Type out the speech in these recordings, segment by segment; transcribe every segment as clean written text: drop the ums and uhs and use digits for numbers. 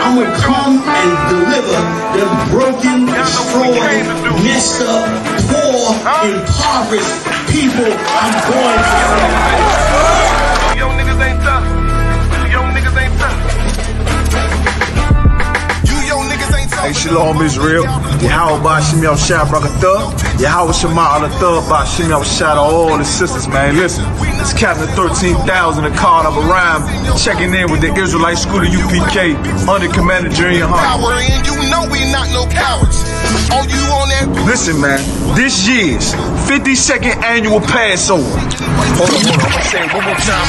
I'm going to come and deliver the broken, destroyed, messed up, poor, impoverished people. I'm going to save. Young niggas ain't tough. Young niggas ain't tough. You young niggas ain't tough. Hey, Shalom Israel. YAHANNA Yahweh Shema Allah Bashim Yahweh all the sisters, man. Listen, it's Captain 13,000, the card of a rhyme, checking in with the Israelite School of UPK under Commander General YAHANNA. And you know we not no cowards. Oh, you on that? Listen, man, this year's 52nd annual Passover. Hold on, I'm gonna say it one more time.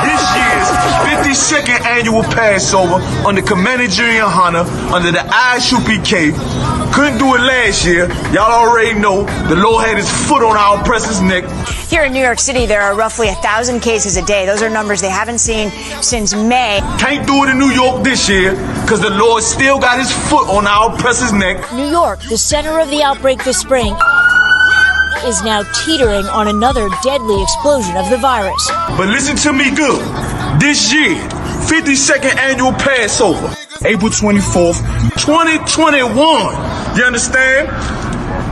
This year's 52nd annual Passover under Commander General YAHANNA under the I.S.U.P.K. Couldn't do it last year. Y'all already know the Lord had his foot on our oppressor's neck. Here in New York City, there are roughly 1,000 cases a day. Those are numbers they haven't seen since May. Can't do it in New York this year because the Lord still got his foot on our oppressor's neck. New York, the center of the outbreak this spring, is now teetering on another deadly explosion of the virus. But listen to me good. This year, 52nd annual Passover, April 24th, 2021. You understand?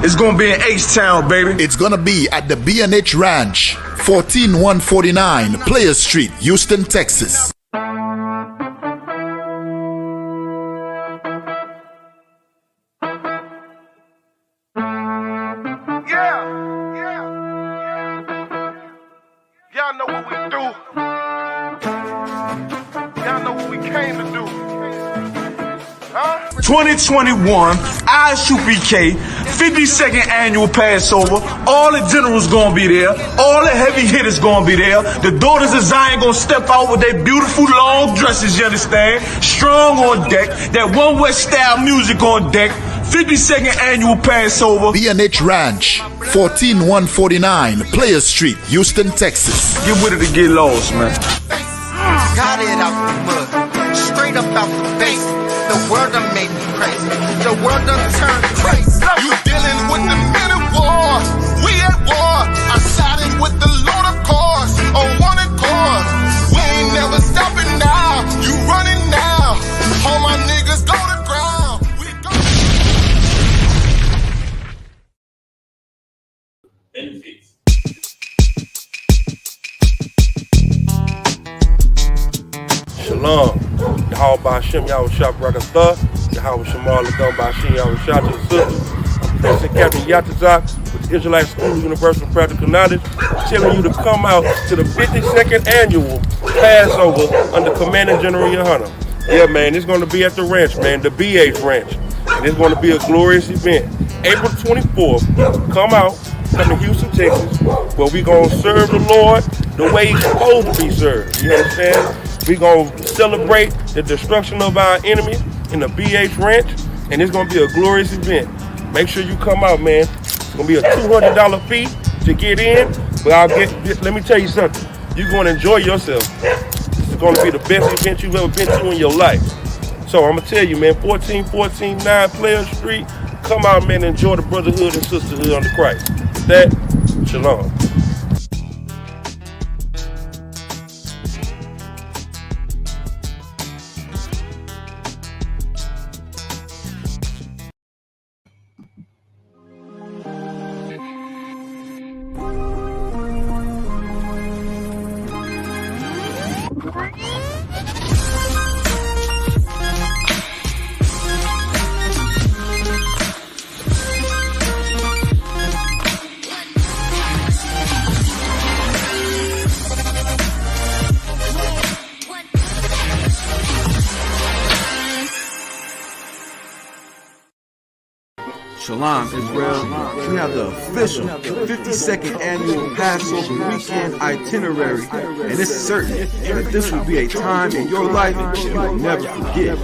It's gonna be in H-Town, baby. It's gonna be at the B&H Ranch, 14149 Players Street, Houston, Texas. Y'all know what we do. Y'all know what we came to do. 2021 I.S.U.P.K 52nd annual Passover. All the generals gonna be there. All the heavy hitters gonna be there. The daughters of Zion gonna step out with their beautiful long dresses, you understand? Strong on deck. That One West style music on deck. 52nd annual Passover. B&H Ranch, 14149 Players Street, Houston, Texas. Get with it to get lost, man. Got it out the mud, straight up out the base. The world done made me crazy. The world done turned crazy. You dealing with the men of war. We at war. I'm siding with the Lord, of course. On one accord. We ain't never stopping now. You running now. All my niggas go to ground. We go. Shalom. Yahweh Bashim Yahweh YAHANNA Yahweh Shemal Ladon Bashim Yahweh Shah to the sisters. President Captain TITHES with the Israelite School of Universal Practical Knowledge, telling you to come out to the 52nd annual Passover under Commander General YAHANNA. Yeah, man, it's going to be at the ranch, man, the BH Ranch. And it's going to be a glorious event. April 24th, come out, come to Houston, Texas, where we're going to serve the Lord the way he's supposed to be served. You understand? We're going to celebrate the destruction of our enemy in the BH Ranch, and it's going to be a glorious event. Make sure you come out, man. It's going to be a $200 fee to get in, but let me tell you something. You're going to enjoy yourself. This is going to be the best event you've ever been to in your life. So I'm going to tell you, man, 14149 Players Street, come out, man, and enjoy the brotherhood and sisterhood under Christ. With that, shalom. Shalom, Israel. We have the official 52nd annual Passover weekend itinerary, and it's certain that this will be a time in your life you will never forget.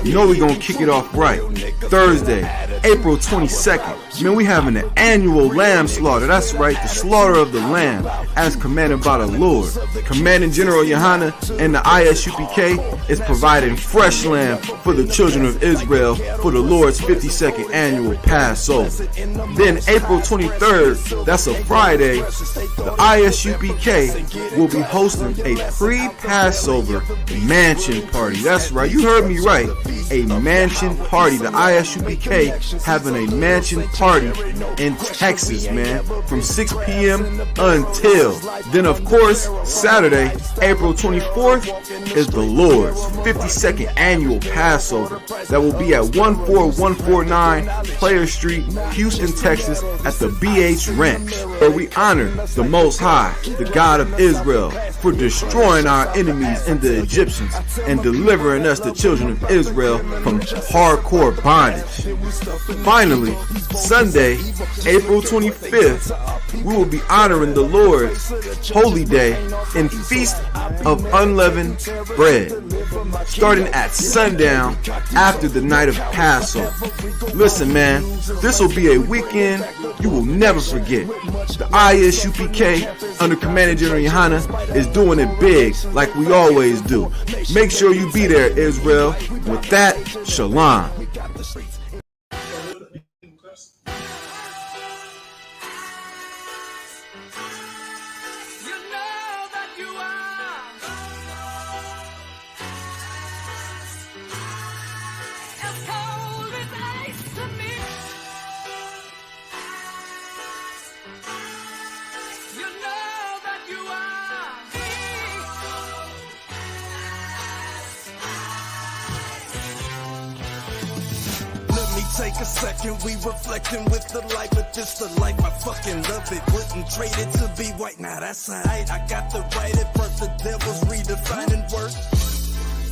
You know we're going to kick it off right. Thursday, April 22nd. Man, we having an annual lamb slaughter. That's right, the slaughter of the lamb, as commanded by the Lord. Commanding General YAHANNA and the I.S.U.P.K is providing fresh lamb for the children of Israel for the Lord's 52nd annual Passover. Passover. Then April 23rd, that's a Friday, the ISUPK will be hosting a pre-Passover mansion party. That's right, you heard me right, a mansion party. The ISUPK having a mansion party in Texas, man, from 6 p.m. until. Then of course, Saturday, April 24th is the Lord's 52nd annual Passover that will be at 14149 Player Street, Houston, Texas at the BH Ranch, where we honor the Most High, the God of Israel, for destroying our enemies and the Egyptians and delivering us, the children of Israel, from hardcore bondage. Finally, Sunday, April 25th, we will be honoring the Lord's Holy Day in Feast of Unleavened Bread, starting at sundown after the night of Passover. Listen, man, this will be a weekend you will never forget. The I.S.U.P.K. under Commander General YAHANNA is doing it big like we always do. Make sure you be there, Israel. With that, Shalom. Take a second, we reflecting with the light, but this the life, I fucking love it. Wouldn't trade it to be white, now that's alright. I got the right at first, the devil's redefining work.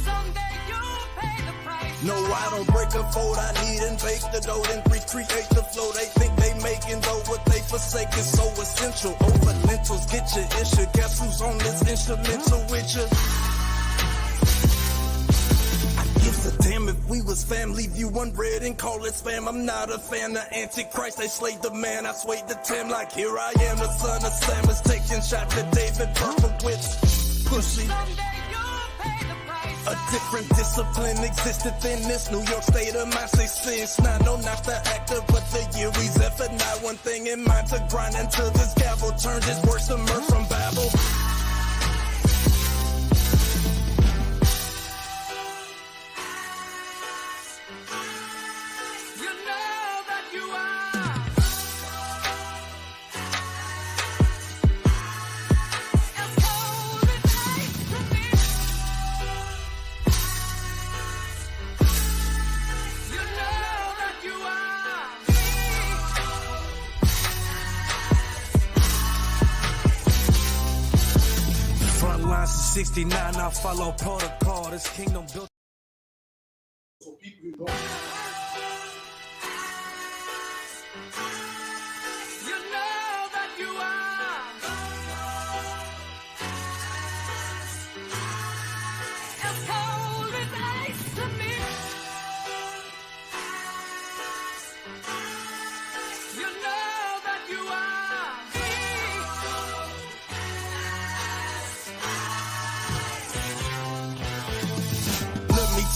Someday you'll pay the price. No, I don't break a fold, I need and bake the dough, then recreate the flow. They think they making though, what they forsake is so essential. Over lentils, get your issue. Guess who's on this instrumental with you? Damn, if we was family, view unread and call it spam. I'm not a fan of Antichrist, they slayed the man. I swayed the Tim like here I am, the son of Sam is taking shots at David Berkowitz. Pussy. A different discipline existed in this New York state of mind. Say since now, no, not the actor, but the year we effort. Not one thing in mind to grind until this gavel turns his words to mirth from Babel. Lines of 69, I follow protocol. This kingdom built. So people go.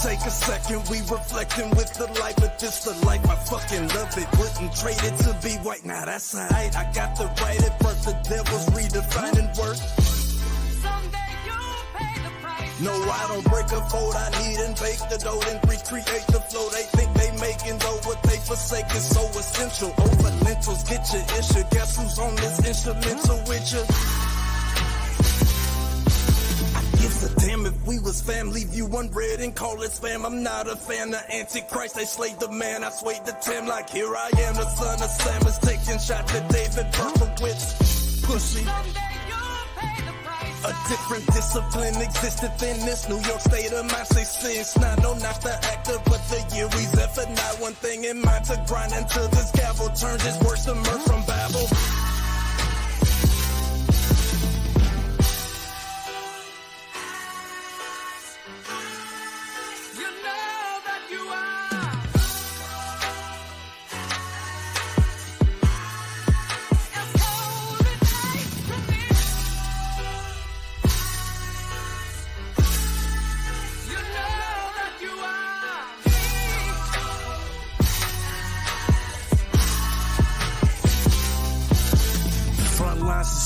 Take a second, we reflecting with the light, but this the life, I fucking love it. Wouldn't trade it to be white, now that's alright. I got the right at birth, the devil's redefining work. Someday you'll pay the price. No, I don't break a fold, I need and bake the dough, then recreate the flow. They think they making though, what they forsake is so essential. Over lentils, get your issue. Guess who's on this instrumental with you? Damn, if we was family, view unread and call it spam. I'm not a fan of Antichrist, they slayed the man. I swayed the Tim like here I am, the son of Sam is taking shots at David Berkowitz. Pussy. A different discipline existed in this New York state of mind. Say since now, no, not the actor, but the year we effort. Not one thing in mind to grind until this gavel turns his words to mirth from Babel.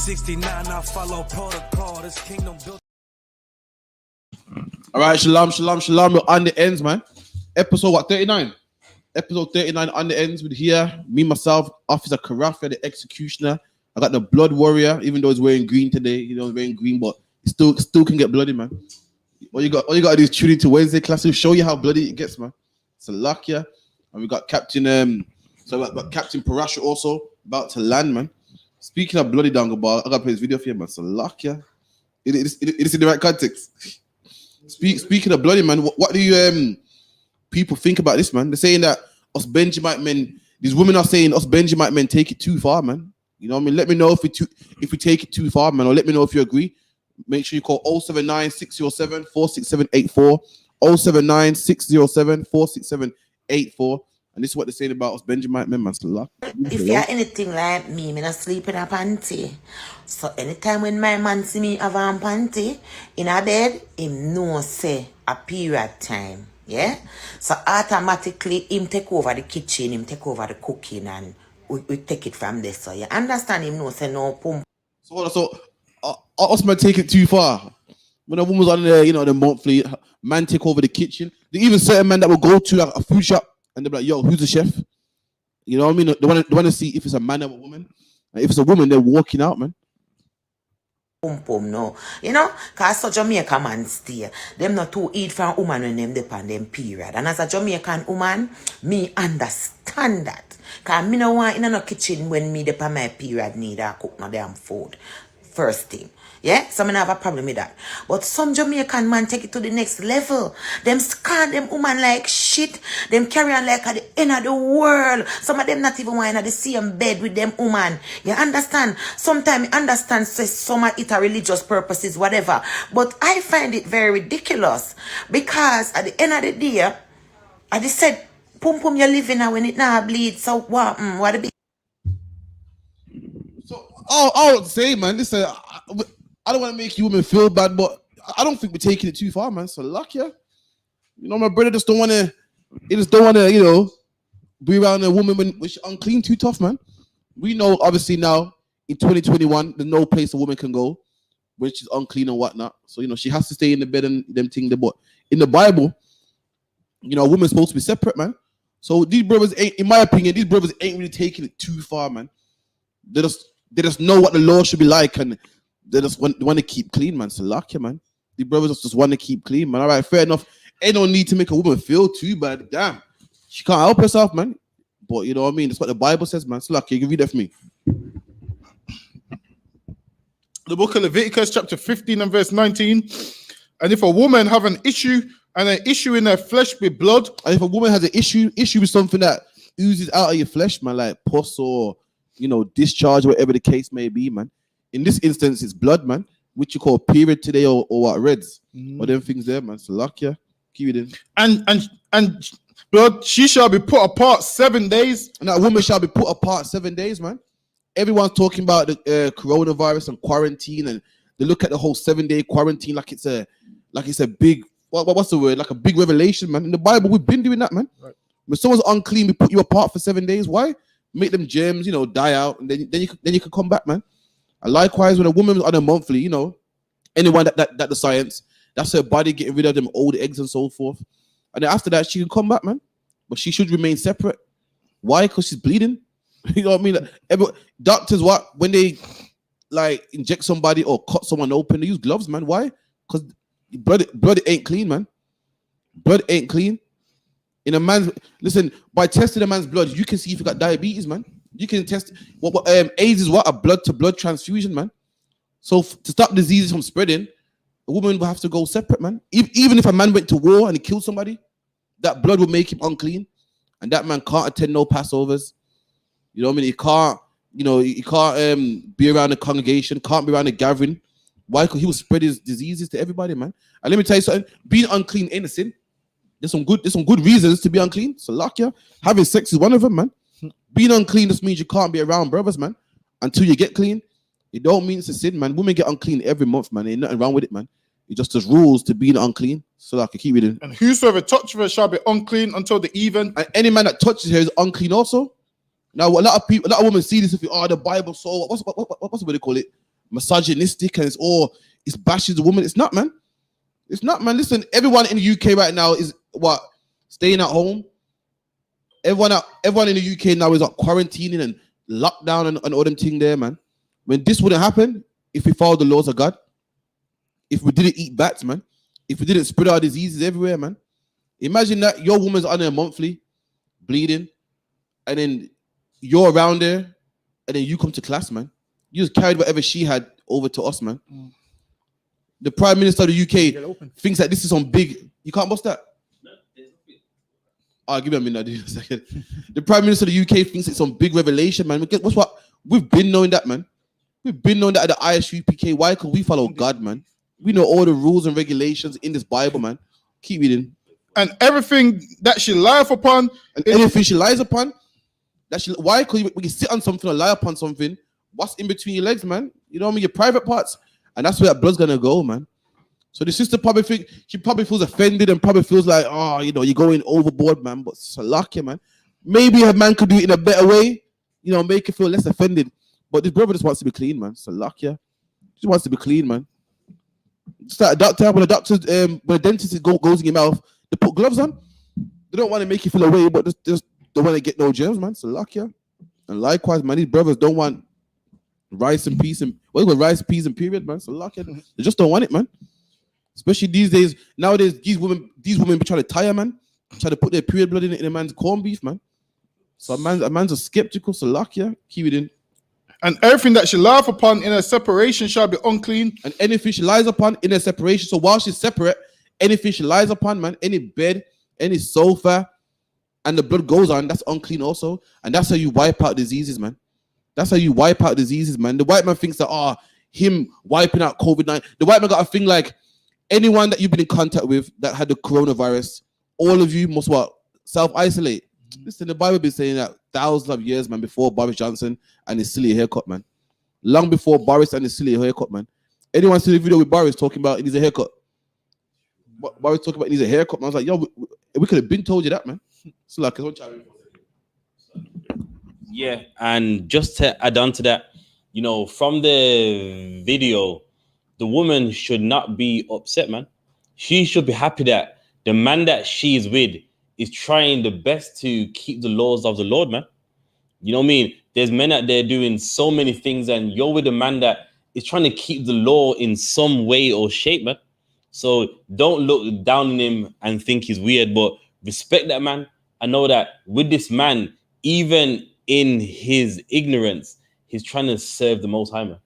69, I follow protocol. This kingdom built. All right, shalom. We're on the ends, man. Episode what? 39. Episode 39 on the ends with here. Me, myself, Officer Karafa, the executioner. I got the blood warrior, even though he's wearing green today. You know, he's wearing green, but he still can get bloody, man. All you got to do is tune into Wednesday class. Will show you how bloody it gets, man. It's a luck, yeah. And we got Captain Captain Parasha also about to land, man. Speaking of bloody Dangabar, I gotta play this video for you, man. It's a luck, yeah. It is in the right context. Speaking of bloody, man, what do you people think about this, man? They're saying that us Benjamite men, these women are saying us Benjamite men take it too far, man. You know what I mean? Let me know if we take it too far, man, or let me know if you agree. Make sure you call 079-607-46784, 079-607-46784. And this is what they're saying about us Benjamite men, man. If you're anything like me not sleep in a panty. So anytime when my man see me have a panty in a bed, him know say a period time. Yeah? So automatically him take over the kitchen, him take over the cooking, and we take it from there. So you understand him know say no pump. So us man take it too far. When a woman's on the monthly, man take over the kitchen. There even certain men that will go to like a food shop and they're like, yo, who's the chef? You know what I mean? They want to see if it's a man or a woman. And if it's a woman, they're walking out, man. No. You know, because so Jamaican man stay. Them not too eat from woman when them depend them period. And as a Jamaican woman, me understand that. Because me no want in no kitchen when me depend my period need to cook no damn food. First thing. Yeah, so I have a problem with that. But some Jamaican man take it to the next level. Them scan them woman like shit. Them carry on like at the end of the world. Some of them not even want in the same bed with them woman. You understand? Sometimes I understand say some of it are religious purposes, whatever. But I find it very ridiculous. Because at the end of the day, I just said, pum pum you living now when it now bleed. So what the big I would say, man, listen, I don't want to make you women feel bad, but I don't think we're taking it too far, man. So luck, yeah. You know, my brother just don't want to, you know, be around a woman when she's unclean too tough, man. We know, obviously, now in 2021, there's no place a woman can go when she's unclean and whatnot. So, you know, she has to stay in the bed and them things. But in the Bible, you know, a woman's supposed to be separate, man. So these brothers ain't, in my opinion, these brothers ain't really taking it too far, man. They just know what the law should be like, and they just want to keep clean, man. So luck, yeah, man. The brothers just want to keep clean, man. All right, fair enough. Ain't no need to make a woman feel too bad. Damn, she can't help herself, man. But you know what I mean? That's what the Bible says, man. So luck, you can read that for me. The book of Leviticus, chapter 15 and verse 19. And if a woman have an issue and an issue in her flesh with blood, and if a woman has an issue with something that oozes out of your flesh, man, like pus or, you know, discharge, whatever the case may be, man. In this instance, it's blood, man, which you call period today or what, reds, or them things there, man. So luck, yeah. Keep it in. And blood, she shall be put apart 7 days. And that woman shall be put apart 7 days, man. Everyone's talking about the coronavirus and quarantine, and they look at the whole 7-day quarantine like it's a big, what's the word? Like a big revelation, man. In the Bible, we've been doing that, man. Right. When someone's unclean, we put you apart for 7 days. Why? Make them germs, you know, die out, and then you can come back, man. And likewise, when a woman's on a monthly, you know, anyone that the science, that's her body getting rid of them old eggs and so forth. And then after that, she can come back, man. But she should remain separate. Why? Because she's bleeding. You know what I mean? Like, doctors, when they like inject somebody or cut someone open, they use gloves, man. Why? Because blood ain't clean, man. Blood ain't clean. In a man's, listen, by testing a man's blood, you can see if you got diabetes, man. You can test AIDS is what? A blood-to-blood transfusion, man. So to stop diseases from spreading, a woman will have to go separate, man. Even if a man went to war and he killed somebody, that blood will make him unclean, and that man can't attend no Passovers. You know what I mean? He can't be around the congregation, can't be around the gathering. Why? Because he will spread his diseases to everybody, man. And let me tell you something: being unclean ain't a sin. There's some good reasons to be unclean. So luck, yeah. Having sex is one of them, man. Being unclean just means you can't be around brothers, man, until you get clean. It don't mean it's a sin, man. Women get unclean every month, man. Ain't nothing wrong with it, man. It just does rules to being unclean. So like, I keep reading. And whosoever touches her shall be unclean until the even. And any man that touches her is unclean also. Now, a lot of women see this if the Bible. So what's what do they call it? misogynistic and it's bashes the woman. It's not, man. It's not, man. Listen, everyone in the UK right now is what? Staying at home. Everyone in the UK now is like quarantining and lockdown and all them thing there, man. When this wouldn't happen, if we followed the laws of God, if we didn't eat bats, man, if we didn't spread our diseases everywhere, man. Imagine that your woman's on her monthly, bleeding, and then you're around there, and then you come to class, man. You just carried whatever she had over to us, man. The Prime Minister of the UK thinks that this is some big... You can't bust that? I'll give you a minute in a second. The Prime Minister of the UK thinks it's some big revelation, man. What's what? We've been knowing that, man. We've been knowing that at the I.S.U.P.K. Why? Because we follow God, man. We know all the rules and regulations in this Bible, man. Keep reading. And everything that she lieth upon, and anything she lies upon, why? Because when you sit on something or lie upon something, what's in between your legs, man? You know what I mean? Your private parts, and that's where that blood's gonna go, man. So the sister probably feels offended and probably feels like, oh, you know, you're going overboard, man. But Salakia, man. Maybe a man could do it in a better way, you know, make her feel less offended. But this brother just wants to be clean, man. Salakia. Just wants to be clean, man. Just like a doctor, when a dentist goes in your mouth, they put gloves on. They don't want to make you feel away, but just don't want to get no germs, man. Salakia. And likewise, man, these brothers don't want rice and peas and rice, peas, and period, man. Salakia. They just don't want it, man. Especially these days, nowadays, these women be trying to tire, man. Try to put their period blood in a man's corned beef, man. So a man's a skeptical, Salakia. Keep it in. And everything that she lieth upon in a separation shall be unclean. And anything she lies upon in a separation. So while she's separate, anything she lies upon, man, any bed, any sofa, and the blood goes on, that's unclean also. And that's how you wipe out diseases, man. That's how you wipe out diseases, man. The white man thinks that, him wiping out COVID-19. The white man got a thing like, anyone that you've been in contact with that had the coronavirus, all of you must self-isolate. Listen, the Bible been saying that thousands of years, man, before Boris Johnson and his silly haircut, man. Long before Boris and his silly haircut, man. Anyone see the video with Boris talking about he needs a haircut? Boris talking about he needs a haircut, man. I was like, yo, we could have been told you that, man. So like, yeah, and just to add on to that, you know, from the video, the woman should not be upset, man. She should be happy that the man that she is with is trying the best to keep the laws of the Lord, man. You know what I mean? There's men out there doing so many things, and you're with a man that is trying to keep the law in some way or shape, man. So don't look down on him and think he's weird, but respect that man. I know that with this man, even in his ignorance, he's trying to serve the Most High, man.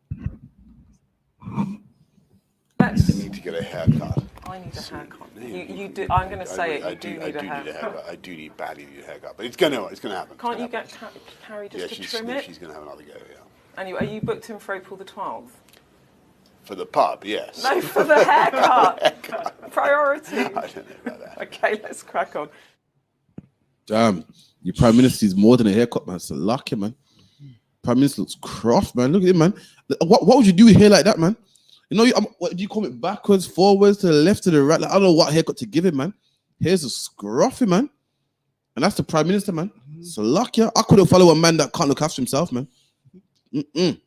You need to get a haircut. I need a haircut. You do. I'm going to say it. I do need a haircut. I do badly need a haircut, but it's going to happen. Can't you get Carrie just to trim it? She's going to have another go. Yeah. Anyway, are you booked in for April the 12th? For the pub, yes. No, for the haircut. Priority. I don't know about that. Okay, let's crack on. Damn, your Prime Minister is more than a haircut, man. It's a lucky, man. Prime Minister looks croft, man. Look at him, man. What would you do with hair like that, man? You know, what do you call it? Backwards, forwards, to the left, to the right. Like, I don't know what haircut to give him, man. Hair's a scruffy, man. And that's the Prime Minister, man. So lucky. I couldn't follow a man that can't look after himself, man. He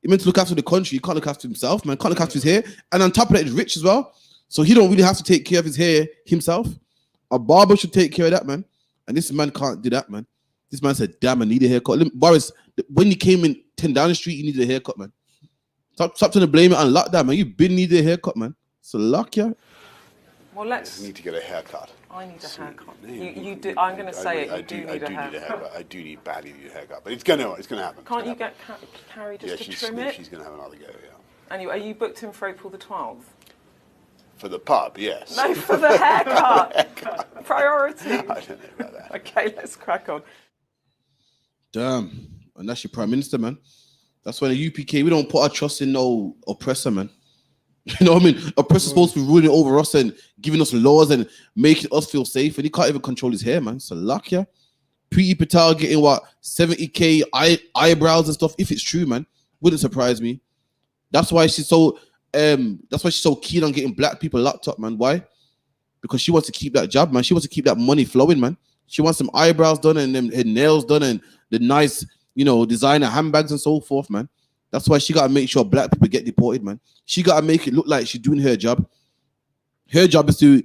meant to look after the country. He can't look after himself, man. Can't look after his hair. And on top of that, he's rich as well. So he don't really have to take care of his hair himself. A barber should take care of that, man. And this man can't do that, man. This man said, damn, I need a haircut. Boris, when you came in 10 down the street, you needed a haircut, man. Stop trying to blame it on lockdown, man. You've been needed a haircut, man. So luck, yeah. Well, let's. You need to get a haircut. I need a haircut. You do. I'm going to say it. You do need a haircut. I do need badly need a haircut, but it's going to happen. Can't you get Carrie just to trim it? She's going to have another go. Yeah. Anyway, are you booked in for April the 12th? For the pub, yes. No, for the haircut. Priority. I don't know about that. Okay, let's crack on. Damn, and that's your Prime Minister, man. That's why the UPK, we don't put our trust in no oppressor, man. You know what I mean? Oppressor's supposed to be ruling over us and giving us laws and making us feel safe, and he can't even control his hair, man. So luck, yeah. Preeti Patel getting what 70K eyebrows and stuff. If it's true, man, wouldn't surprise me. That's why she's so keen on getting black people locked up, man. Why? Because she wants to keep that job, man. She wants to keep that money flowing, man. She wants some eyebrows done and them her nails done and the nice, you know, designer handbags and so forth, man. That's why she gotta make sure black people get deported, man. She gotta make it look like she's doing her job. Her job is to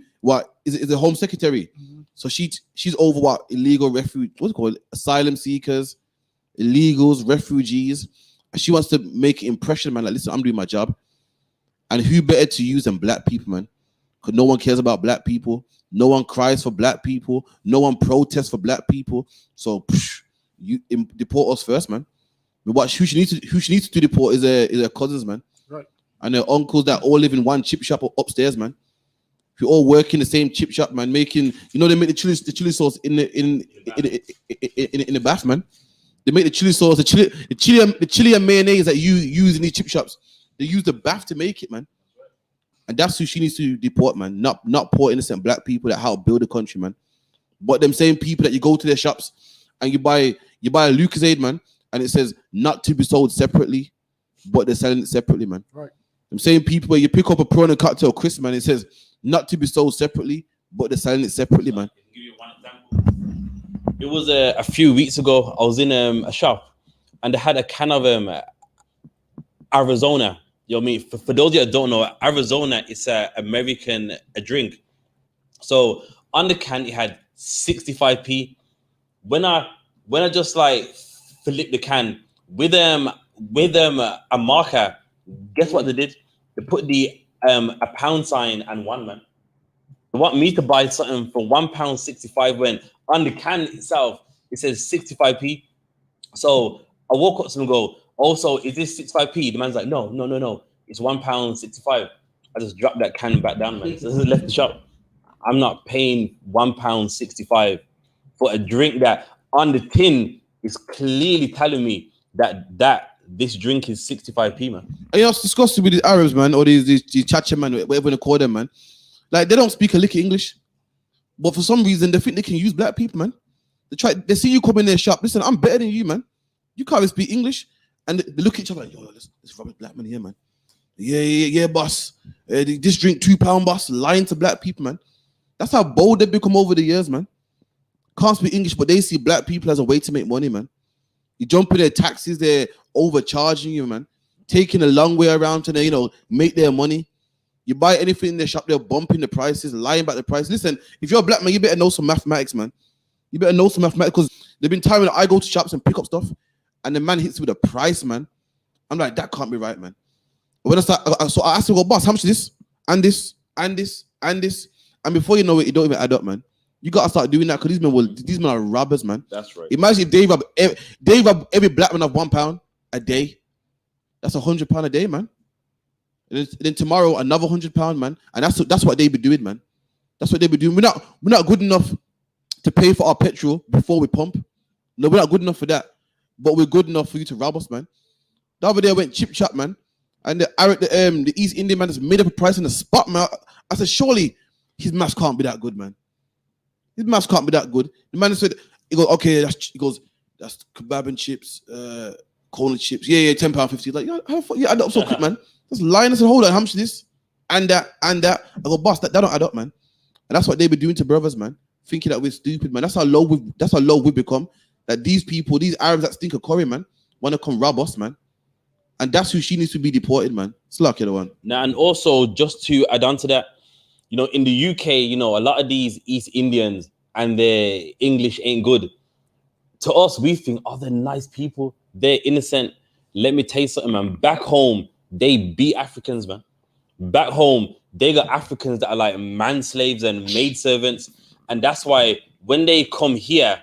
is a home secretary. So she's over what illegal refuge, what's it called? Asylum seekers, illegals, refugees. And she wants to make an impression, man. Like, listen, I'm doing my job. And who better to use than black people, man? Because no one cares about black people. No one cries for black people. No one protests for black people. So you deport us first, man. But who she needs to deport is her cousins, man. Right. And her uncles that all live in one chip shop upstairs, man. Who all work in the same chip shop, man. Making, you know, they make the chili sauce in the bath, man. They make the chili sauce, the chili and mayonnaise that you use in these chip shops. They use the bath to make it, man. And that's who she needs to deport, man. Not poor innocent black people that help build the country, man. But them same people that you go to their shops and you buy a Lucozade, man, and it says not to be sold separately, but they're selling it separately, man. Right. Them same people where you pick up a prawn and cocktail crisp, man, it says not to be sold separately, but they're selling it separately, man. Give you one example. It was a few weeks ago. I was in a shop and they had a can of Arizona. You know what I mean? For those of you that don't know, Arizona is an American drink. So on the can, it had 65p. When I just like flip the can with a marker, guess what they did? They put the a pound sign and one, man. They want me to buy something for £1.65 when on the can itself it says 65p. So I walk up to them and go, also, is this 65p? The man's like, no. It's £1.65. I just dropped that can back down, man. So left the shop. I'm not paying £1.65 for a drink that on the tin is clearly telling me that this drink is 65p, man. And you know, it's disgusting with these Arabs, man, or these Chacha, man, whatever they call them, man. Like, they don't speak a lick of English, but for some reason they think they can use black people, man. They see you come in their shop. Listen, I'm better than you, man. You can't even speak English, and they look at each other like, yo, let's rubbish black man here, man. Yeah, boss. This drink £2, boss. Lying to black people, man. That's how bold they become over the years, man. Can't speak English, but they see black people as a way to make money, man. You jump in their taxis, they're overcharging you, man. Taking a long way around to, make their money. You buy anything in their shop, they're bumping the prices, lying about the price. Listen, if you're a black man, you better know some mathematics, man. You better know some mathematics, because there've been times when I go to shops and pick up stuff, and the man hits me with a price, man. I'm like, that can't be right, man. When so I asked him, boss, how much is this? And this, and this, and this. And before you know it, it don't even add up, man. You gotta start doing that, because these men are robbers, man. That's right. Imagine if they rob every black man of £1 a day. That's £100 a day, man. And then tomorrow another £100, man. And that's what they be doing, man. That's what they be doing. We're not good enough to pay for our petrol before we pump. No, we're not good enough for that. But we're good enough for you to rob us, man. The other day I went chip chop, man. And the East Indian man has made up a price on the spot, man. I said, surely his maths can't be that good, man. His maths can't be that good. The man said, he goes, okay, that's kebab and chips, corn and chips. Yeah, £10.50. He's like, yeah, add up so quick, man. Just lying. I said, hold on, how much is this? And that. I go, boss, that don't add up, man. And that's what they be doing to brothers, man. Thinking that we're stupid, man. That's how low we've become. That these people, these Arabs that stink of curry, man, want to come rob us, man. And that's who she needs to be deported, man. It's lucky the one. Now, and also just to add on to that, in the UK, a lot of these East Indians and their English ain't good. To us, we think, oh, they're nice people. They're innocent. Let me tell you something, man. Back home, they beat Africans, man. Back home, they got Africans that are like man slaves and maid servants. And that's why when they come here,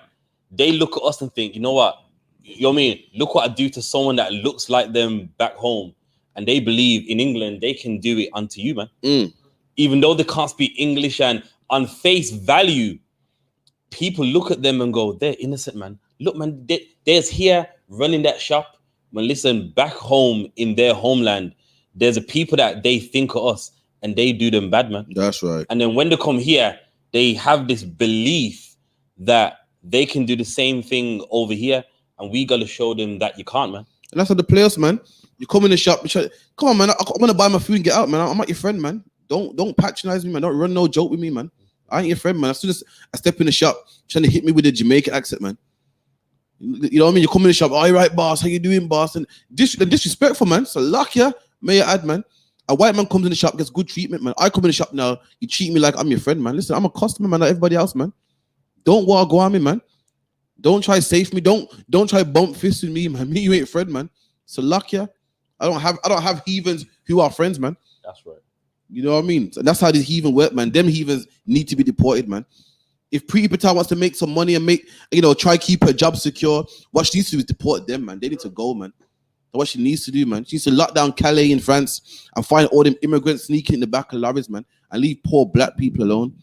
they look at us and think, you know what? You know what I mean? Look what I do to someone that looks like them back home. And they believe in England, they can do it unto you, man. Even though they can't speak English, and on face value, people look at them and go, they're innocent, man. Look, man, there's here running that shop. When listen, back home in their homeland, there's a people that they think of us and they do them bad, man. That's right. And then when they come here, they have this belief that they can do the same thing over here. And we got to show them that you can't, man. And that's how the players, man. You come in the shop, come on, man. I'm going to buy my food and get out, man. I'm not your friend, man. Don't patronize me, man. Don't run no joke with me, man. I ain't your friend, man. As soon as I step in the shop, trying to hit me with a Jamaican accent, man. You know what I mean? You come in the shop, all right, boss, how you doing, boss? And disrespectful, man. So luck, yeah, may I add, man. A white man comes in the shop, gets good treatment, man. I come in the shop now, you treat me like I'm your friend, man. Listen, I'm a customer, man, like everybody else, man. Don't walk on me, man. Don't try to save me. Don't try to bump fists with me, man. Me, you ain't friend, man. So luck, yeah. I don't have heathens who are friends, man. That's right. You know what I mean? So that's how these heathen work, man. Them heathens need to be deported, man. If Preeti Patel wants to make some money and try keep her job secure, what she needs to do is deport them, man. They need to go, man. That's what she needs to do, man. She needs to lock down Calais in France and find all them immigrants sneaking in the back of lorries, man, and leave poor black people alone.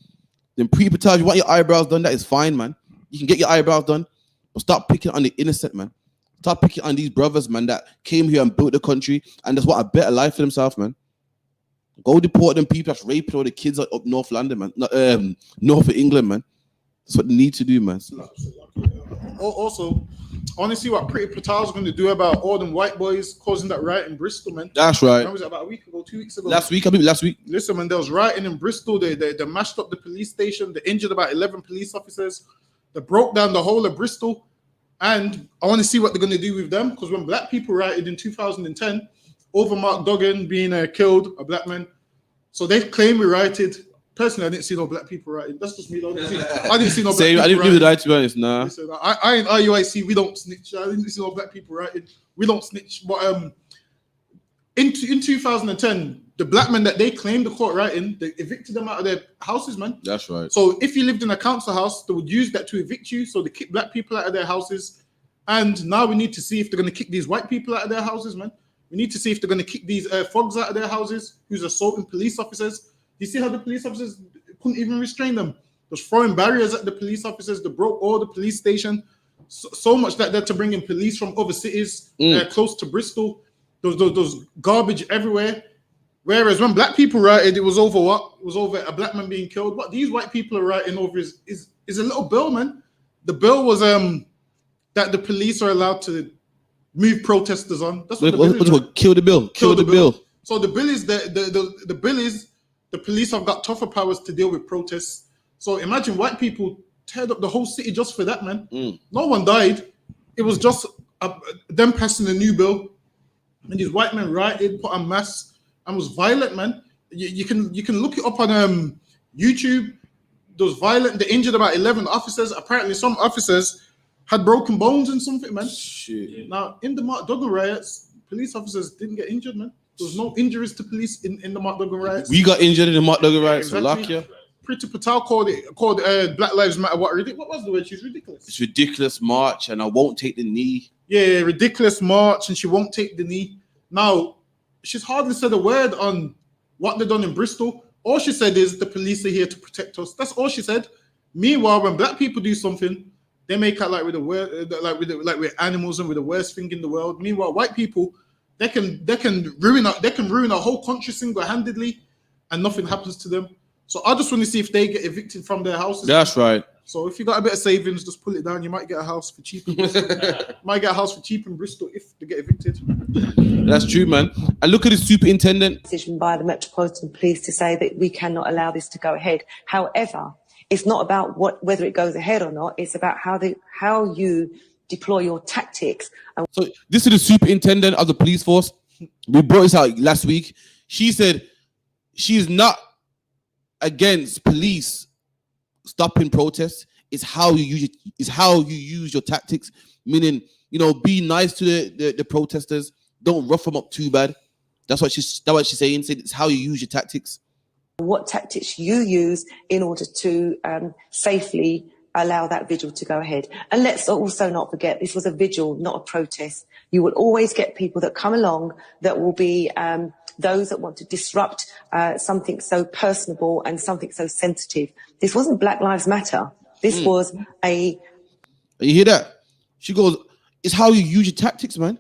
Then Preeti Patel, if you want your eyebrows done, that is fine, man. You can get your eyebrows done, but stop picking on the innocent, man. Stop picking on these brothers, man, that came here and built the country and just want a better life for themselves, man. Go deport them people that's raping all the kids up North London, man. North of England, man. That's what they need to do, man. Also, I want to see what Preeti Patel's going to do about all them white boys causing that riot in Bristol, man. That's right. Was it about a week ago, 2 weeks ago? Last week. Listen, man, there was rioting in Bristol. They mashed up the police station. They injured about 11 police officers. They broke down the whole of Bristol. And I want to see what they're going to do with them, because when black people rioted in 2010 over Mark Duggan being killed, a black man, so they claim we rioted. Personally, I didn't see no black people rioting. That's just me. I didn't see no black people I didn't do the right, to be honest, nah. Listen, I ain't IUIC. We don't snitch. I didn't see no black people rioting. We don't snitch. But in 2010, the black men that they claimed the court rioting, they evicted them out of their houses, man. That's right. So if you lived in a council house, they would use that to evict you. So they kick black people out of their houses. And now we need to see if they're going to kick these white people out of their houses, man. We need to see if they're going to kick these thugs out of their houses who's assaulting police officers. You see how the police officers couldn't even restrain them? Just throwing barriers at the police officers. They broke all the police station. So much that they're to bring in police from other cities close to Bristol. Those garbage everywhere. Whereas when black people rioted, it was over what? It was over a black man being killed. What these white people are rioting over is a little bill, man. The bill was that the police are allowed to move protesters on. That's what the bill is. Kill the bill. Kill the bill. So the bill is the bill is the police have got tougher powers to deal with protests. So imagine white people teared up the whole city just for that, man. No one died. It was just them passing a new bill, and these white men rioted, put on masks, and was violent, man. You can look it up on YouTube. Those violent. They injured about 11 officers. Apparently, some officers had broken bones and something, man. Shit. Now in the Mark Duggan riots, police officers didn't get injured, man. There was no injuries to police in the Mark Duggan riots. We got injured in the Mark Duggan riots. Exactly. Luck, yeah. Preeti Patel called Black Lives Matter what was the word? She's ridiculous. It's ridiculous march, and I won't take the knee. Yeah, ridiculous march, and she won't take the knee. Now, she's hardly said a word on what they've done in Bristol. All she said is the police are here to protect us. That's all she said. Meanwhile, when black people do something, they make out like we're animals and we're the worst thing in the world. Meanwhile, white people, they can ruin a whole country single-handedly, and nothing happens to them. So I just want to see if they get evicted from their houses. That's right. So if you got a bit of savings, just pull it down. You might get a house for cheap. Might get a house for cheap in Bristol if they get evicted. That's true, man. And look at the superintendent. Decision by the Metropolitan Police to say that we cannot allow this to go ahead. However, it's not about whether it goes ahead or not. It's about how you deploy your tactics. So this is the superintendent of the police force. We brought this out last week. She said she's not against police stopping protests. It's how you use it. It's how you use your tactics. Meaning, be nice to the protesters. Don't rough them up too bad. That's what she's saying. It's how you use your tactics. What tactics you use in order to safely allow that vigil to go ahead. And let's also not forget, this was a vigil, not a protest. You will always get people that come along that will be those that want to disrupt something so personable and something so sensitive. This wasn't Black Lives Matter. This was a... You hear that? She goes, it's how you use your tactics, man.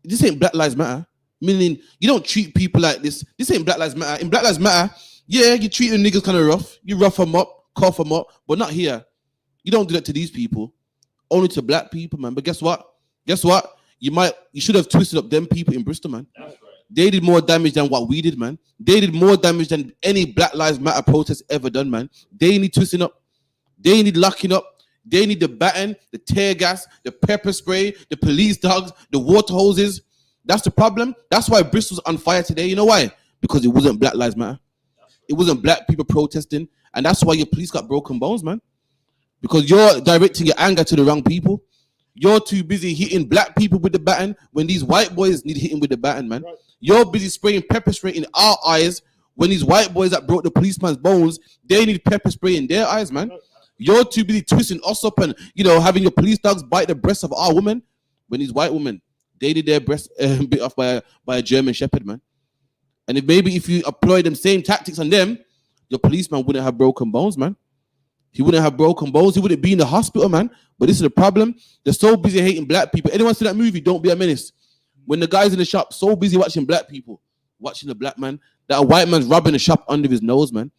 This ain't Black Lives Matter. Meaning, you don't treat people like this. This ain't Black Lives Matter. In Black Lives Matter, yeah, you treat the niggas kind of rough. You rough them up, cough them up, but not here. You don't do that to these people. Only to black people, man. But guess what? You should have twisted up them people in Bristol, man. That's right. They did more damage than what we did, man. They did more damage than any Black Lives Matter protest ever done, man. They need twisting up. They need locking up. They need the baton, the tear gas, the pepper spray, the police dogs, the water hoses. That's the problem. That's why Bristol's on fire today. You know why? Because it wasn't Black Lives Matter. It wasn't black people protesting. And that's why your police got broken bones, man. Because you're directing your anger to the wrong people. You're too busy hitting black people with the baton when these white boys need hitting with the baton, man. Right. You're busy spraying pepper spray in our eyes when these white boys that broke the policeman's bones, they need pepper spray in their eyes, man. Right. You're too busy twisting us up and, having your police dogs bite the breasts of our women when these white women, they did their breasts bit off by a German shepherd, man. And if you apply them same tactics on them, your policeman wouldn't have broken bones, man. He wouldn't have broken bones. He wouldn't be in the hospital, man. But this is the problem. They're so busy hating black people. Anyone see that movie, Don't Be a Menace? When the guy's in the shop, so busy watching black people, watching the black man, that a white man's rubbing the shop under his nose, man.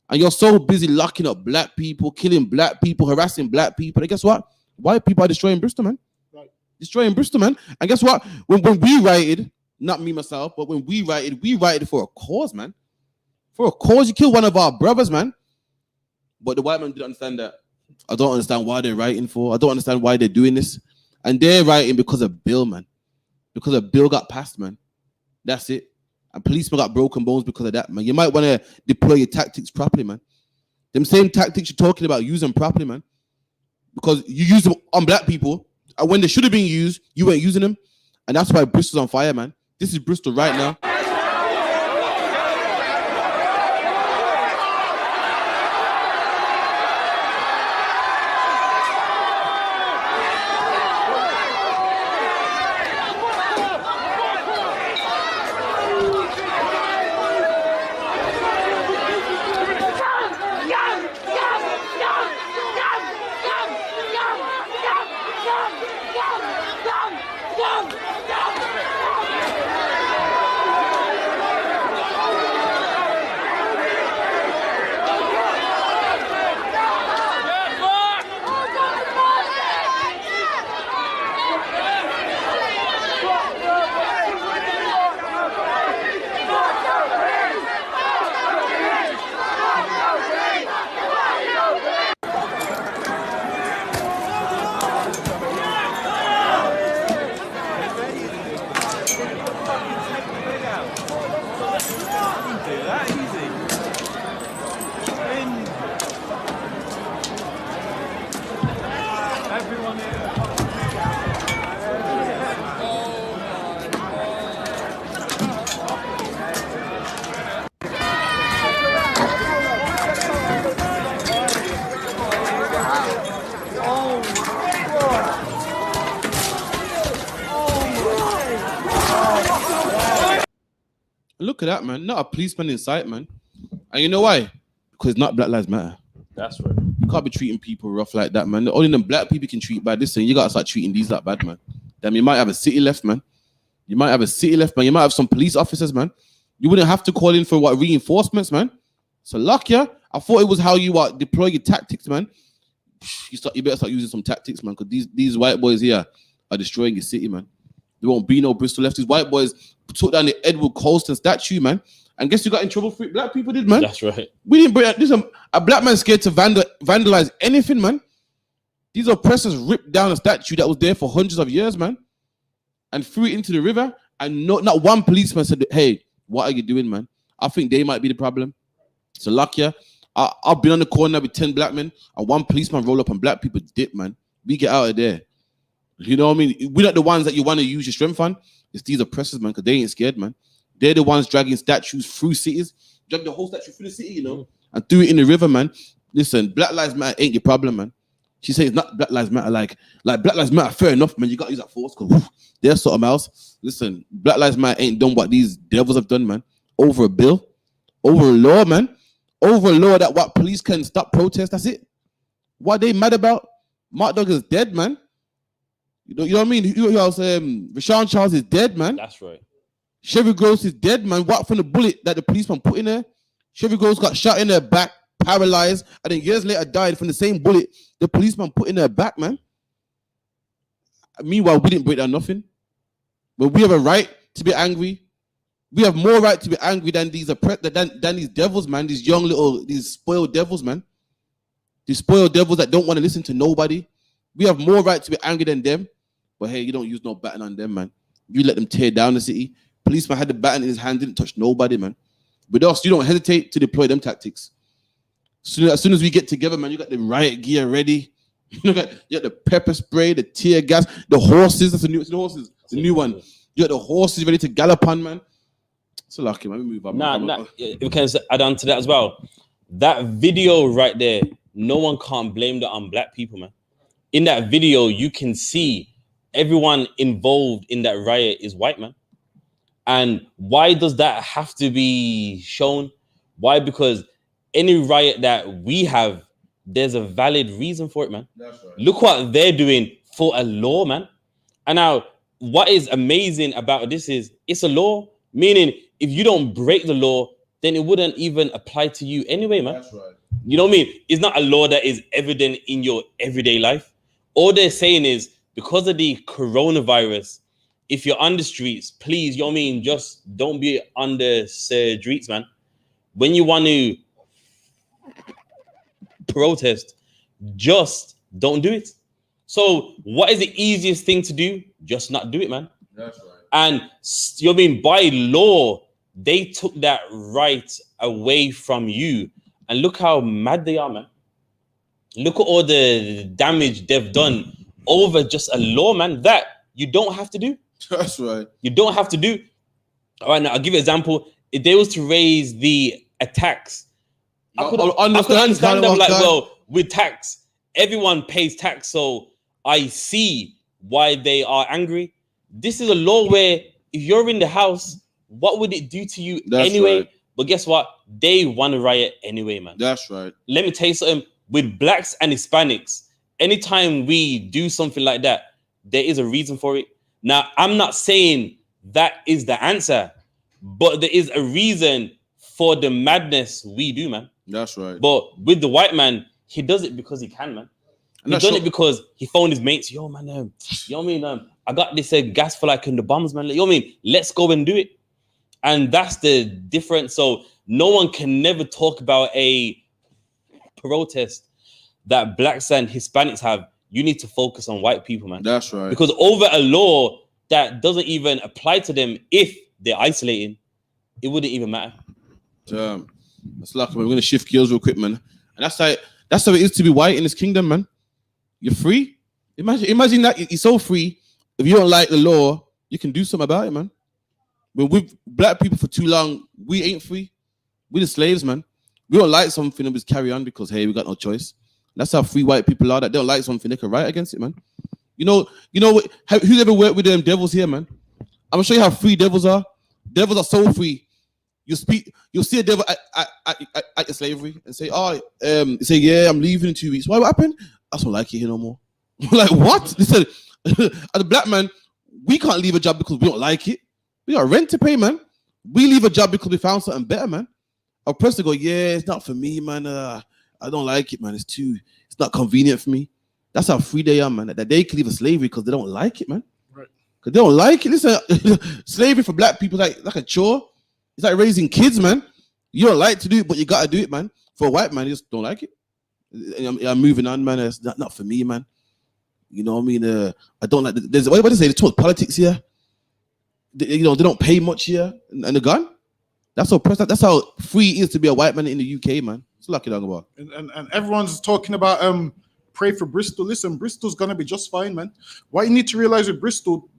And you're so busy locking up black people, killing black people, harassing black people. And guess what? White people are destroying Bristol, man. Right. Destroying Bristol, man. And guess what? When we rioted, not me, myself, but when we rioted for a cause, man. For a cause. You killed one of our brothers, man. But the white man didn't understand that. I don't understand why they're writing for. I don't understand why they're doing this. And they're writing because a bill, man. Because a bill got passed, man. That's it. And policemen got broken bones because of that, man. You might want to deploy your tactics properly, man. Them same tactics you're talking about, use them properly, man. Because you use them on black people. And when they should have been used, you ain't using them. And that's why Bristol's on fire, man. This is Bristol right now. Look at that, man. Not a policeman in sight, man. And you know why? Because it's not Black Lives Matter. That's right. You can't be treating people rough like that, man. Only them black people can treat bad. Listen, you got to start treating these like bad, man. Damn, you might have a city left, man. You might have some police officers, man. You wouldn't have to call in for reinforcements, man. So luck, yeah. I thought it was how you deploy your tactics, man. You better start using some tactics, man, because these white boys here are destroying your city, man. There won't be no Bristol left. These white boys took down the Edward Colston statue, man. And guess who got in trouble for it? Black people did, man. That's right. We didn't bring this. A black man scared to vandalize anything, man. These oppressors ripped down a statue that was there for hundreds of years, man, and threw it into the river. And not one policeman said, "Hey, what are you doing, man?" I think they might be the problem. So luck, yeah. I've been on the corner with 10 black men, and one policeman roll up and black people dip, man. We get out of there. You know what I mean? We're not the ones that you want to use your strength on. It's these oppressors, man, because they ain't scared, man. They're the ones dragging statues through cities, drag the whole statue through the city, and threw it in the river, man. Listen, Black Lives Matter ain't your problem, man. She says it's not Black Lives Matter, like Black Lives Matter, fair enough, man. You got to use that force, because they're something else. Listen, Black Lives Matter ain't done what these devils have done, man. Over a bill, over a law, man. Over a law that what police can stop protest, that's it. What they mad about? Mark Dog is dead, man. You know what I mean? Who else? Rashawn Charles is dead, man. That's right. Chevy Gross is dead, man. What from the bullet that the policeman put in there? Chevy Gross got shot in her back, paralyzed, and then years later died from the same bullet the policeman put in her back, man. Meanwhile, we didn't break down nothing. But we have a right to be angry. We have more right to be angry than these devils, man. These young these spoiled devils, man. The spoiled devils that don't want to listen to nobody. We have more right to be angry than them. But hey, you don't use no baton on them, man. You let them tear down the city. Policeman had the baton in his hand, didn't touch nobody, man. With us, you don't hesitate to deploy them tactics. As soon as we get together, man, you got the riot gear ready. You got the pepper spray, the tear gas, the horses. That's the new one. You got the horses ready to gallop on, man. So lucky, man. We move on. We can add on to that as well. That video right there, no one can't blame that on black people, man. In that video, you can see everyone involved in that riot is white, man. And why does that have to be shown? Why? Because any riot that we have, there's a valid reason for it, man. That's right. Look what they're doing for a law, man. And now, what is amazing about this is it's a law, meaning if you don't break the law, then it wouldn't even apply to you anyway, man. That's right. You know what I mean? It's not a law that is evident in your everyday life. All they're saying is because of the coronavirus, if you're on the streets, please, you know what I mean? Just don't be on the streets, man. When you want to protest, just don't do it. So what is the easiest thing to do? Just not do it, man. That's right. And you know what I mean? By law, they took that right away from you. And look how mad they are, man. Look at all the damage they've done over just a law, man, that you don't have to do. That's right. You don't have to do. All right, now I'll give you an example. If they was to raise the tax, I could understand them like, well, with tax, everyone pays tax, so I see why they are angry. This is a law where if you're in the house, what would it do to you anyway? Right. But guess what? They want to riot anyway, man. That's right. Let me tell you something. With blacks and Hispanics, anytime we do something like that, there is a reason for it. Now, I'm not saying that is the answer, but there is a reason for the madness we do, man. That's right. But with the white man, he does it because he can, man. He done it because he phoned his mates. Yo, man, you know what I mean? I got this gas for like in the bombs, man. You know what I mean? Let's go and do it. And that's the difference. So no one can never talk about a protest that blacks and Hispanics have. You need to focus on white people, man. That's right. Because over a law that doesn't even apply to them if they're isolating, it wouldn't even matter. That's lucky, man. We're gonna shift gears real quick, man. And that's how it is to be white in this kingdom, man. You're free. Imagine that you're so free. If you don't like the law, you can do something about it, man. But with black people for too long, we ain't free. We're the slaves, man. We don't like something and we just carry on because hey, we got no choice. That's how free white people are. That they don't like something, they can riot against it, man. You know what? Who's ever worked with them devils here, man? I'm gonna show you how free devils are. Devils are so free. You'll see a devil at your slavery and say, yeah, I'm leaving in 2 weeks. Why? What happened? I don't like it here no more. Like, what? They said, as a black man, we can't leave a job because we don't like it. We got rent to pay, man. We leave a job because we found something better, man. Our person go, yeah, it's not for me, man. I don't like it, man. It's not convenient for me. That's how free they are, man. That they can leave a slavery because they don't like it, man. Right. Because they don't like it. Listen, slavery for black people is like a chore. It's like raising kids, man. You don't like to do it, but you gotta do it, man. For a white man, you just don't like it. I'm moving on, man. It's not for me, man. You know what I mean? I don't like. There's what do they say? They talk politics here. They don't pay much here, and the gun. That's how free it is to be a white man in the UK, man. It's lucky talking about. And everyone's talking about pray for Bristol. Listen, Bristol's gonna be just fine, man. What you need to realize with Bristol,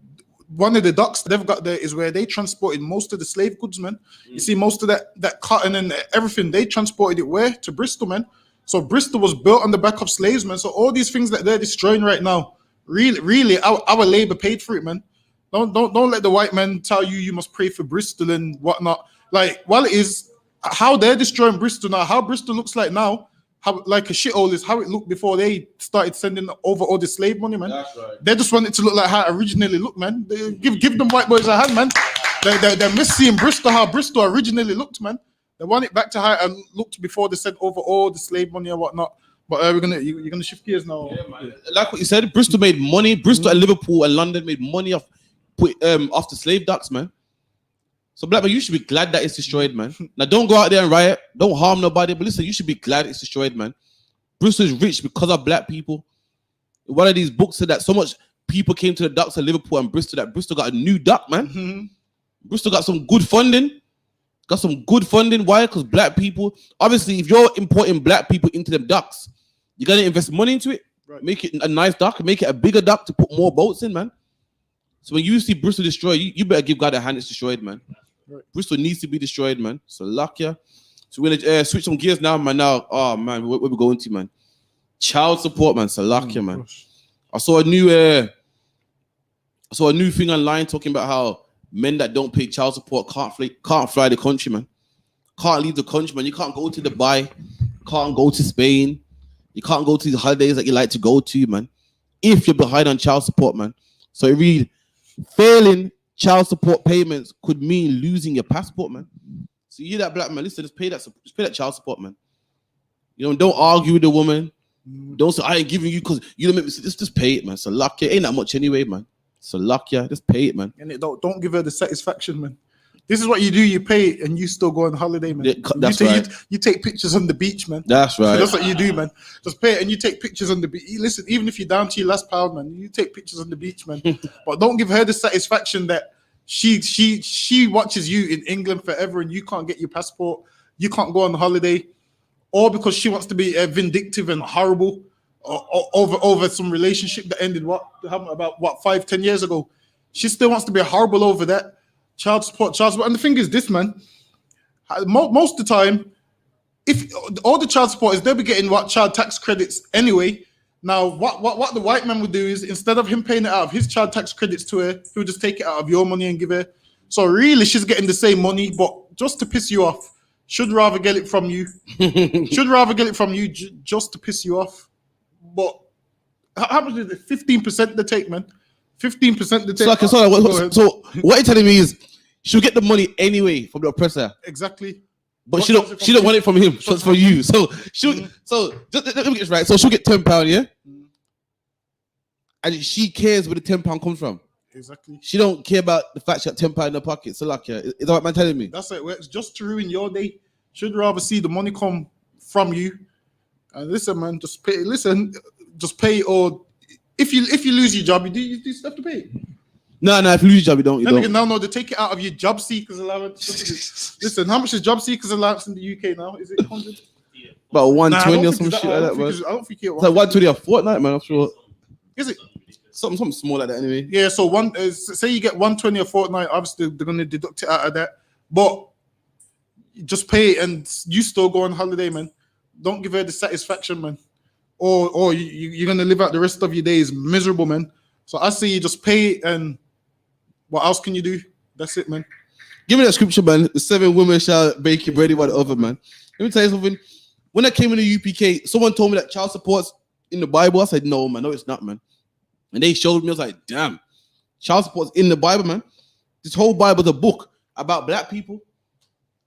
one of the docks they've got there is where they transported most of the slave goods, man. You see, most of that cotton and everything, they transported it where? To Bristol, man. So Bristol was built on the back of slaves, man. So all these things that they're destroying right now, really, our labor paid for it, man. Don't let the white men tell you must pray for Bristol and whatnot. Like, well, it is how they're destroying Bristol now. How Bristol looks like now, how like a shithole is how it looked before they started sending over all the slave money, man. That's right. They just want it to look like how it originally looked, man. They give them white boys a hand, man. They're missing Bristol how Bristol originally looked, man. They want it back to how it looked before they sent over all the slave money and whatnot. But you're gonna shift gears now. Yeah, man. Like what you said, Bristol made money. Bristol and Liverpool and London made money off the slave docks, man. So black man, you should be glad that it's destroyed, man. Now don't go out there and riot. Don't harm nobody. But listen, you should be glad it's destroyed, man. Bristol is rich because of black people. One of these books said that so much people came to the docks of Liverpool and Bristol that Bristol got a new dock, man. Mm-hmm. Bristol got some good funding. Why? Because black people, obviously, if you're importing black people into them docks, you're gonna invest money into it, right. Make it a nice dock, make it a bigger dock to put more boats in, man. So when you see Bristol destroyed, you better give God a hand. It's destroyed, man. Right. Bristol needs to be destroyed, man. So luck ya. So we're gonna switch some gears now, man. Oh man, where we going to, man? Child support, man. So luck ya, man. Gosh. I saw a new thing online talking about how men that don't pay child support can't fly the country, man. Can't leave the country, man. You can't go to Dubai, can't go to Spain, you can't go to the holidays that you like to go to, man. If you're behind on child support, man. So it really failing child support payments could mean losing your passport, man. So you hear that, black man? Listen, just pay that child support, man. You know, don't argue with the woman. Don't say I ain't giving you because you don't make me. Just pay it, man. So luck ya. Ain't that much anyway, man. So luck ya. Just pay it, man. And don't give her the satisfaction, man. This is what you do. You pay it and you still go on holiday, man. That's right. You take pictures on the beach, man. That's right. So that's what you do, man. Just pay it and you take pictures on the beach. Listen, even if you're down to your last pound, man, you take pictures on the beach, man. But don't give her the satisfaction that she watches you in England forever and you can't get your passport. You can't go on holiday. Or because she wants to be vindictive and horrible over some relationship that ended about 5-10 years ago. She still wants to be horrible over that. Child support. And the thing is this, man, most of the time, if all the child support is, they'll be getting child tax credits anyway. Now, what the white man would do is, instead of him paying it out of his child tax credits to her, he would just take it out of your money and give her. So really, she's getting the same money, but just to piss you off. Should rather get it from you. Just to piss you off. But how much is it? 15% they take, man. 15% they take. So what you're telling me is she'll get the money anyway from the oppressor. Exactly. But she don't want it from him. Just for you. So so let me get this right. So she'll get £10, yeah? And she cares where the £10 comes from. Exactly. She don't care about the fact she got £10 in her pocket. So like, is that what man telling me? That's it. It's just to ruin your day. Should rather see the money come from you. And listen, man, just pay. Or if you lose your job, you still have to pay. No, if you lose your job, you don't. No, they take it out of your job seekers allowance. Listen, how much is job seekers allowance in the UK now? Is it 100? About 120 or some shit like that, man. I don't think it's like 120 a fortnight, man. I'm sure. Is it? Something small like that anyway. Yeah, so say you get 120 a fortnight, obviously they're gonna deduct it out of that. But just pay it and you still go on holiday, man. Don't give her the satisfaction, man. Or you're gonna live out the rest of your days miserable, man. So I say you just pay it, and what else can you do? That's it, man. Give me that scripture, man. The 7 women shall bake your bread one over, man. Let me tell you something. When I came into UPK, someone told me that child support's in the Bible. I said, no, man, no, it's not, man. And they showed me, I was like, damn, child support's in the Bible, man. This whole Bible's a book about black people,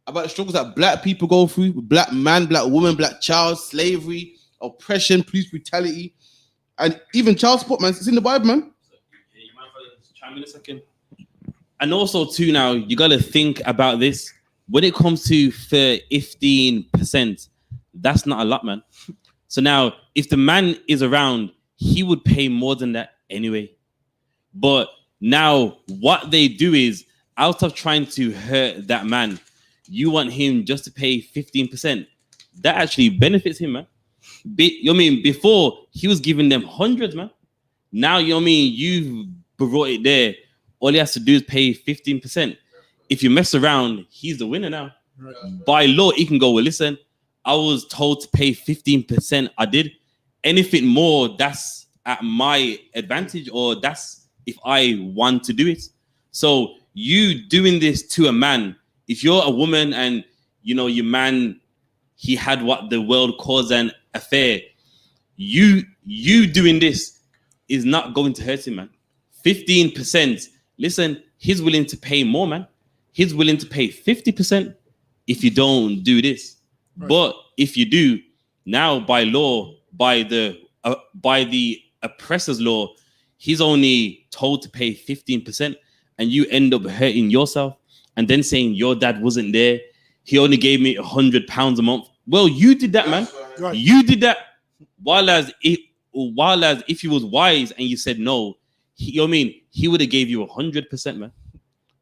about the struggles that black people go through, black man, black woman, black child, slavery, oppression, police brutality, and even child support, man. It's in the Bible, man. Yeah, you mind if I chime in a second? And also, too, now, you got to think about this. When it comes to 15%, that's not a lot, man. So now, if the man is around, he would pay more than that anyway. But now what they do is, out of trying to hurt that man, you want him just to pay 15%. That actually benefits him, man. You know what I mean? Before, he was giving them hundreds, man. Now, you know what I mean? You've brought it there. All he has to do is pay 15%. If you mess around, he's the winner now. Right. By law, he can go, well, listen, I was told to pay 15%. I did. Anything more, that's at my advantage, or that's if I want to do it. So you doing this to a man, if you're a woman and you know your man, he had what the world calls an affair, you doing this is not going to hurt him, man. 15%. Listen, he's willing to pay more, man. He's willing to pay 50% if you don't do this. Right. But if you do, now by law, by the oppressor's law, he's only told to pay 15%, and you end up hurting yourself and then saying your dad wasn't there. He only gave me £100 a month. Well, you did that, man. Right. You did that. while as if he was wise and you said no, you know what I mean, he would have gave you 100%, man.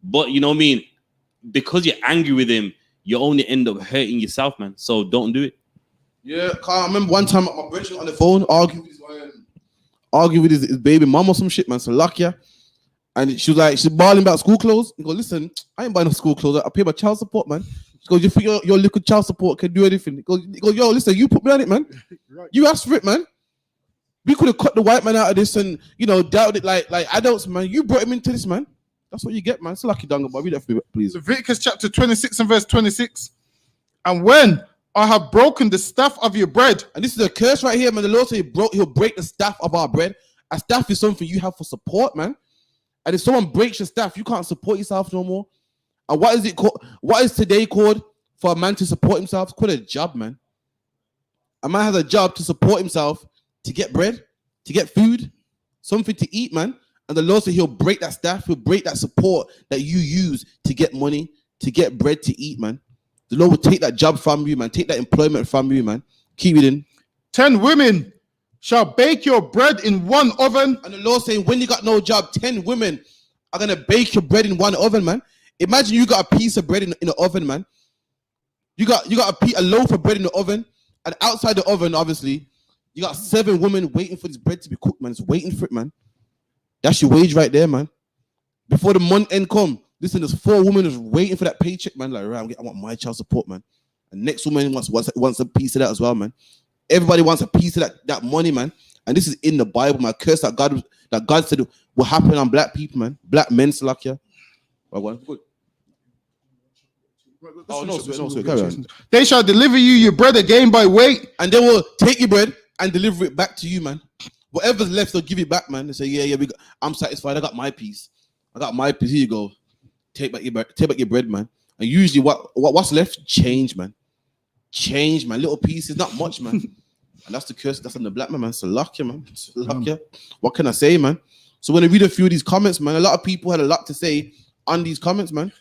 But you know what I mean, because you're angry with him, you only end up hurting yourself, man. So don't do it. Yeah, I remember one time my brother on the phone arguing with his baby mom or some shit, man. So lucky, and she was like, she's bawling about school clothes. He goes, listen, I ain't buying no school clothes. I pay my child support, man. She goes, you think your little child support can do anything? He goes, yo, listen, you put me on it, man. Right. You asked for it, man. We could have cut the white man out of this and doubted it like adults, man. You brought him into this, man. That's what you get, man. It's lucky, Dunga, but read that for me, please. Leviticus chapter 26 and verse 26. And when I have broken the staff of your bread. And this is a curse right here, man. The Lord said he'll break the staff of our bread. A staff is something you have for support, man. And if someone breaks your staff, you can't support yourself no more. And what is it called? What is today called for a man to support himself? It's called a job, man. A man has a job to support himself, to get bread, to get food, something to eat, man. And the Lord said he'll break that staff, he'll break that support that you use to get money, to get bread to eat, man. The Lord will take that job from you, man. Take that employment from you, man. Keep it in. 10 women shall bake your bread in one oven. And the Lord saying, when you got no job, 10 women are going to bake your bread in one oven, man. Imagine you got a piece of bread in the oven, man. You got a loaf of bread in the oven. And outside the oven, obviously, you got 7 women waiting for this bread to be cooked, man. It's waiting for it, man. That's your wage right there, man. Before the month end come, listen, there's 4 women who's waiting for that paycheck, man. Like, right, I want my child support, man. And next woman wants a piece of that as well, man. Everybody wants a piece of that money, man. And this is in the Bible, man. Curse that God said will happen on black people, man. Black men, Salakia. Right, good. Oh, no, carry on. They shall deliver you your bread again by weight. And they will take your bread and deliver it back to you, man. Whatever's left, they'll give it back, man. They say, yeah, I'm satisfied. I got my piece. Here you go. Take back your bread, man. And usually what's left? Change, man. Change, man. Little pieces, not much, man. And that's the curse. That's on the black man. So lucky, man. What can I say, man? So when I read a few of these comments, man, a lot of people had a lot to say on these comments, man.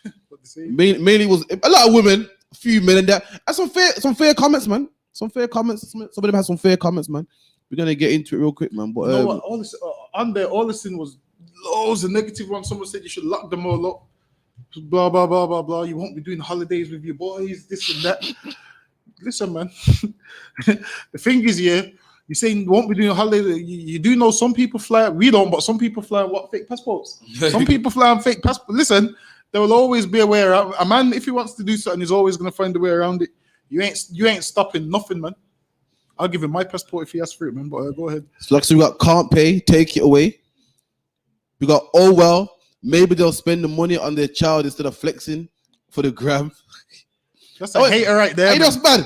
Mainly was a lot of women, a few men, and that. And some fair comments, man. Some fair comments. Some of them had some fair comments, man. We're gonna get into it real quick, man. But you know what? All this thing was loads of negative ones. Someone said you should lock them all up. Blah blah blah blah blah. You won't be doing holidays with your boys. This and that. Listen, man. The thing is, yeah, you're saying you won't be doing holidays. You do know some people fly. We don't, but some people fly what fake passports. Some people fly on fake passports. Listen, there will always be a way around. A man, if he wants to do something, he's always gonna find a way around it. You ain't stopping nothing, man. I'll give him my passport if he asks for it, man. But go ahead. So we got can't pay, take it away. We got oh well, maybe they'll spend the money on their child instead of flexing for the gram. That's a hater right there. Hey, that's bad.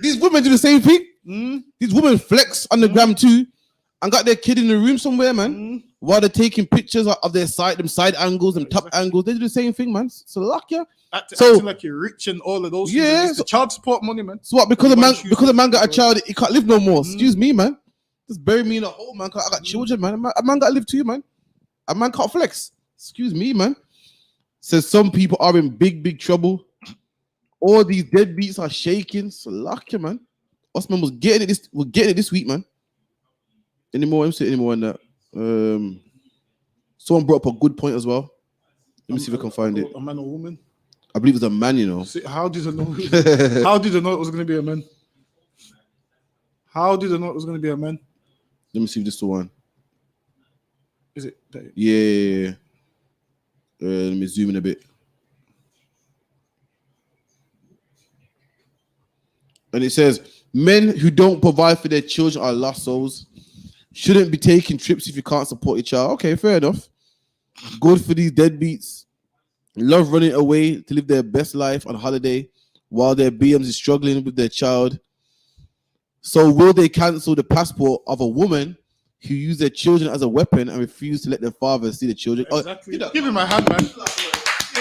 These women do the same thing. These women flex on the gram too, and got their kid in the room somewhere, man. While they're taking pictures of their side angles and top angles, they do the same thing, man. So luck, yeah. Acting like you're rich and all of those. Yeah, things. It's the child support money, man. So what? Because a man got a child, he can't live no more. Excuse me, man. Just bury me in a hole, man. I got children, man. A man got to live too, man. A man can't flex. Excuse me, man. Says some people are in big trouble. All these deadbeats are shaking. So lucky, man. Osman was getting it this week, man. Any more on that? Someone brought up a good point as well. Let me see if I can find it. A man or woman? I believe it's a man, you know. See, how did I know? How did I know it was going to be a man? How did I know it was going to be a man? Let me see if this is the one. Is it? Yeah. Let me zoom in a bit. And it says, men who don't provide for their children are lost souls. Shouldn't be taking trips if you can't support your child. Okay, fair enough. Good for these deadbeats. Love running away to live their best life on holiday while their BMs is struggling with their child. So will they cancel the passport of a woman who use their children as a weapon and refuse to let their father see the children? Exactly. Give him my hand, man.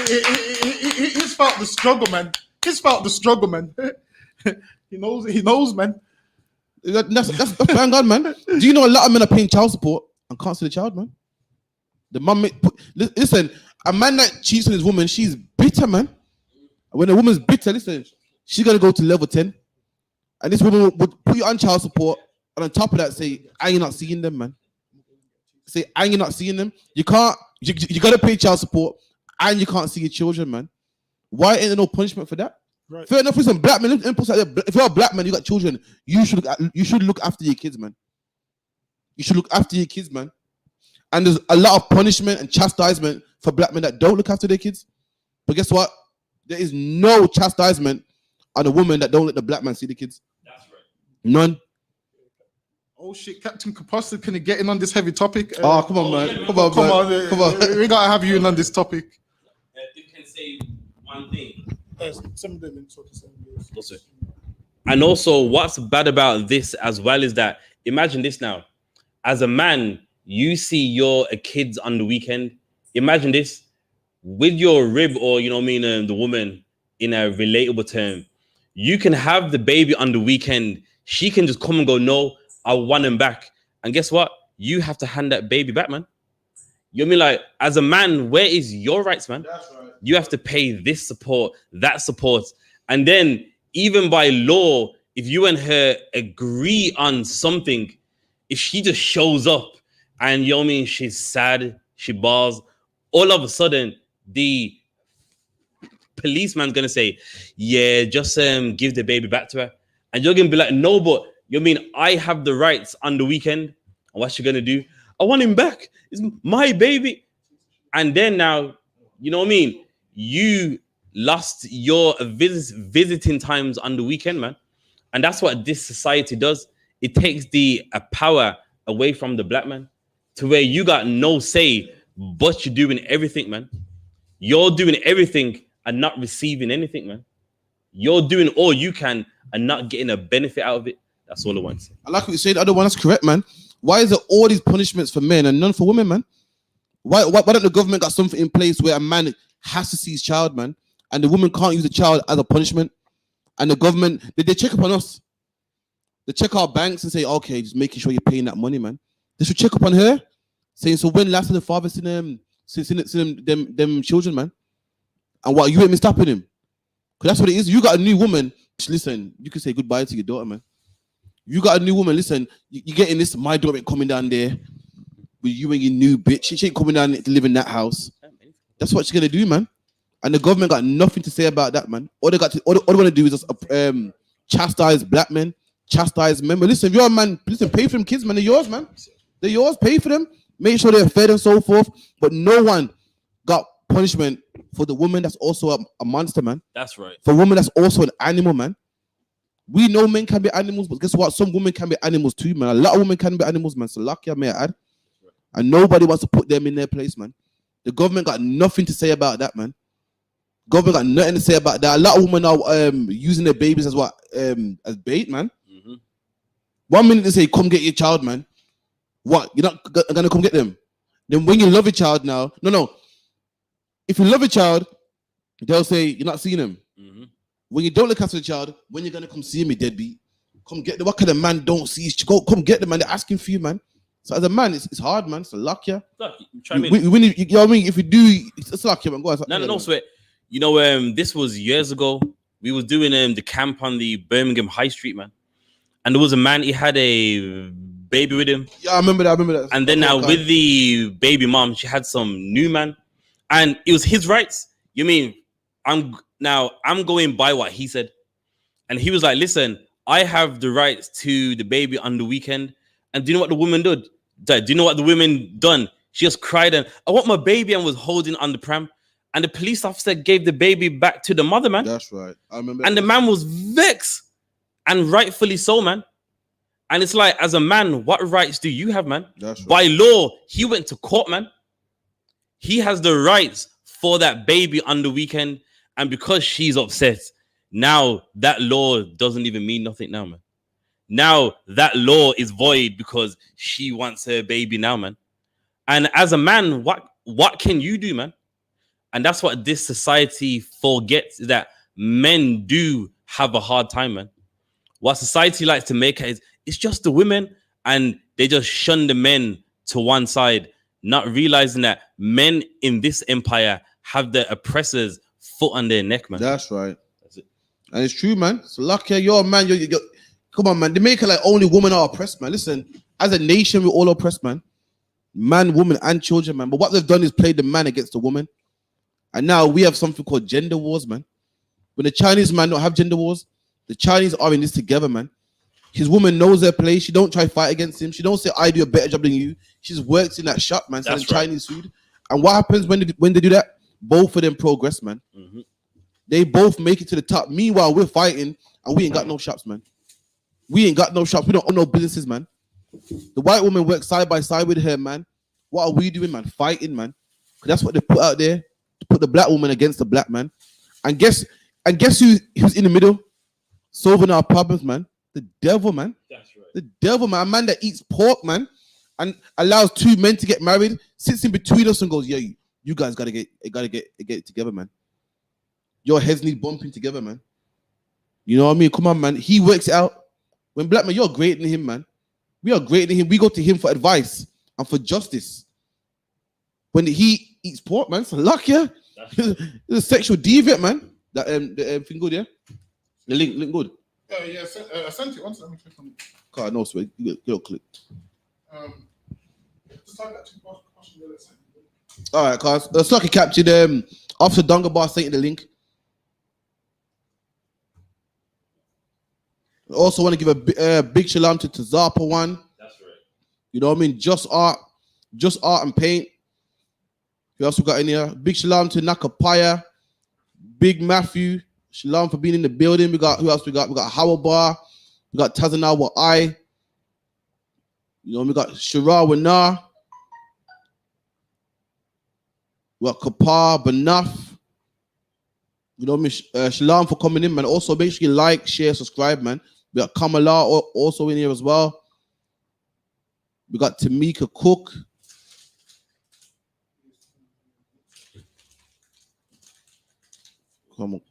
He's felt the struggle, man. He knows, man. That's bang on, man. Do you know a lot of men are paying child support and can't see the child, man? The mum, listen, a man that cheats on his woman, she's bitter, man. When a woman's bitter, listen, she's gonna go to level 10, and this woman would put you on child support And on top of that, say, I ain't not seeing them, man. Say, I ain't not seeing them. You can't, you got to pay child support and you can't see your children, man. Why ain't there no punishment for that? Right. Fair enough, listen, black men, if you're a black man, you got children, you should look after your kids, man. You should look after your kids, man. And there's a lot of punishment and chastisement for black men that don't look after their kids. But guess what? There is no chastisement on a woman that don't let the black man see the kids. That's right. None. Oh shit, Captain Kaposta, can you get in on this heavy topic? Oh, come on, man. Come on. Come on. We gotta have you in on this topic. You can say one thing. Listen. And also, what's bad about this as well is that, imagine this now. As a man, you see your kids on the weekend. Imagine this. With your rib or, you know what I mean, the woman in a relatable term, you can have the baby on the weekend. She can just come and go, no, I want him back. And guess what? You have to hand that baby back, man. You know what I mean? Like, as a man, where is your rights, man? That's right. You have to pay this support, that support. And then even by law, if you and her agree on something, if she just shows up and, you know what I mean, she's sad, she bawls, all of a sudden, the policeman's going to say, yeah, just give the baby back to her. And you're going to be like, no, but you mean I have the rights on the weekend? And what's you going to do? I want him back. It's my baby. And then now, you know what I mean? You lost your visiting times on the weekend, man. And that's what this society does. It takes the power away from the black man to where you got no say, but you're doing everything, man. You're doing everything and not receiving anything, man. You're doing all you can and not getting a benefit out of it. That's all I want to say. I like what you said. The other one, that's correct, man. Why is there all these punishments for men and none for women, man? Why don't the government got something in place where a man has to see his child, man, and the woman can't use the child as a punishment? And the government, they check up on us. They check our banks and say, okay, just making sure you're paying that money, man. They should check up on her, saying, so when last did the father see them children, man? And what, you ain't been stopping him? Because that's what it is. You got a new woman. Listen, you can say goodbye to your daughter, man. You got a new woman. Listen, you're getting this. My daughter ain't coming down there with you and your new bitch. She ain't coming down to live in that house. That's what she's gonna do, man. And the government got nothing to say about that, man. All they want to do is just chastise black men, chastise men. But listen, if you're a man, listen, pay for them kids, man. They're yours, man. They're yours. Pay for them. Make sure they're fed and so forth. But no one got punishment for the woman that's also a monster, man. That's right. For a woman that's also an animal, man. We know men can be animals, but guess what? Some women can be animals too, man. A lot of women can be animals, man. So lucky, may I add. And nobody wants to put them in their place, man. The government got nothing to say about that, man. Government got nothing to say about that. A lot of women are using their babies as what? As bait, man. Mm-hmm. 1 minute they say, come get your child, man. What? You're not gonna come get them? Then when you love your child now, no. If you love a child, they'll say, you're not seeing him. Mm-hmm. When you don't look after the child, when you're gonna come see me, deadbeat? Come get them. What kind of man don't see his child? Come get them, man. They're asking for you, man. So as a man, it's hard, man. It's a luck, yeah. Look, you know what I mean? If you do, it's luck, yeah, man. Go on. No, sweat. You know, this was years ago. We was doing the camp on the Birmingham High Street, man. And there was a man, he had a baby with him. Yeah, I remember that. And then now with the baby mom, she had some new man. And it was his rights. You mean, I'm going by what he said. And he was like, listen, I have the rights to the baby on the weekend. And do you know what the woman did? Do you know what the woman done? She just cried and, I want my baby, and was holding on the pram. And the police officer gave the baby back to the mother, man. That's right. I remember. And the man was vexed. And rightfully so, man. And it's like, as a man, what rights do you have, man? That's right. By law, he went to court, man. He has the rights for that baby on the weekend. And because she's upset, now that law doesn't even mean nothing now, man. Now that law is void because she wants her baby now, man. And as a man, what can you do, man? And that's what this society forgets, is that men do have a hard time, man. What society likes to make it is, it's just the women, and they just shun the men to one side, not realizing that men in this empire have the oppressors' foot on their neck, man. That's right. That's it. And it's true, man. So lucky you're a man. Come on, man. They make it like only women are oppressed, man. Listen, as a nation, we're all oppressed, man. Man, woman, and children, man. But what they've done is played the man against the woman. And now we have something called gender wars, man. When the Chinese man don't have gender wars, the Chinese are in this together, man. His woman knows her place. She don't try to fight against him. She don't say, I do a better job than you. She just works in that shop, man, selling Chinese food. And what happens when they do that? Both of them progress, man. Mm-hmm. They both make it to the top. Meanwhile, we're fighting and we ain't got no shops, man. We ain't got no shops. We don't own no businesses, man. The white woman works side by side with her, man. What are we doing, man? Fighting, man. Because that's what they put out there. To put the black woman against the black man. And guess who's in the middle? Solving our problems, man. The devil, man. That's right. The devil, man. A man that eats pork, man, and allows two men to get married, sits in between us and goes, yeah, you guys gotta get it together, man. Your heads need bumping together, man. You know what I mean? Come on, man. He works it out. When black man, you're greater than him, man. We are greater than him. We go to him for advice and for justice. When he eats pork, man, it's a luck, yeah. It's a sexual deviant, man. That the thing good, yeah. The link good. Yeah, I sent it once. Let me click on it. God, no, sweat. You don't click. Just type that to question there. All right, cause the Sucky captured Officer Dungabar sent the link. I also want to give a big shalom to Tazapa one. That's right. You know what I mean? Just art and paint. Who else we got in here? Big shalom to Nakapaya, Big Matthew. Shalom for being in the building. We got who else we got? We got Howard Bar. We got Tazanawa I. You know, we got Shara Wana. We got Kapar Banaf. You know, Shalom for coming in, man. Also, make sure you like, share, subscribe, man. We got Kamala also in here as well. We got Tamika Cook. Come on.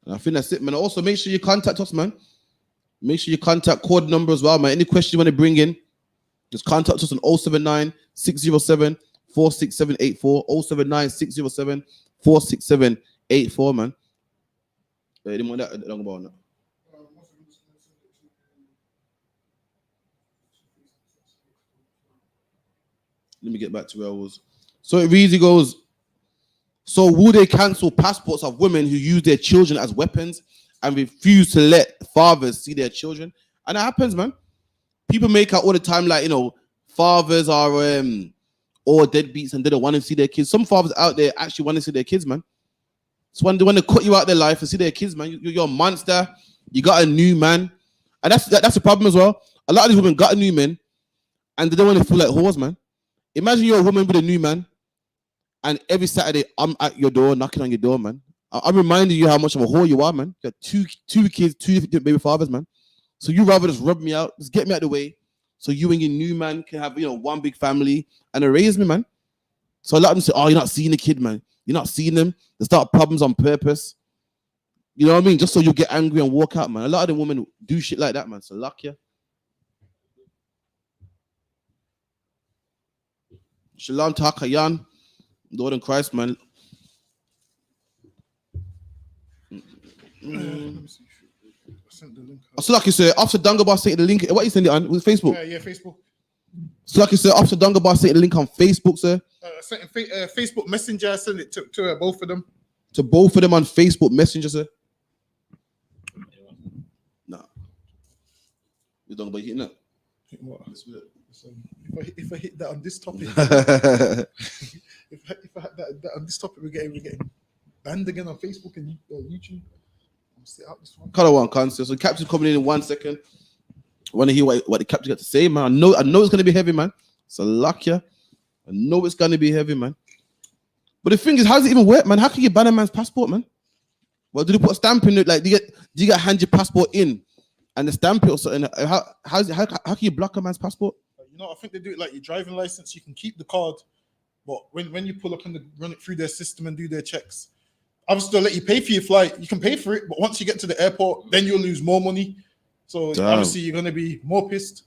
And I think that's it, man. Also, make sure you contact us, man. Make sure you contact code number as well, man. Any question you want to bring in, just contact us on 079 607 46784. 079 607 46784, man. Any more that long about that? Let me get back to where I was. So it really goes. So will they cancel passports of women who use their children as weapons and refuse to let fathers see their children? And it happens, man. People make out all the time like, you know, fathers are all deadbeats and they don't want to see their kids. Some fathers out there actually want to see their kids, man. So when they want to cut you out their life and see their kids, man, you're a monster. You got a new man. And that's the problem as well. A lot of these women got a new man and they don't want to feel like whores, man. Imagine you're a woman with a new man. And every Saturday, I'm at your door, knocking on your door, man. I'm reminding you how much of a whore you are, man. You got two kids, two different baby fathers, man. So you rather just rub me out, just get me out of the way, so you and your new man can have, you know, one big family and raise me, man. So a lot of them say, oh, you're not seeing the kid, man. You're not seeing them. They start problems on purpose. You know what I mean? Just so you get angry and walk out, man. A lot of the women do shit like that, man. So luck, yeah. Shalom Takayan. Lord in Christ, man. So like you said, Officer Dungabar sent the link. What you send it on? With Facebook? Yeah, Facebook. So like you said, Officer Dungabar sent the link on Facebook, sir. Facebook Messenger. I sent it to both of them. To both of them on Facebook Messenger, sir. Nah. You don't hitting that? What? If I hit that on this topic, if I hit that on this topic, we're getting banned again on Facebook and YouTube. I'll sit out this one. Color one concert. So captain's coming in 1 second. I want to hear what the captain got to say, man. I know it's gonna be heavy, man. So luck, yeah. I know it's gonna be heavy, man. But the thing is, how does it even work, man? How can you ban a man's passport, man? Well, do they put a stamp in it? Like, do you get hand your passport in and the stamp it or something? How can you block a man's passport? You know, I think they do it like your driving license. You can keep the card, but when you pull up and run it through their system and do their checks, obviously they'll let you pay for your flight. You can pay for it, but once you get to the airport, then you'll lose more money. So obviously you're going to be more pissed.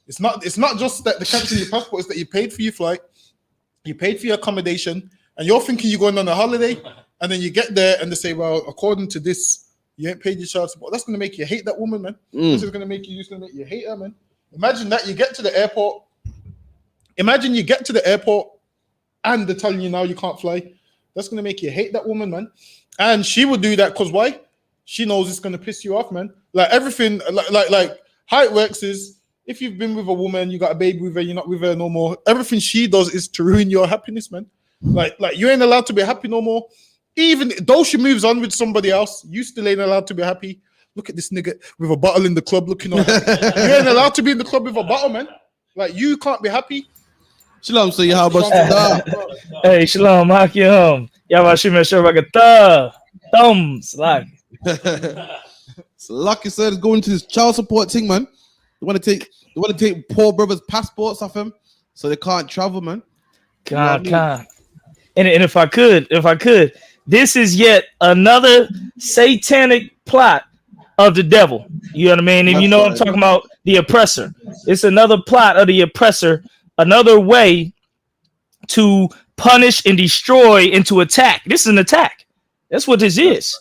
It's not just that they cancel your passport; it's that you paid for your flight, you paid for your accommodation, and you're thinking you're going on a holiday, and then you get there and they say, well, according to this You ain't paid your child support. That's gonna make you hate that woman, man. This is gonna make you hate her, man. Imagine that you get to the airport. Imagine you get to the airport and they're telling you now you can't fly. That's gonna make you hate that woman, man. And she would do that because why? She knows it's gonna piss you off, man. Like everything, like how it works is if you've been with a woman, you got a baby with her, you're not with her no more. Everything she does is to ruin your happiness, man. Like you ain't allowed to be happy no more. Even though she moves on with somebody else, you still ain't allowed to be happy. Look at this nigga with a bottle in the club looking on. You ain't allowed to be in the club with a bottle, man. Like you can't be happy. Shalom, so you how about Hey, Shalom, Hakim. Yabashim Shabakata. Thumbs like. So Lucky said it's going to this child support thing, man. They want to take poor brothers' passports off him so they can't travel, man. God. And if I could, this is yet another satanic plot of the devil. You know what I mean? And you know what I'm talking about, the oppressor. It's another plot of the oppressor, another way to punish and destroy and to attack. This is an attack. That's what this is.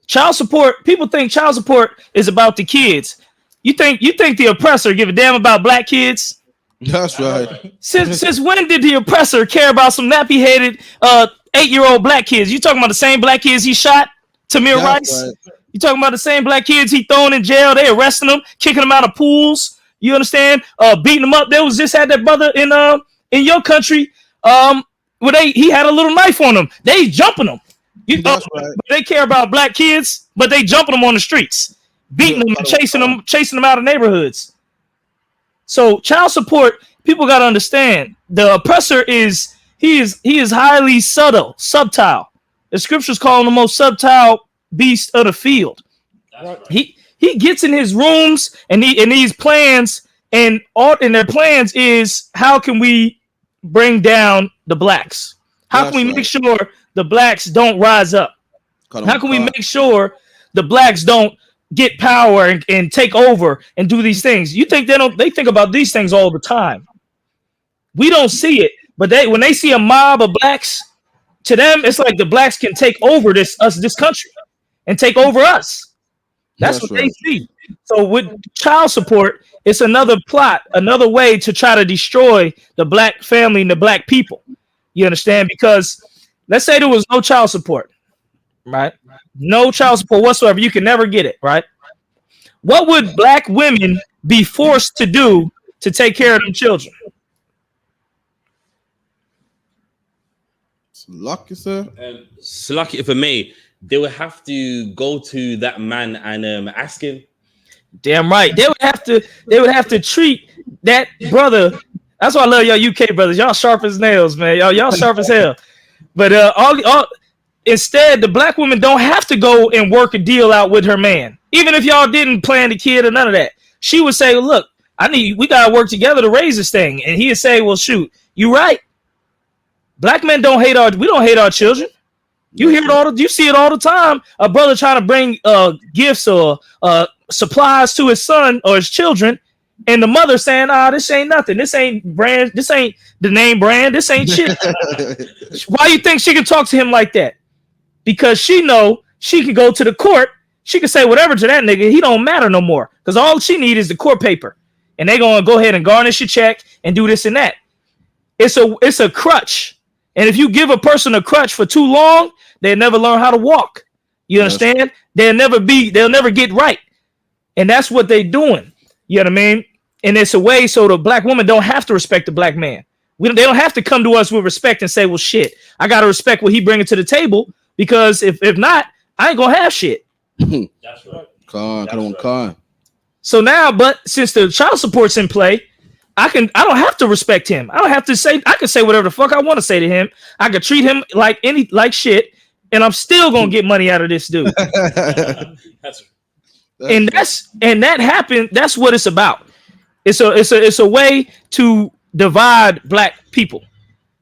Child support, people think child support is about the kids. You think the oppressor give a damn about black kids? That's right. Since when did the oppressor care about some nappy-headed 8-year-old black kids? You talking about the same black kids he shot? Tamir Rice? Right. You talking about the same black kids he thrown in jail? They arresting them, kicking them out of pools. You understand? Beating them up. There was just had that brother in your country where he had a little knife on him. They jumping them. Right. They care about black kids, but they jumping them on the streets, beating them and chasing them out of neighborhoods. So child support, people got to understand, the oppressor is highly subtle. The scriptures call him the most subtle beast of the field. Right. He gets in his rooms and these plans and their plans is, how can we bring down the blacks? How can we make sure the blacks don't rise up? How can we make sure the blacks don't get power and take over and do these things? You think they think about these things all the time. We don't see it, but when they see a mob of blacks, to them it's like the blacks can take over this country and take over us. That's what they see. So with child support, it's another plot, another way to try to destroy the black family and the black people. You understand? Because let's say there was no child support, right? No child support whatsoever. You can never get it, right? What would black women be forced to do to take care of them children? Lucky, sir. Lucky, if I may, they would have to go to that man and ask him. Damn right. They would have to treat that brother. That's why I love y'all UK brothers. Y'all sharp as nails, man. Y'all sharp as hell. But instead, the black woman don't have to go and work a deal out with her man. Even if y'all didn't plan the kid or none of that, she would say, "Look, we gotta work together to raise this thing." And he'd say, "Well, shoot, you right. Black men we don't hate our children. You hear it you see it all the time. A brother trying to bring gifts or supplies to his son or his children, and the mother saying, this ain't nothing. This ain't brand. This ain't the name brand. This ain't shit." Why you think she can talk to him like that? Because she know she can go to the court. She can say whatever to that nigga. He don't matter no more. Because all she need is the court paper. And they going to go ahead and garnish your check and do this and that. It's a crutch. And if you give a person a crutch for too long, they'll never learn how to walk. You understand? They'll never get right. And that's what they're doing. You know what I mean? And it's a way so the black woman don't have to respect the black man. They don't have to come to us with respect and say, well, shit, I got to respect what he bringing to the table, because if not, I ain't going to have shit. That's right. So now, but since the child support's in play, I don't have to respect him. I don't have to say, I can say whatever the fuck I want to say to him. I could treat him like shit, and I'm still going to get money out of this dude. And that happened. That's what it's about. It's a way to divide black people.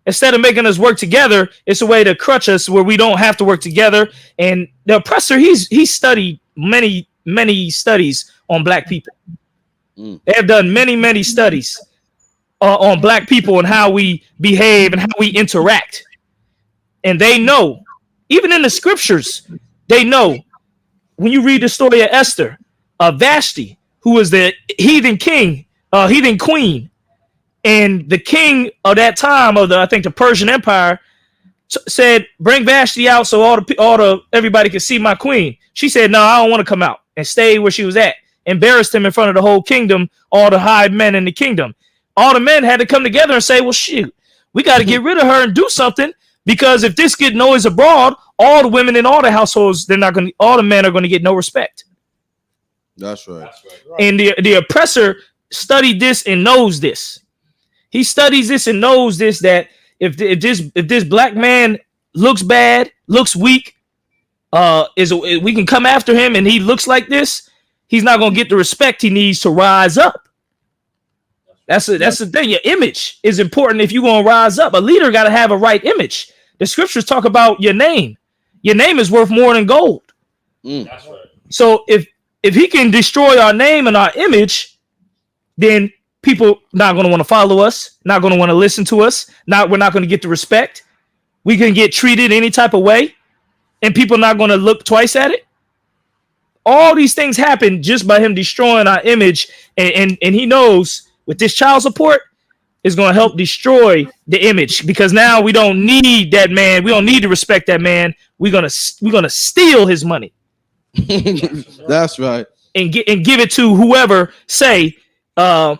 Instead of making us work together, it's a way to crutch us where we don't have to work together. And the oppressor, he's studied many studies on black people. They have done many studies on black people and how we behave and how we interact. And they know, even in the scriptures, they know when you read the story of Esther, Vashti, who was the heathen queen, and the king of that time of I think the Persian Empire said, "Bring Vashti out so everybody could see my queen." She said, "No, I don't want to come out," and stayed where she was at. Embarrassed him in front of the whole kingdom, all the high men in the kingdom. All the men had to come together and say, "Well, shoot, we got to get rid of her and do something, because if this get noise abroad, all the women in all the households, all the men are going to get no respect." That's right. And the oppressor studied this and knows this. He studies this and knows this, that if this black man looks bad, looks weak, we can come after him, and he looks like this, he's not going to get the respect he needs to rise up. That's the thing. Your image is important if you're going to rise up. A leader got to have a right image. The scriptures talk about your name. Your name is worth more than gold. That's right. So if he can destroy our name and our image, then people not going to want to follow us, not going to want to listen to us. We're not going to get the respect. We can get treated any type of way, and people not going to look twice at it. All these things happen just by him destroying our image, and he knows with this child support is going to help destroy the image, because now we don't need that man. We don't need to respect that man. We're gonna steal his money. That's right. And give it to whoever say, I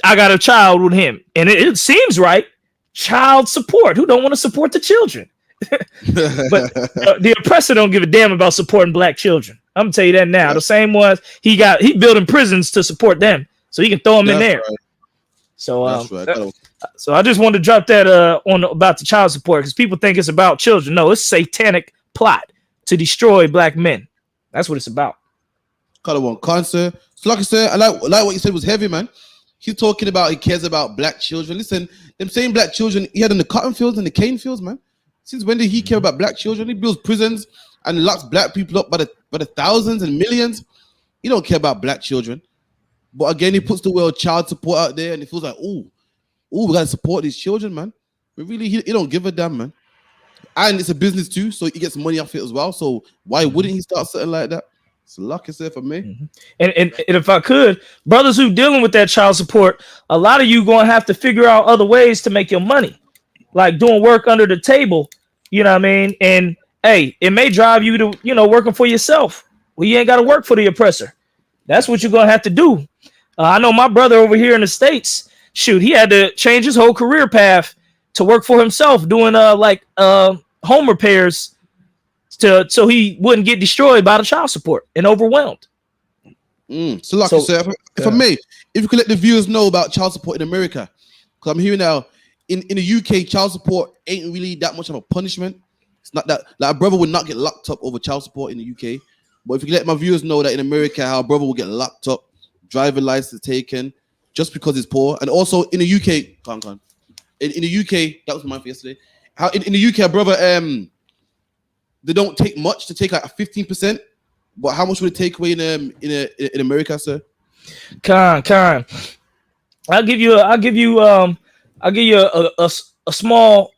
got a child with him, and it seems right. Child support. Who don't want to support the children? But the oppressor don't give a damn about supporting black children. I'm gonna tell you that now. Yeah. The same ones he building prisons to support them, so he can throw them in there. Right. So so I just wanted to drop that about the child support, because people think it's about children. No, it's a satanic plot to destroy black men. That's what it's about. Kind of one concert. So like I said, I like what you said was heavy, man. He's talking about he cares about black children. Listen, them same black children he had in the cotton fields and the cane fields, man. Since when did he care about black children? He builds prisons and locks black people up by the thousands and millions. He don't care about black children. But again, he puts the word child support out there, and he feels like, we gotta support these children, man. But really, he don't give a damn, man. And it's a business too, so he gets money off it as well. So why wouldn't he start something like that? It's luck is there for me. Mm-hmm. And if I could, brothers who dealing with that child support, a lot of you gonna have to figure out other ways to make your money, like doing work under the table. You know what I mean? And hey, it may drive you to working for yourself. Well, you ain't got to work for the oppressor. That's what you're gonna have to do. I know my brother over here in the States. Shoot, he had to change his whole career path to work for himself, doing home repairs, so he wouldn't get destroyed by the child support and overwhelmed. So like I said, if I may, if you could let the viewers know about child support in America, because I'm hearing now in the UK, child support ain't really that much of a punishment. It's not that, like, a brother would not get locked up over child support in the UK. But if you could let my viewers know that in America, how a brother will get locked up, driver license taken, just because he's poor. And also in the UK, in the UK, that was mine for yesterday. How in the UK, a brother, they don't take much to take like a 15%. But how much would it take away in America, sir? Khan. I'll give you a small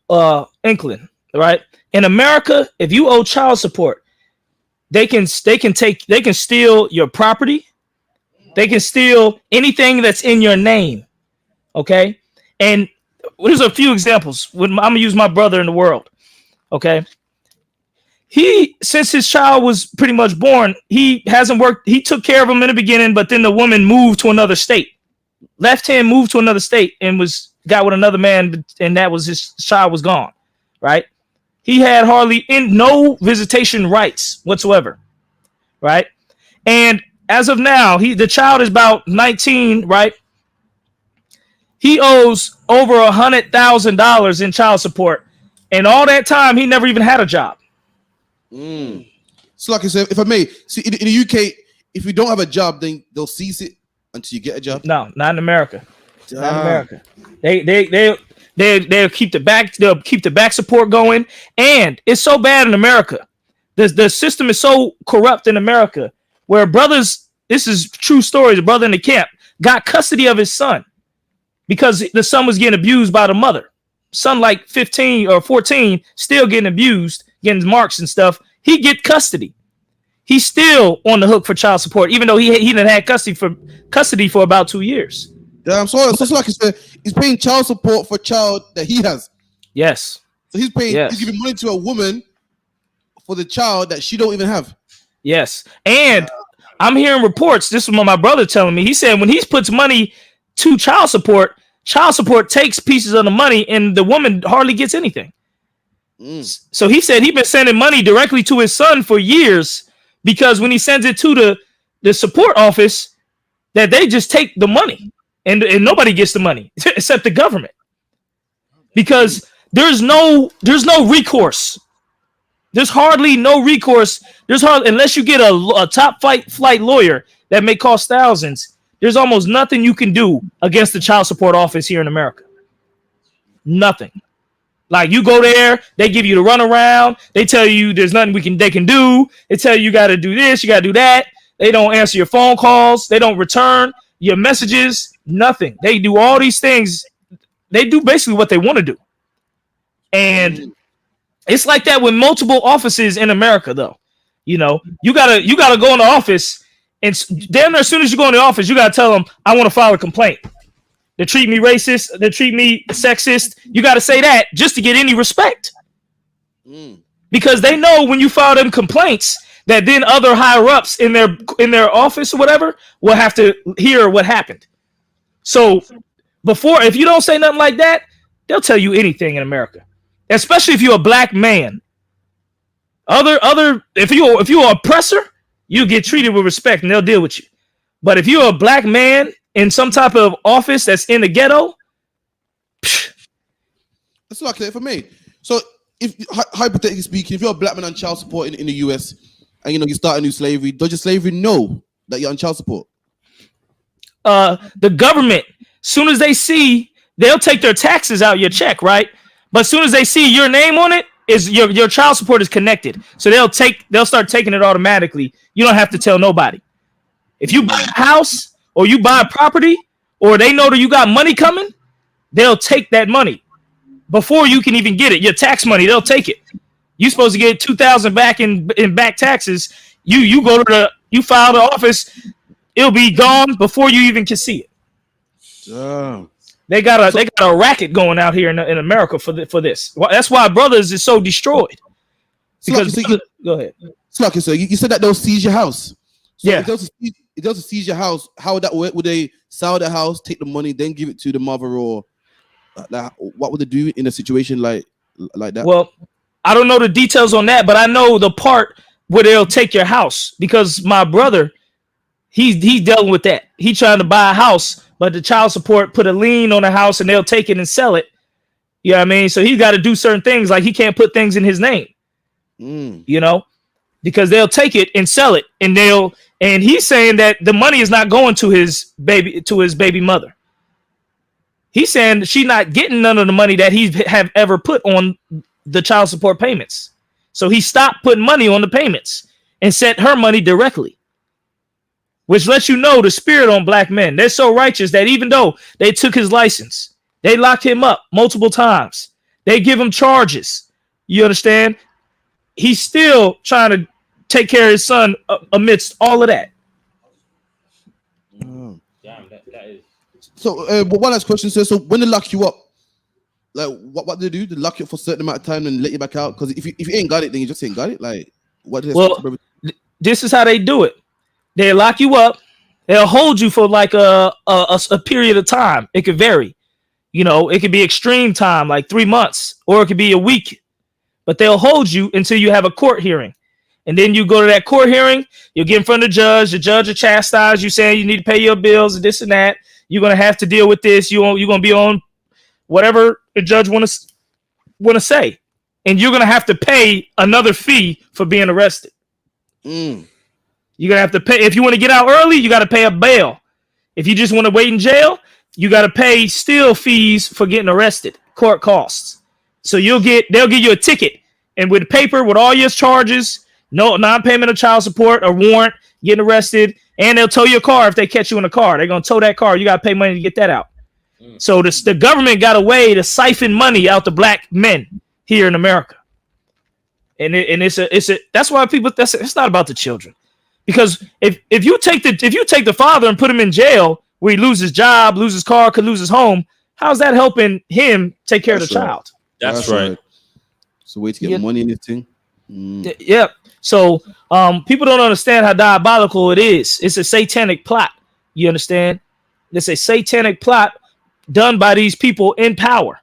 inkling, right? In America, if you owe child support, they can steal your property. They can steal anything that's in your name. Okay. And there's a few examples. I'm gonna use my brother in the world. Okay. Since his child was pretty much born, he hasn't worked. He took care of him in the beginning, but then the woman moved to another state, left him, moved to another state, and got with another man, and that was his child was gone. Right. He had no visitation rights whatsoever. Right. And as of now, the child is about 19, right? He owes over $100,000 in child support, and all that time he never even had a job. So, like I said, if I may, see in the UK, if you don't have a job, then they'll cease it until you get a job. No, not in America. Not in America. They'll keep the back support going, and it's so bad in America. The system is so corrupt in America, where brothers, this is true stories, a brother in the camp got custody of his son because the son was getting abused by the mother. Son like 15 or 14, still getting abused, getting marks and stuff. He get custody. he's still on the hook for child support, even though he didn't have custody for about 2 years. Yeah, I'm sorry. So it's like he's paying child support for a child that he has. Yes. So he's giving money to a woman for the child that she don't even have. Yes. And I'm hearing reports. This is what my brother telling me. He said when he puts money to child support takes pieces of the money and the woman hardly gets anything. So he said he's been sending money directly to his son for years because when he sends it to the support office, that they just take the money and nobody gets the money except the government. Because there's no recourse. There's hardly no recourse. Unless you get a top flight lawyer that may cost thousands. There's almost nothing you can do against the child support office here in America. Nothing. Like you go there, they give you the runaround. They tell you there's nothing they can do. They tell you got to do this, you got to do that. They don't answer your phone calls. They don't return your messages. Nothing. They do all these things. They do basically what they want to do. And it's like that with multiple offices in America, though. You know, you gotta go in the office, and damn near as soon as you go in the office, you gotta tell them, I want to file a complaint. They treat me racist. They treat me sexist. You gotta say that just to get any respect, because they know when you file them complaints that then other higher ups in their office or whatever will have to hear what happened. So if you don't say nothing like that, they'll tell you anything in America. Especially if you're a black man. If you're an oppressor, you get treated with respect and they'll deal with you. But if you're a black man in some type of office that's in the ghetto, that's not clear for me. So if hypothetically speaking, if you're a black man on child support in the US and you start a new slavery, does your slavery know that you're on child support? The government, soon as they see, they'll take their taxes out your check, right? But as soon as they see your name on it, is your child support is connected. So they'll start taking it automatically. You don't have to tell nobody. If you buy a house or you buy a property or they know that you got money coming, they'll take that money before you can even get it. Your tax money, they'll take it. You're supposed to get $2,000 back in back taxes. You file the office, it'll be gone before you even can see it. Damn. They got a racket going out here in America for this. That's why Brothers is so destroyed. Because go ahead. So you said that they'll seize your house. So yeah. If they'll seize your house, how would that work? Would they sell the house, take the money, then give it to the mother, or what would they do in a situation like that? Well, I don't know the details on that, but I know the part where they'll take your house because my brother, he's dealing with that. He's trying to buy a house. But the child support put a lien on the house and they'll take it and sell it. You know what I mean? So he's got to do certain things. Like he can't put things in his name, because they'll take it and sell it. And he's saying that the money is not going to his baby mother. He's saying that she's not getting none of the money that he have ever put on the child support payments. So he stopped putting money on the payments and sent her money directly. Which lets you know the spirit on black men. They're so righteous that even though they took his license, they locked him up multiple times. They give him charges. You understand? He's still trying to take care of his son amidst all of that. Damn, that is. So, but one last question, sir. So, when they lock you up, like, what do they do? They lock you up for a certain amount of time and let you back out? Because if you ain't got it, then you just ain't got it. Like, what? This is how they do it. They lock you up. They'll hold you for like a period of time. It could vary. It could be extreme time, like 3 months, or it could be a week. But they'll hold you until you have a court hearing. And then you go to that court hearing, you'll get in front of the judge. The judge will chastise you, saying you need to pay your bills and this and that. You're going to have to deal with this. You're going to be on whatever the judge want to say. And you're going to have to pay another fee for being arrested. You're going to have to pay. If you want to get out early, you got to pay a bail. If you just want to wait in jail, you got to pay still fees for getting arrested, court costs. So they'll give you a ticket and with paper with all your charges, no non-payment of child support or warrant, getting arrested, and they'll tow your car if they catch you in a car. They're going to tow that car. You got to pay money to get that out. So the government got a way to siphon money out to black men here in America. And it's a that's why people it's not about the children. Because if you take the father and put him in jail where he loses his job, loses his car, could lose his home, how's that helping him take care of the child? That's right. It's a way to get money in this thing. Yeah. So people don't understand how diabolical it is. It's a satanic plot. You understand? It's a satanic plot done by these people in power.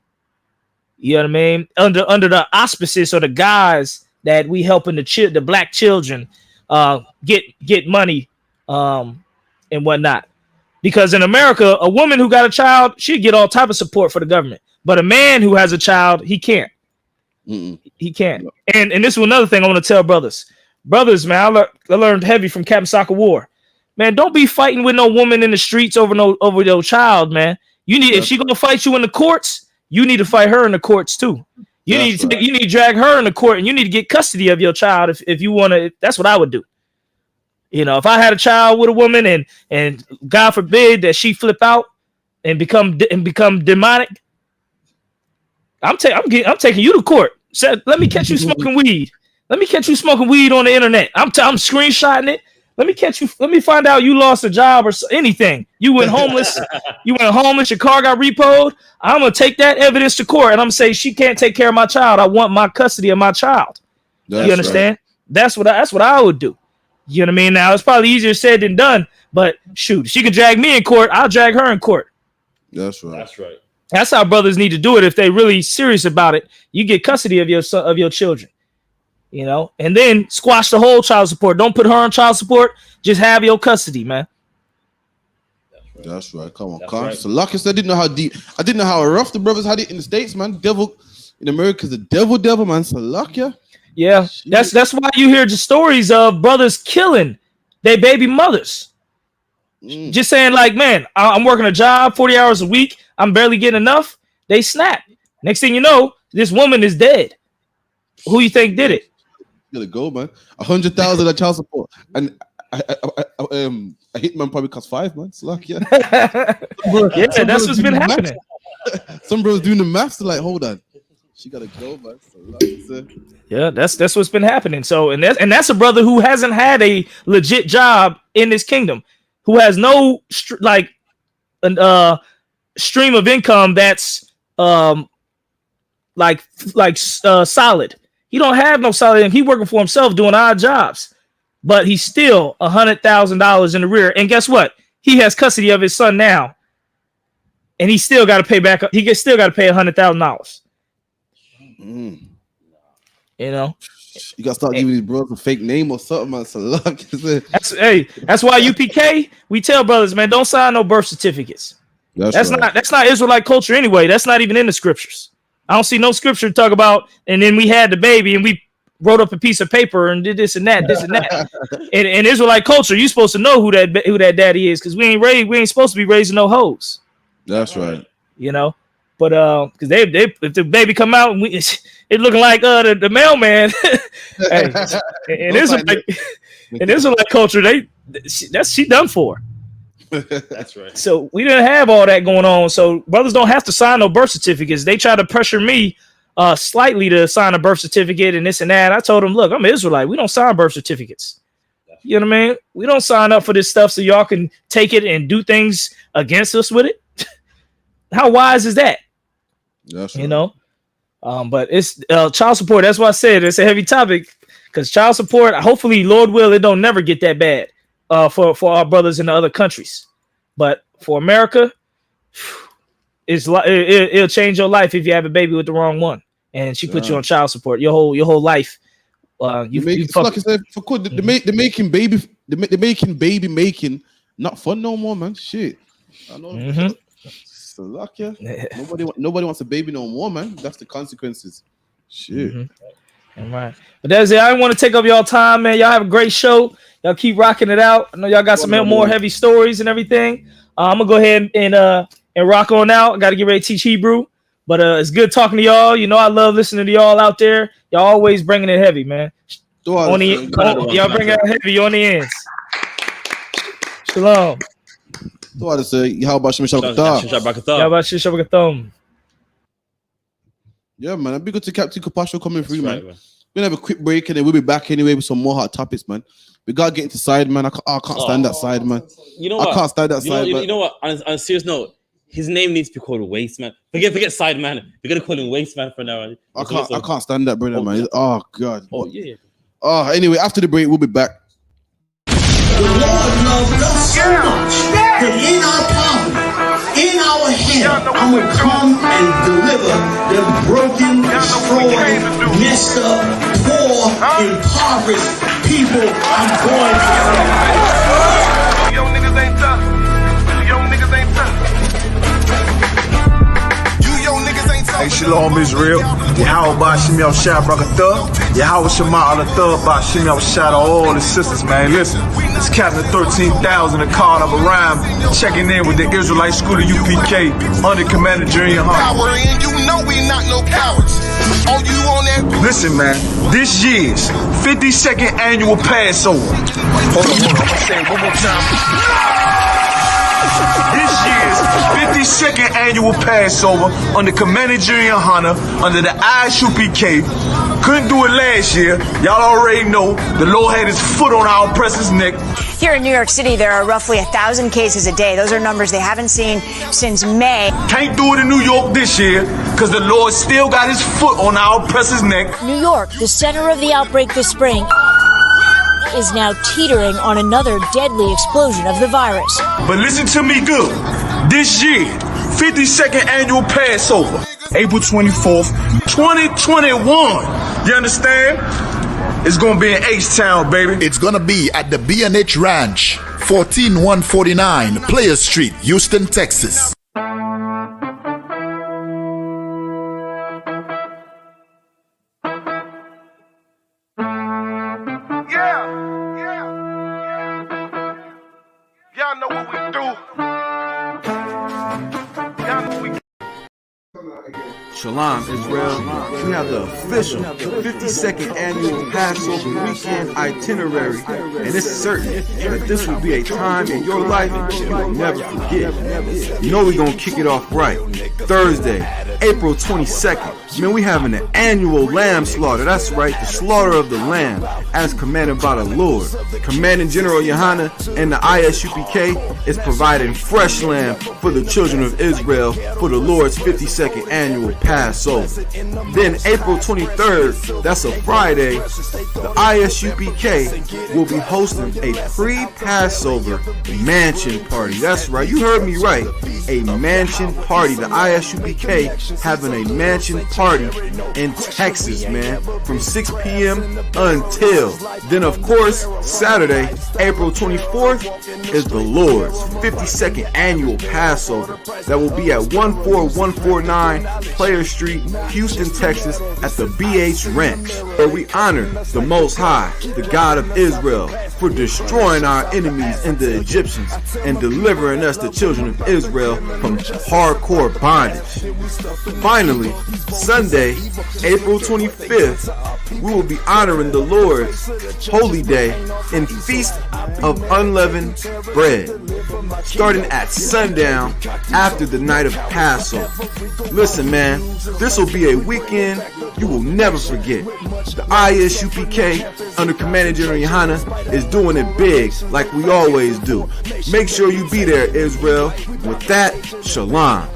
You know what I mean? Under the auspices or the guise that we helping the black children get money and whatnot. Because in America, a woman who got a child, she'd get all type of support for the government. But a man who has a child, he can't. He can't. And this is another thing I want to tell brothers. Brothers, man, I learned heavy from Captain Soccer War. Man, don't be fighting with no woman in the streets over your child, man. You need if she gonna fight you in the courts, you need to fight her in the courts too. You need to drag her in the court, and you need to get custody of your child if you want to. That's what I would do. You know, if I had a child with a woman and God forbid that she flip out and become demonic, I'm taking you to court. Let me catch you smoking weed. Let me catch you smoking weed on the internet. I'm screenshotting it. Let me catch you. Let me find out you lost a job or anything. You went homeless. Your car got repoed. I'm gonna take that evidence to court, and I'm gonna say she can't take care of my child. I want my custody of my child. You understand? Right. That's what I would do. You know what I mean? Now it's probably easier said than done, but shoot, she can drag me in court. I'll drag her in court. That's right. That's right. That's how brothers need to do it if they really serious about it. You get custody of your children. You know, and then squash the whole child support. Don't put her on child support. Just have your custody, man. That's right. Come on, Carl. So, like I said, I didn't know how deep. I didn't know how rough the brothers had it in the States, man. Devil in America is the devil, man. So, luck ya. Yeah, that's why you hear just stories of brothers killing their baby mothers. Just saying, like, man, I'm working a job 40 hours a week. I'm barely getting enough. They snap. Next thing you know, this woman is dead. Who you think did it? Gotta go, man. 100,000 of child support, and I hit man probably cost 5 months. Luck, yeah. Yeah, that's what's been happening. Some brothers doing the maths, like, hold on, she gotta go, man. So, yeah, that's what's been happening. So, and that's a brother who hasn't had a legit job in this kingdom, who has no stream of income that's solid. He don't have no solid income. He working for himself doing odd jobs, but he's still $100,000 in the rear. And guess what? He has custody of his son now, and he still got to pay back. Still got to pay $100,000. You know, you gotta start giving these brothers a fake name or something, man. So luck. That's why UPK. We tell brothers, man, don't sign no birth certificates. That's not Israelite culture anyway. That's not even in the scriptures. I don't see no scripture to talk about. And then we had the baby, and we wrote up a piece of paper and did this and that. In Israelite culture, you're supposed to know who that daddy is, because we ain't supposed to be raising no hoes. That's right. You know, but because if the baby come out and it looking like the mailman. Hey, in Israelite culture, she done for. That's right. So we didn't have all that going on. So brothers don't have to sign no birth certificates. They try to pressure me slightly to sign a birth certificate and this and that. I told them, look, I'm an Israelite. We don't sign birth certificates. You know what I mean? We don't sign up for this stuff so y'all can take it and do things against us with it. How wise is that? That's right. You know? But it's child support. That's why I said it's a heavy topic, because child support, hopefully, Lord will, it don't never get that bad. For our brothers in the other countries, but for America, it'll change your life if you have a baby with the wrong one, and she put you on child support your whole life. They're making baby making not fun no more, man. Shit, I know. So luck, yeah. Nobody wants a baby no more, man. That's the consequences. Shit. All right, but that's it. I didn't want to take up y'all time, man. Y'all have a great show. Y'all keep rocking it out. I know y'all got some more heavy stories and everything. I'm gonna go ahead and rock on out. I got to get ready to teach Hebrew, but it's good talking to y'all. You know, I love listening to y'all out there. Y'all always bringing it heavy, man. Y'all bring it heavy on the ends. Shalom. So I just say, how about Yeah, man. I'd be good to Captain Kapasho coming through, man. We're gonna have a quick break and then we'll be back anyway with some more hot topics, man. We gotta get into side, man. I can't stand that side, man. You know what? I can't stand that side. You know what? On a serious note, his name needs to be called Waste Man. Forget side man. We're gonna call him Waste Man for now. I can't stand that, brother, man. Oh god. Oh yeah. Oh, anyway, after the break, we'll be back. The Lord loved us so much that in our poverty, in our hell, I will come and deliver the broken, destroyed, messed up, poor, impoverished people. I'm going to. Yo niggas ain't tough. Yo niggas ain't tough. Hey, Shalom, Israel. YAHANNA, Yahweh Shema Allah Thug, Shimmy shout out all the sisters, man. Listen, it's Captain 13,000, a card of a rhyme, checking in with the Israelite School of UPK under Commander General YAHANNA. And you know we not no cowards. Oh, you on that? Listen, man, this year's 52nd annual Passover. Hold on, I'm gonna say it one more time. This year's 52nd annual Passover under Commander General YAHANNA under the I.S.U.P.K. Couldn't do it last year. Y'all already know the Lord had his foot on our oppressor's neck. Here in New York City, there are roughly 1,000 cases a day. Those are numbers they haven't seen since May. Can't do it in New York this year because the Lord still got his foot on our oppressor's neck. New York, the center of the outbreak this spring, is now teetering on another deadly explosion of the virus. But listen to me good. This year, 52nd annual Passover, April 24th, 2021. You understand? It's gonna be in H-Town, baby. It's gonna be at the B&H Ranch, 14149 Players Street, Houston, Texas. Y'all know what we do. Y'all know we Shalom, Israel. We have the official 52nd annual Passover weekend itinerary, and it's certain that this will be a time in your life you will never forget. You know we're going to kick it off right. Thursday, April 22nd. Man, we having an annual lamb slaughter. That's right, the slaughter of the lamb, as commanded by the Lord. Commanding General YAHANNA and the I.S.U.P.K. is providing fresh lamb for the children of Israel for the Lord's 52nd annual Passover. Then April 23rd, that's a Friday, the I.S.U.P.K. will be hosting a pre-Passover mansion party. That's right, you heard me right, a mansion party. The I.S.U.P.K. having a mansion party in Texas, man, from 6 p.m. until then. Of course, Saturday, April 24th is the Lord's 52nd annual Passover that will be at 14149 Player Street, Houston, Texas, at the BH Ranch, where we honor the Most High, the God of Israel, for destroying our enemies and the Egyptians and delivering us, the children of Israel, from hardcore bondage. Finally, Sunday, April 25th, we will be honoring the Lord's holy day in Feast of Unleavened Bread, starting at sundown after the night of Passover. Listen, man, this will be a weekend you will never forget. The I.S.U.P.K. under Commander General YAHANNA is doing it big like we always do. Make sure you be there, Israel. With that, Shalom.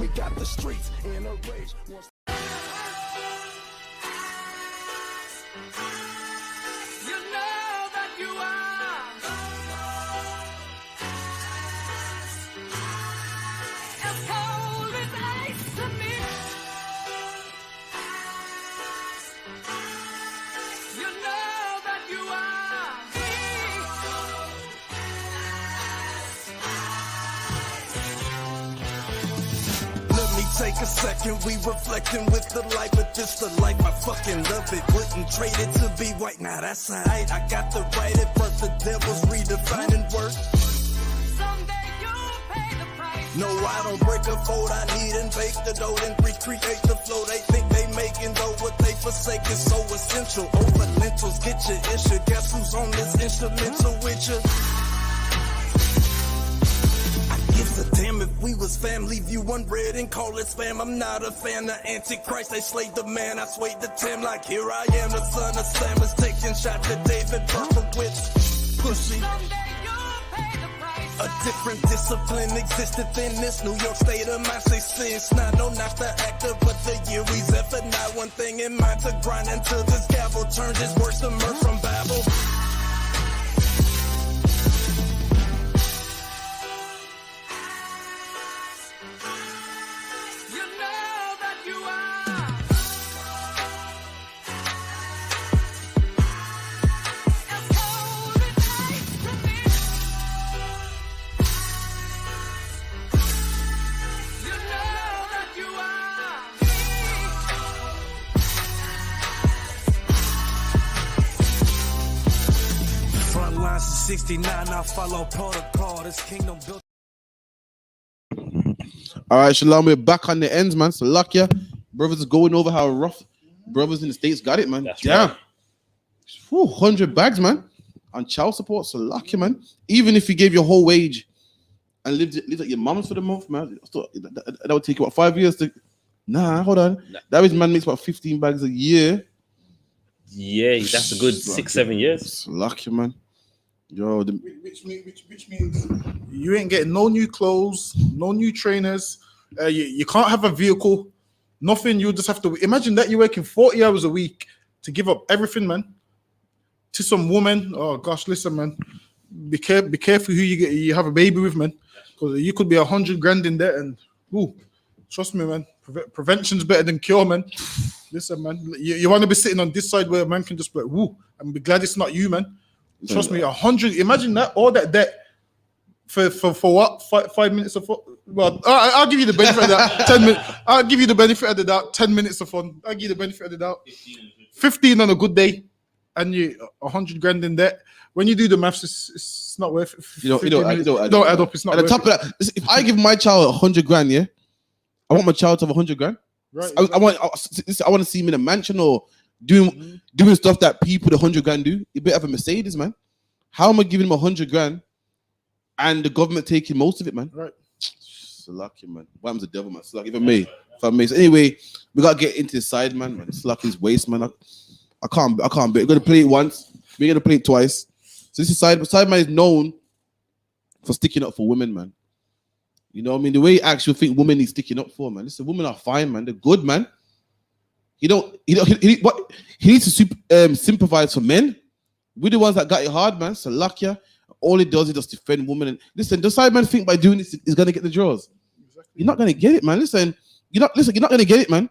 Take a second, we reflecting with the light, but this the life, I fucking love it. Wouldn't trade it to be white, now that's alright. I got to write it, but the devil's redefining work. Someday you'll pay the price. No, I don't break a fold, I need and bake the dough, then recreate the flow. They think they making though, what they forsake is so essential. Over lentils, get your issue. Guess who's on this instrumental with you? I give a damn if we was was family view unread and call it spam. I'm not a fan of Antichrist, they slayed the man. I swayed the Tim like here I am, the son of Sam is taking shots at David Berkowitz. Pussy. A different discipline existed in this New York state of mind. Say since not the actor, but the year he's effort. Not one thing in mind to grind until this gavel turns his words to mirth from Babel. Front lines of 69, I follow protocol. This kingdom built. All right, Shalom, we're back on the ends, man. So luck ya. Brothers is going over how rough brothers in the States got it, man. That's Damn. right. 100 bags, man, on child support. So luck ya, man. Even if you gave your whole wage and lived at your mom's for the month, man, that would take you, what, 5 years to... Nah, hold on. That means man makes about 15 bags a year. Yeah, that's a good 6-7 years. Lucky, man. Yo, which means you ain't getting no new clothes, no new trainers. You can't have a vehicle, nothing. You just have to imagine that you're working 40 hours a week to give up everything, man, to some woman. Oh gosh, listen, man, be careful who you have a baby with, man, because you could be 100 grand in debt. And trust me, man, prevention's better than cure, man. Listen, man, you want to be sitting on this side where a man can just be like, woo, and be glad it's not you, man. Trust me, 100. Imagine that, all that debt for what? 5 minutes of fun? Well, I'll give you the benefit of that. 10 minutes. I'll give you the benefit of the doubt. 10 minutes of fun. I'll give you the benefit of the doubt. 15 on a good day, and you 100 grand in debt. When you do the maths, it's not worth it. You don't add up. It's not. At the top of that, listen, if I give my child 100 grand, yeah, I want my child to have 100 grand. Right. I want to see him in a mansion or doing stuff that people with 100 grand do. You better have a Mercedes, man. How am I giving him 100 grand and the government taking most of it, man? Right. It's lucky, man. Why am the devil, man? It's lucky. If I may. So anyway, we gotta get into the side, man. It's lucky's waste, man. I can't bet. We're gonna play it once. We're gonna play it twice. So this is side man is known for sticking up for women, man. You know what I mean? The way you actually think women need sticking up for, man. Listen, women are fine, man. They're good, man. He needs to sympathize for men. We're the ones that got it hard, man. So lucky. All he does is just defend women. And listen, the side man think by doing this is gonna get the draws. Exactly. You're not gonna get it, man. You're not gonna get it, man.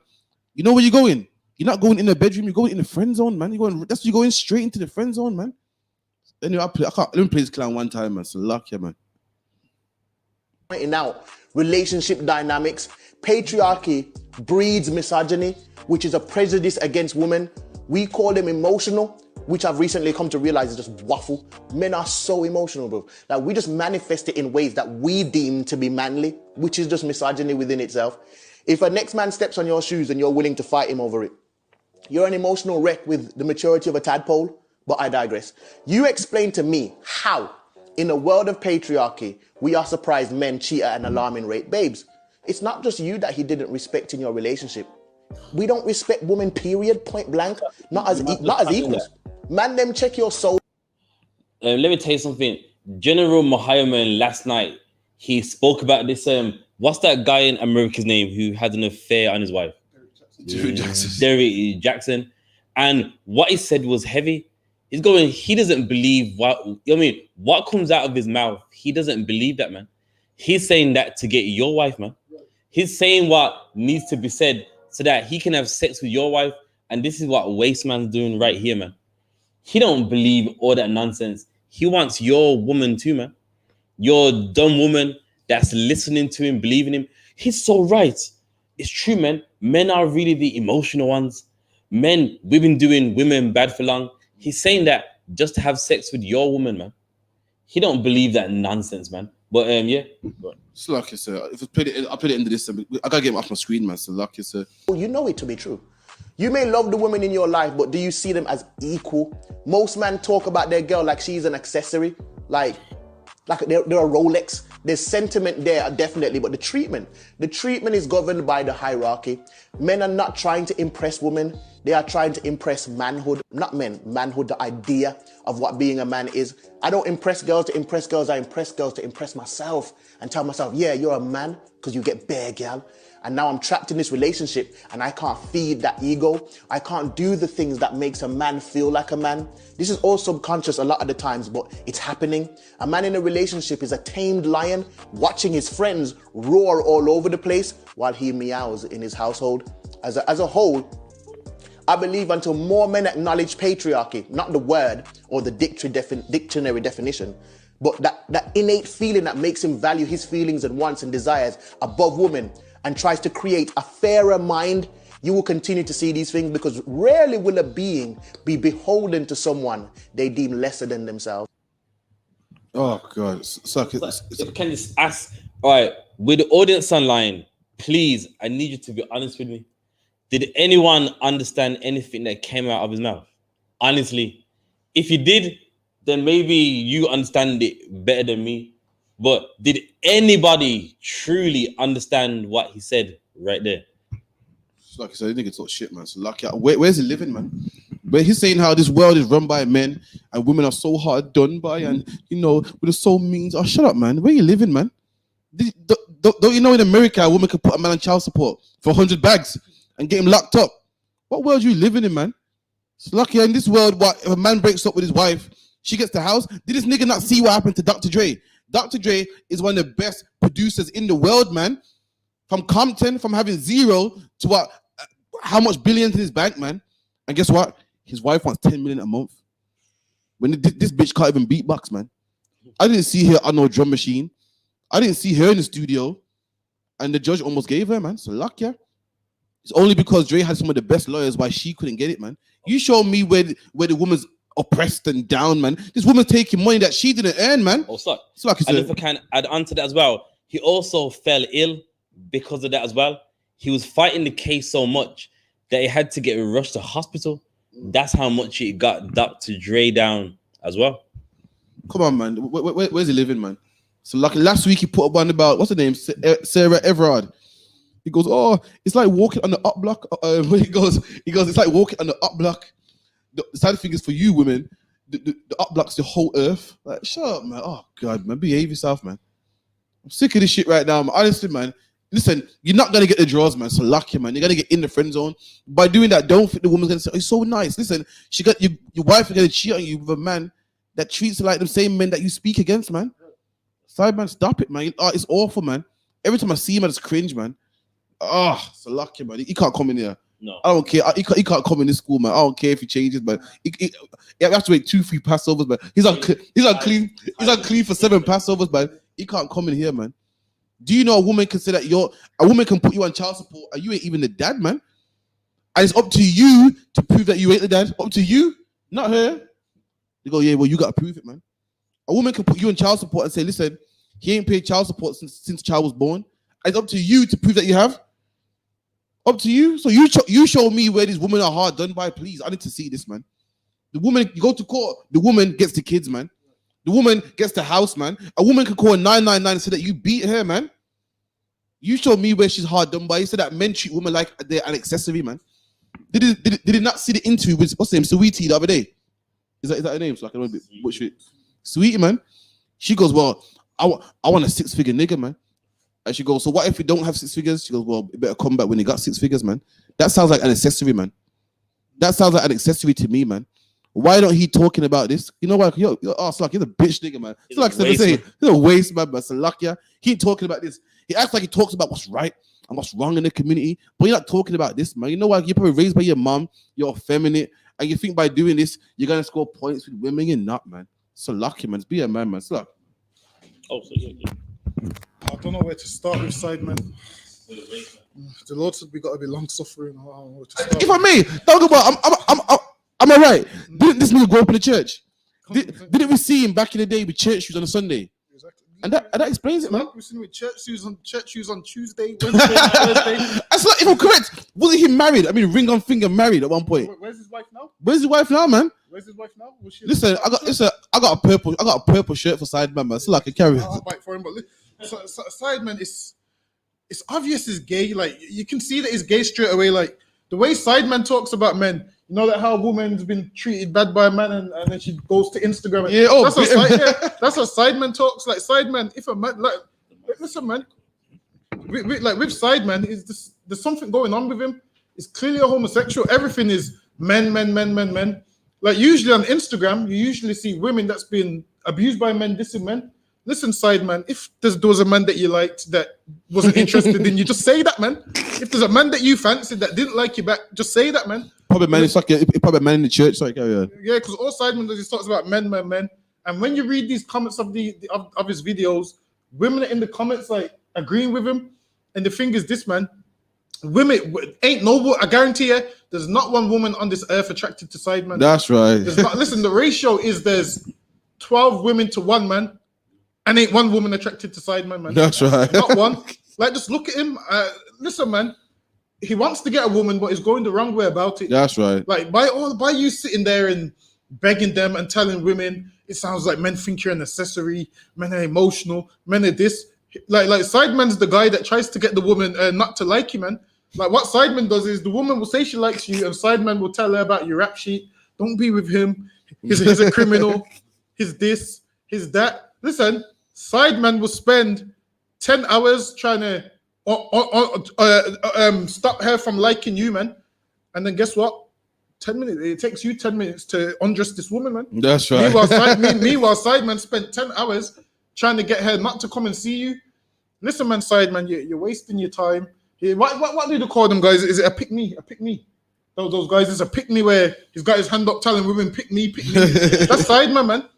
You know where you're going? You're not going in the bedroom, you're going in the friend zone, man. You're going straight into the friend zone, man. Anyway, let me play this clown one time, man. So lucky, man. Pointing out relationship dynamics, patriarchy breeds misogyny, which is a prejudice against women. We call them emotional, which I've recently come to realize is just waffle. Men are so emotional, bro. Like, we just manifest it in ways that we deem to be manly, which is just misogyny within itself. If a next man steps on your shoes and you're willing to fight him over it, you're an emotional wreck with the maturity of a tadpole, but I digress. You explain to me how, in a world of patriarchy, we are surprised men cheat at an alarming rate. Babes, it's not just you that he didn't respect in your relationship. We don't respect women, period, point blank, not as equals. Man, them check your soul. Let me tell you something. General Mohammed last night, he spoke about this. What's that guy in America's name who had an affair on his wife? Derrick Jackson. And what he said was heavy. He doesn't believe what comes out of his mouth. He doesn't believe that, man. He's saying that to get your wife, man. He's saying what needs to be said so that he can have sex with your wife. And this is what Waste Man's doing right here, man. He don't believe all that nonsense. He wants your woman too, man. Your dumb woman that's listening to him, believing him. He's so right. It's true, man. Men are really the emotional ones. We've been doing women bad for long. He's saying that just to have sex with your woman, man. He don't believe that nonsense, man. But yeah. It's lucky, sir. If I played it into this, I gotta get him off my screen, man. So lucky, sir. You know it to be true. You may love the women in your life, but do you see them as equal? Most men talk about their girl like she's an accessory, like they're a Rolex. There's sentiment there, definitely, but the treatment is governed by the hierarchy. Men are not trying to impress women. They are trying to impress manhood, not men, manhood, the idea of what being a man is. I don't impress girls to impress girls. I impress girls to impress myself and tell myself, yeah, you're a man because you get bare gal. And now I'm trapped in this relationship and I can't feed that ego. I can't do the things that makes a man feel like a man. This is all subconscious a lot of the times, but it's happening. A man in a relationship is a tamed lion watching his friends roar all over the place while he meows in his household. As a whole, I believe until more men acknowledge patriarchy, not the word or the dictionary definition, but that innate feeling that makes him value his feelings and wants and desires above women and tries to create a fairer mind, you will continue to see these things, because rarely will a being be beholden to someone they deem lesser than themselves. Oh God! Can you ask? All right, with the audience online, please, I need you to be honest with me. Did anyone understand anything that came out of his mouth? Honestly, if you did, then maybe you understand it better than me. But did anybody truly understand what he said right there? Like I said, the nigga talk shit, man. So lucky. Where's he living, man? But he's saying how this world is run by men and women are so hard done by, and we're so mean. Oh, shut up, man. Where you living, man? Don't you know in America a woman can put a man on child support for 100 bags and get him locked up? What world you living in, man? It's lucky in this world. What if a man breaks up with his wife? She gets the house. Did this nigga not see what happened to Dr. Dre? Dr. Dre is one of the best producers in the world, man. From Compton, from having zero to how much billions in his bank, man. And guess what? His wife wants 10 million a month. When this bitch can't even beatbox, man. I didn't see her on no drum machine. I didn't see her in the studio. And the judge almost gave her, man. So luck, yeah. It's only because Dre had some of the best lawyers why she couldn't get it, man. You show me where the woman's oppressed and down, man. This woman's taking money that she didn't earn, man. Oh, suck. And if I can add on to that as well, he also fell ill because of that as well. He was fighting the case so much that he had to get rushed to hospital. That's how much it got Dr. Dre down as well. Come on, man. Where's he living, man? So like last week he put up one about, what's her name? Sarah Everard. He goes, oh, it's like walking on the up block. He goes, it's like walking on the up block. The sad thing is for you women, the up block's the whole earth. Like, shut up, man. Oh God, man, behave yourself, man. I'm sick of this shit right now, man. Honestly, man. Listen, you're not gonna get the draws, man. So lucky, man. You're gonna get in the friend zone. By doing that, don't think the woman's gonna say, "Oh, it's so nice." Listen, she got your wife is gonna cheat on you with a man that treats her like the same men that you speak against, man. Sorry, man. Stop it, man. Oh, it's awful, man. Every time I see him, I just cringe, man. Oh, so lucky, man. He can't come in here. No, I don't care. He can't come in this school, man. I don't care if he changes, but he have to make 2-3 Passovers, man. He's on clean for 7 Passovers, man. He can't come in here, man. Do you know a woman can say that a woman can put you on child support and you ain't even the dad, man? And it's up to you to prove that you ain't the dad. Up to you, not her. They go, yeah, well, you gotta prove it, man. A woman can put you on child support and say, listen, he ain't paid child support since child was born. And it's up to you to prove that you have. Up to you. So you show me where these women are hard done by, please. I need to see this, man. The woman, you go to court, the woman gets the kids, man. The woman gets the house, man. A woman can call 999 and say that you beat her, man. You show me where she's hard done by. You said that men treat women like they're an accessory, man. Did it not see the interview with, what's her name, Sweetie the other day? Is that her name? So I can remember what's it? Sweetie, man. She goes, well, I want a 6-figure nigga, man. And she goes, so what if you don't have 6 figures? She goes, well, you better come back when you got 6 figures, man. That sounds like an accessory, man. That sounds like an accessory to me, man. Why don't he talking about this? You know what? You're like, he's a bitch nigga, man. It's like he's a waste, man. But Salakia, he ain't talking about this. He acts like he talks about what's right and what's wrong in the community, but you're not talking about this, man. You know what? You're probably raised by your mom. You're effeminate, and you think by doing this you're gonna score points with women. You're not, man. Salakia, man. Be a man, man. Salakia. Oh, so yeah. I don't know where to start with side, man. The Lord said we got to be long suffering. If I may, talk about, I'm all right. Didn't this nigga grow up in the church? Didn't we see him back in the day with church shoes on a Sunday? Exactly. And that explains it, man. We've seen him with church shoes on Tuesday, Wednesday, Thursday. That's not even correct. Wasn't he married? I mean, ring on finger married at one point. Where's his wife now? Where's his wife now, man? Where's his wife now? Listen, I got a purple shirt for side, man. So like a carry. I'll fight for him, but Sideman is, it's obvious he's gay. Like you can see that he's gay straight away. Like the way Sideman talks about men. You know that how a woman's been treated bad by a man and then she goes to Instagram. That's how Sideman talks. Like Sideman, if a man, like, listen, man, with Sideman, there's something going on with him. He's clearly a homosexual. Everything is men. Like usually on Instagram, you usually see women that's been abused by men, dissing men. Listen, Sideman, if there was a man that you liked that wasn't interested in you, just say that, man. If there's a man that you fancied that didn't like you back, just say that, man. Probably man, it's like probably man in the church. Sorry, carry on. Yeah, because all Sideman does, he talks about men. And when you read these comments of of his videos, women are in the comments like agreeing with him. And the thing is, this man, women ain't no. I guarantee you, there's not one woman on this earth attracted to Sideman. That's right. There's not. Listen, the ratio is there's 12 women to 1 man. And ain't one woman attracted to Sideman, man. That's right. Not one. Like, just look at him. Listen, man. He wants to get a woman, but he's going the wrong way about it. That's right. Like, by you sitting there and begging them and telling women, it sounds like men think you're an accessory, men are emotional, men are this. Like Sideman's the guy that tries to get the woman not to like you, man. Like, what Sideman does is the woman will say she likes you, and Sideman will tell her about your rap sheet. Don't be with him. He's a criminal. He's this. He's that. Listen. Sideman will spend 10 hours trying to stop her from liking you, man. And then guess what? 10 minutes. It takes you 10 minutes to undress this woman, man. That's right. Meanwhile, Sideman spent 10 hours trying to get her not to come and see you. Listen, man, Sideman, you're wasting your time. What do you call them, guys? Is it a pick me? A pick me? Those guys, it's a pick me where he's got his hand up telling women, pick me. That's Sideman, man.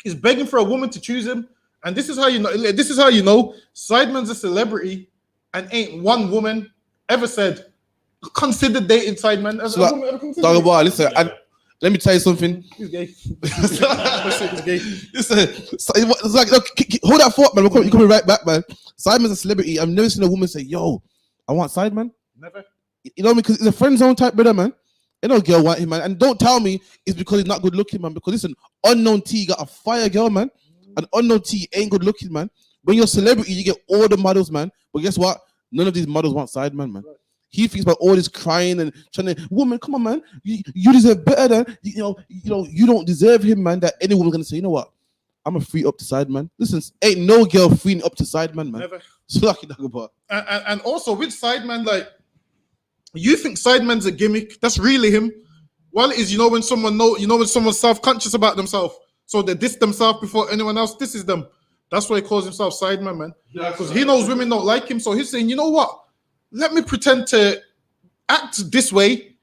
He's begging for a woman to choose him. And this is how you know. Sideman's a celebrity, and ain't one woman ever said consider dating Sideman. Listen, let me tell you something. He's gay. He's gay. Listen, it's like hold that thought, man. We're coming right back, man. Sideman's a celebrity. I've never seen a woman say, "Yo, I want Sideman." Never. You know what I mean? Because he's a friend zone type brother, man. Ain't no girl want him, man. And don't tell me it's because he's not good looking, man. Because listen, Unknown T got a fire girl, man. And Unknown T ain't good looking, man. When you're a celebrity, you get all the models, man. But guess what? None of these models want Sideman, man. Right. He thinks about all this crying and trying to, woman, come on, man. You deserve better than, you don't deserve him, man. That any woman's gonna say, you know what? I'm a free up to Sideman. Listen, ain't no girl freeing up to Sideman, man. Never. So lucky talk about. And also with Sideman, like, you think Sideman's a gimmick? That's really him. Well, it is, when someone's self-conscious about themselves. So they diss themselves before anyone else disses them. That's why he calls himself Sideman, man. Because he knows women don't like him. So he's saying, you know what? Let me pretend to act this way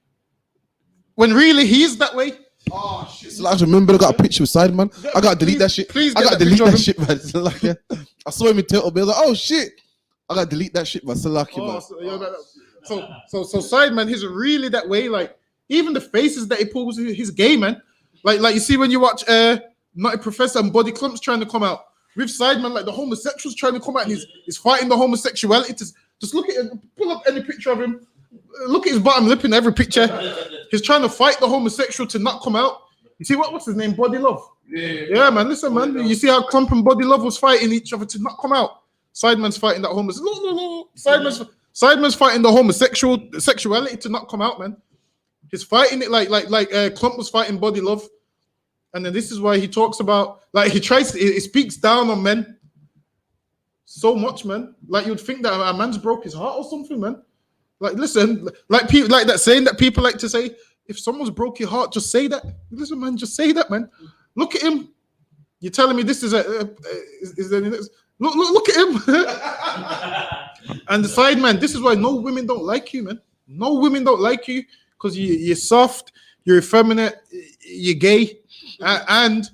when really he's that way. Oh, shit. So I remember I got a picture with Sideman. I got to delete that shit. Please I got to delete that shit, man. I saw him in Turtle Bay. I was like, oh, shit. I got to delete that shit, man. So lucky, man. So Sideman, he's really that way. Like, even the faces that he pulls, he's gay, man. Like you see when you watch Nutty Professor and Body Clumps trying to come out. With Sideman, like the homosexuals trying to come out, he's fighting the homosexuality. Just look at it, pull up any picture of him. Look at his bottom lip in every picture. He's trying to fight the homosexual to not come out. You see what's his name? Body Love. Yeah, man. Listen, man. You see how Clump and Body Love was fighting each other to not come out. Sideman's fighting that homosexual. No. Sideman's fighting the sexuality to not come out, man. He's fighting it like Clump was fighting Body Love. And then this is why he talks about, like, he speaks down on men so much, man. Like, you'd think that a man's broke his heart or something, man. Like, listen, like people like that saying that people like to say, if someone's broke your heart, just say that. Listen, man, just say that, man. Look at him. You're telling me this is look at him. And the Sideman, this is why no women don't like you, man. No women don't like you because you're soft, you're effeminate, you're gay. And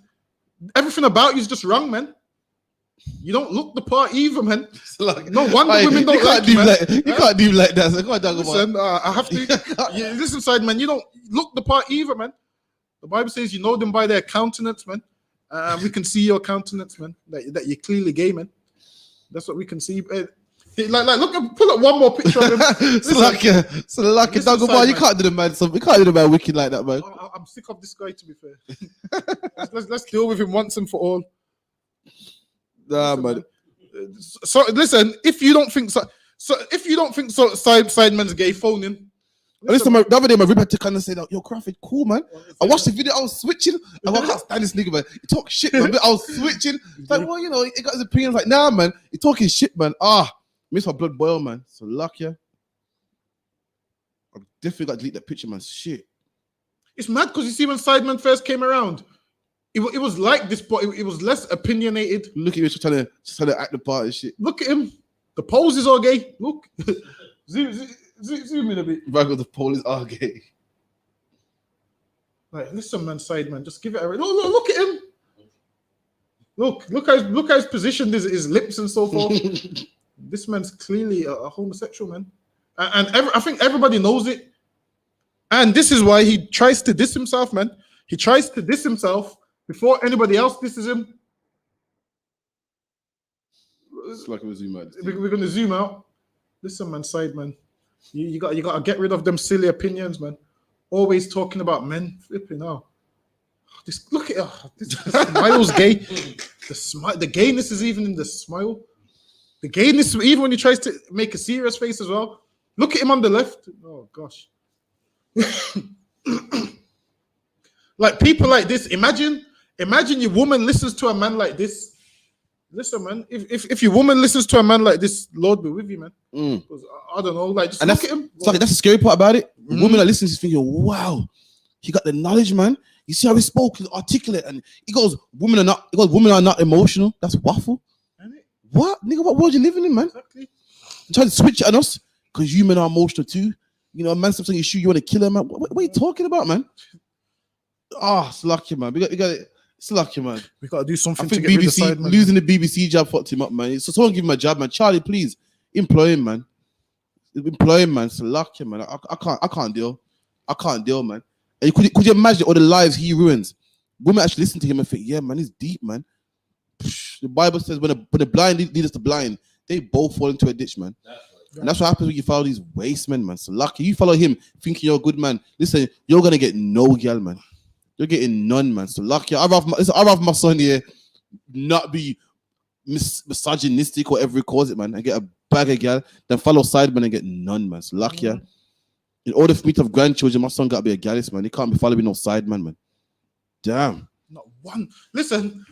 everything about you is just wrong, man. You don't look the part either, man. No wonder women don't like you, man. You can't do like that. So listen, I have to. Listen, Sideman, you don't look the part either, man. The Bible says you know them by their countenance, man. We can see your countenance, man. That you're clearly gay, man. That's what we can see. Look, pull up one more picture of him. You can't do the man something. You can't do the man wicked like that, man. I'm sick of this guy, to be fair. let's deal with him once and for all. Nah, man. So listen, if you don't think Sideman's gay, phone in. Listen, the other day, my rip had to kind of say that, yo, Crawford, cool, man. I watched the video, I was switching. I can't stand this nigga, man. He talk shit, man. I was switching. Like, well, you know, he got his opinions. Like, nah, man, he talking shit, man. Makes my blood boil, man. So luck, yeah. I definitely got to delete that picture, man. Shit. It's mad because you see when Sideman first came around, it was like this, but it was less opinionated. Look at him, just trying to act the part and shit. Look at him. The pose is all gay. Look. Zoom in a bit. Right, the pose is all gay. Like, listen, man, Sideman, just give it a look at him. Look how he's positioned his lips and so forth. This man's clearly a homosexual, man. And I think everybody knows it. And this is why he tries to diss himself, man. He tries to diss himself before anybody else disses him. It's like a zoom out. We're gonna zoom out. Listen, man, Sideman. You got to get rid of them silly opinions, man. Always talking about men. Flipping out. Look at this smile's gay. The gayness is even in the smile. The gayness, even when he tries to make a serious face as well. Look at him on the left. Oh gosh. Like people like this. Imagine your woman listens to a man like this. Listen, man. If your woman listens to a man like this, Lord be with you, man. I don't know. Like, just look at him. That's the scary part about it. The woman that listens is thinking, wow, he got the knowledge, man. You see how he spoke, he's articulate, and he goes, women are not emotional. That's waffle. What? Nigga, what world you living in, man? Exactly. You're trying to switch it on us because you men are emotional too. You know, a man steps on your shoe, you want to kill him, man. What are you talking about, man? It's lucky, man. We got it. It's lucky, man. We got to do something. I think BBC losing the BBC job fucked him up, man. So someone give him a job, man. Charlie, please employ him, man. Employ him, man. It's lucky, man. I can't deal. I can't deal, man. And could you imagine all the lives he ruins? Women actually listen to him and think, yeah, man, he's deep, man. The Bible says when the blind lead us to blind, they both fall into a ditch, man. And that's what happens when you follow these waste men, man. So lucky you follow him thinking you're a good man. Listen, you're gonna get no girl, man. You're getting none, man. So lucky. I'd rather my son here not be misogynistic or whatever he calls it, man, and get a bag of girl than follow Sideman and get none, man. So lucky. In order for me to have grandchildren, my son got to be a gallus, man. He can't be following no Sideman, man. Damn. Not one. Listen,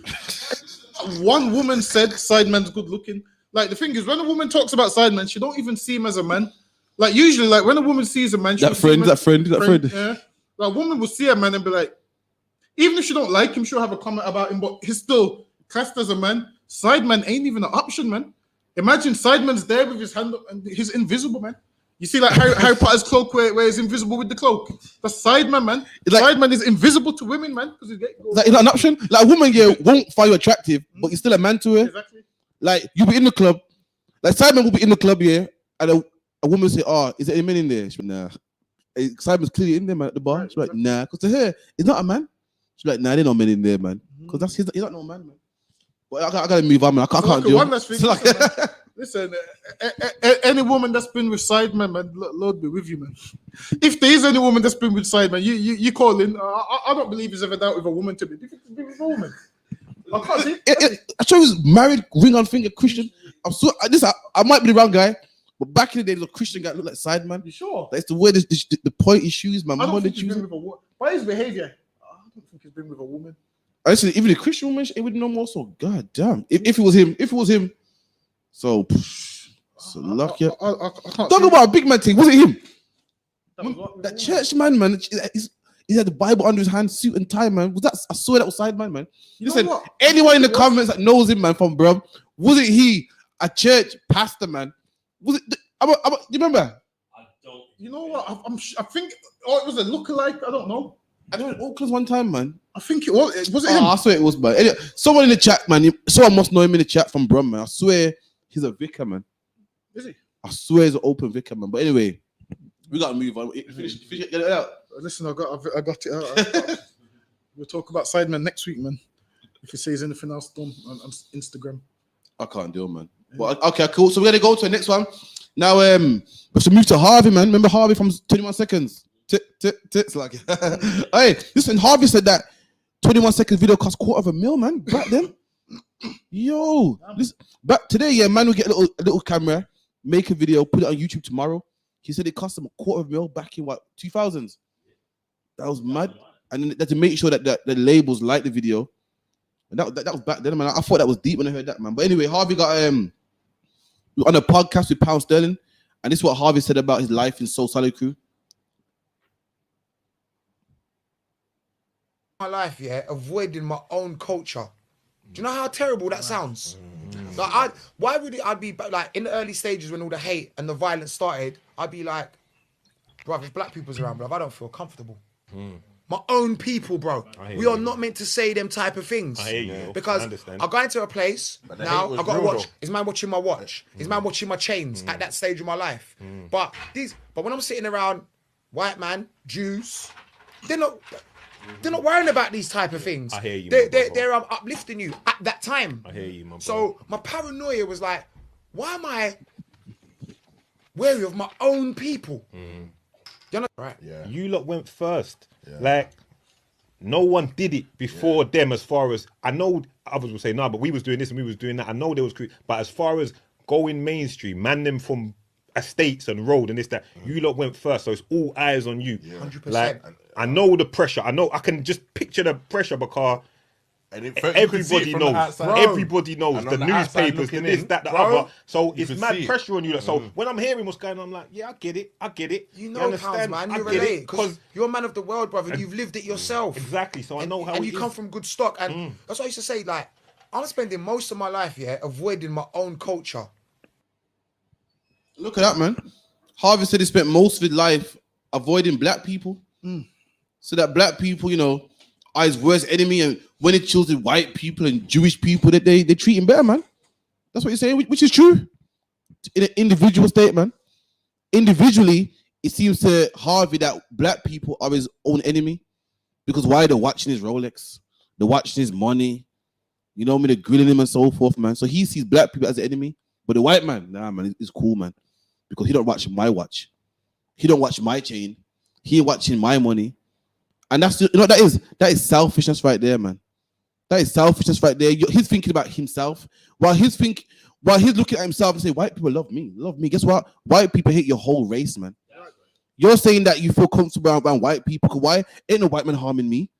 one woman said Sideman's good looking. Like, the thing is, when a woman talks about Sideman, she don't even see him as a man. Like, usually, like, when a woman sees a man, that friend. Yeah. Like, a woman will see a man and be like, even if she don't like him, she'll have a comment about him, but he's still classed as a man. Sideman ain't even an option, man. Imagine Sideman's there with his hand up and he's invisible, man. You see, like Harry Potter's cloak where he's invisible with the cloak. That's Sideman, man. Sideman is invisible to women, man. Is that an option? Like, a woman here won't find you attractive, but you're still a man to her. Exactly. Like, you'll be in the club. Like, Sideman will be in the club here, and a woman will say, is there any men in there? She's like, nah. Sideman's clearly in there, man, at the bar. She's like, nah. Because to her, he's not a man. She's like, nah, there's no men in there, man. Because he's not no man, man. But I gotta move on, man. I can't do it. Listen, any woman that's been with Sideman, man, Lord be with you, man. If there is any woman that's been with Sideman, you call in. I don't believe he's ever dealt with a woman to be. If it's been with a woman, I can't see. I sure he was married, ring on finger, Christian. I might be the wrong guy, but back in the day, there was a Christian guy that looked like Sideman. You sure? That's the way the pointy shoes, man. I don't think he's been with a woman. By his behavior, I don't think he's been with a woman. Actually, even the Christian woman, it would know more. So, god damn, if it was him, so lucky. Talk about a big man thing. Was it him? That church man. He had the Bible under his hand, suit and tie, man. Was that? I swear that was Sideman, man. Listen, anyone in the comments that knows him, man, from bro, wasn't he a church pastor, man? Was it? Do you remember? I don't. You know what? I think. Oh, it was a lookalike. I don't know. I went Oakland one time, man. I think it was. Was it him? I swear it was, man. Anyway, someone in the chat, man. Someone must know him in the chat from Brum, man. I swear he's a vicar, man. Is he? I swear he's an open vicar, man. But anyway, we gotta move on. Finish it, get it out. Listen, I got it out. We'll talk about Sideman next week, man. If he says anything else done on Instagram. I can't deal, man. But okay, cool. So we're gonna go to the next one. Now, we have to move to Harvey, man. Remember Harvey from 21 Seconds? Tits like hey, listen, Harvey said that 21 seconds video cost $250,000, man. Back then. Yo, listen, but today, yeah, man, we get a little camera, make a video, put it on YouTube tomorrow. He said it cost him $250,000 back in what 2000s. That was mad, and then they had to make sure that the labels like the video. And that was back then, man. I thought that was deep when I heard that, man. But anyway, Harvey got on a podcast with Pound Sterling, and this is what Harvey said about his life in Soul Solid Crew. My life, yeah, avoiding my own culture. Do you know how terrible that sounds? Like, I'd be like in the early stages when all the hate and the violence started, I'd be like, bruv, if black people's around, bruv, I don't feel comfortable. My own people, bro. We are not meant to say them type of things. I hear you. Because I go into a place, now I got to watch. Is man watching my watch? Is man watching my chains at that stage of my life? But when I'm sitting around white man, Jews, they're not worrying about these type of things. I hear you. They're uplifting you at that time. I hear you, man. So my paranoia was like, why am I wary of my own people? You know, right? Yeah. You lot went first. Yeah. Like, no one did it before them. As far as I know, others will say no, but we was doing this and we was doing that. I know there was, but as far as going mainstream, man, them from estates and road and this that, you lot went first. So it's all eyes on you. 100%. Like, I know the pressure. I can just picture the pressure because everybody knows. Everybody knows the newspapers, the this, that, the other. So it's mad pressure on you. So when I'm hearing what's going on, I'm like, yeah, I get it. You know, Pounds, man, you relate because you're a man of the world, brother. And you've lived it yourself. Exactly. So I know how. And you come from good stock, and that's what I used to say. Like, I'm spending most of my life, avoiding my own culture. Look at that, man. Harvey said he spent most of his life avoiding black people, so that black people, you know, are his worst enemy, and when it chills with white people and Jewish people, that they treat him better, man. That's what you're saying, which is true. In an individual state, man. Individually, it seems to Harvey that black people are his own enemy. Because why? They're watching his Rolex. They're watching his money. You know what I mean? They're grilling him and so forth, man. So he sees black people as an enemy. But the white man, nah, man, it's cool, man. Because he don't watch my watch. He don't watch my chain. He watching my money. And that's, you know, that is selfishness right there, man. That is selfishness right there. He's thinking about himself while he's looking at himself and saying, white people love me. Guess what? White people hate your whole race, man. You're saying that you feel comfortable around white people. Because why? Ain't no white man harming me.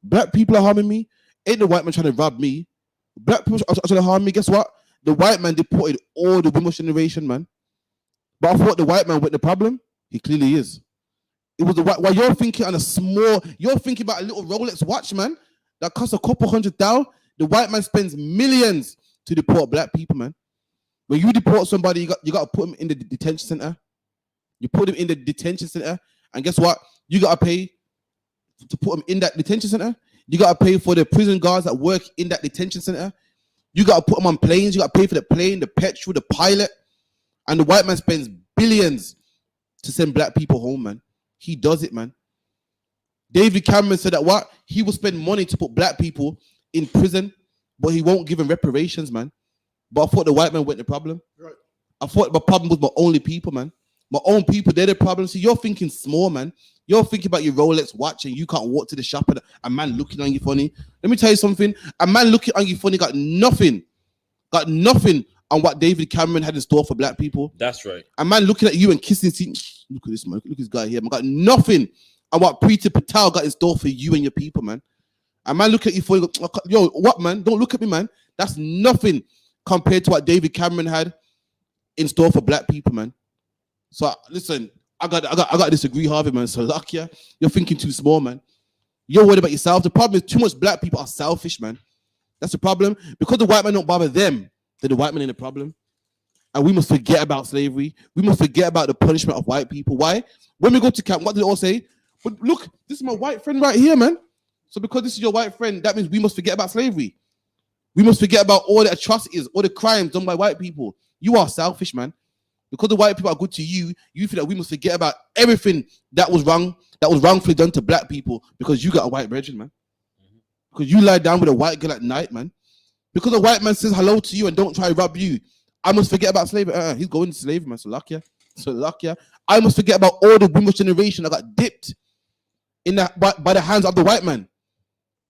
Black people are harming me. Ain't no white man trying to rob me. Black people are trying to harm me. Guess what? The white man deported all the women's generation, man. But I thought the white man with the problem. He clearly is. It was the white. While you're thinking on you're thinking about a little Rolex watch, man, that costs a couple $100,000. The white man spends millions to deport black people, man. When you deport somebody, you got to put them in the detention center. You put them in the detention center, and guess what? You got to pay to put them in that detention center. You got to pay for the prison guards that work in that detention center. You got to put them on planes. You got to pay for the plane, the petrol, the pilot. And the white man spends billions to send black people home, man. He does it, man. David Cameron said that what? He will spend money to put black people in prison, but he won't give them reparations, man. But I thought the white man wasn't the problem. Right. I thought my problem was my only people, man. My own people, they're the problem. See, you're thinking small, man. You're thinking about your Rolex watch and you can't walk to the shop and a man looking on you funny. Let me tell you something. A man looking on you funny got nothing on what David Cameron had in store for black people. That's right. A man looking at you and kissing, look at this, man. Look at this guy here. Man got nothing on what Preeti Patel got in store for you and your people, man. A man looking at you for, yo, what, man? Don't look at me, man. That's nothing compared to what David Cameron had in store for black people, man. So listen, I got to disagree, Harvey, man. So Lakia, you're thinking too small, man. You're worried about yourself. The problem is too much black people are selfish, man. That's the problem. Because the white man don't bother them, they're the white man in the problem. And we must forget about slavery. We must forget about the punishment of white people. Why? When we go to camp, what do they all say? But look, this is my white friend right here, man. So because this is your white friend, that means we must forget about slavery. We must forget about all the atrocities, all the crimes done by white people. You are selfish, man. Because the white people are good to you, you feel that we must forget about everything that was wrong, that was wrongfully done to black people because you got a white brethren, man. Because you lie down with a white girl at night, man. Because a white man says hello to you and don't try to rob you, I must forget about slavery. He's going to slavery, man. So luck ya. I must forget about all the women's generation that got dipped in that by the hands of the white man.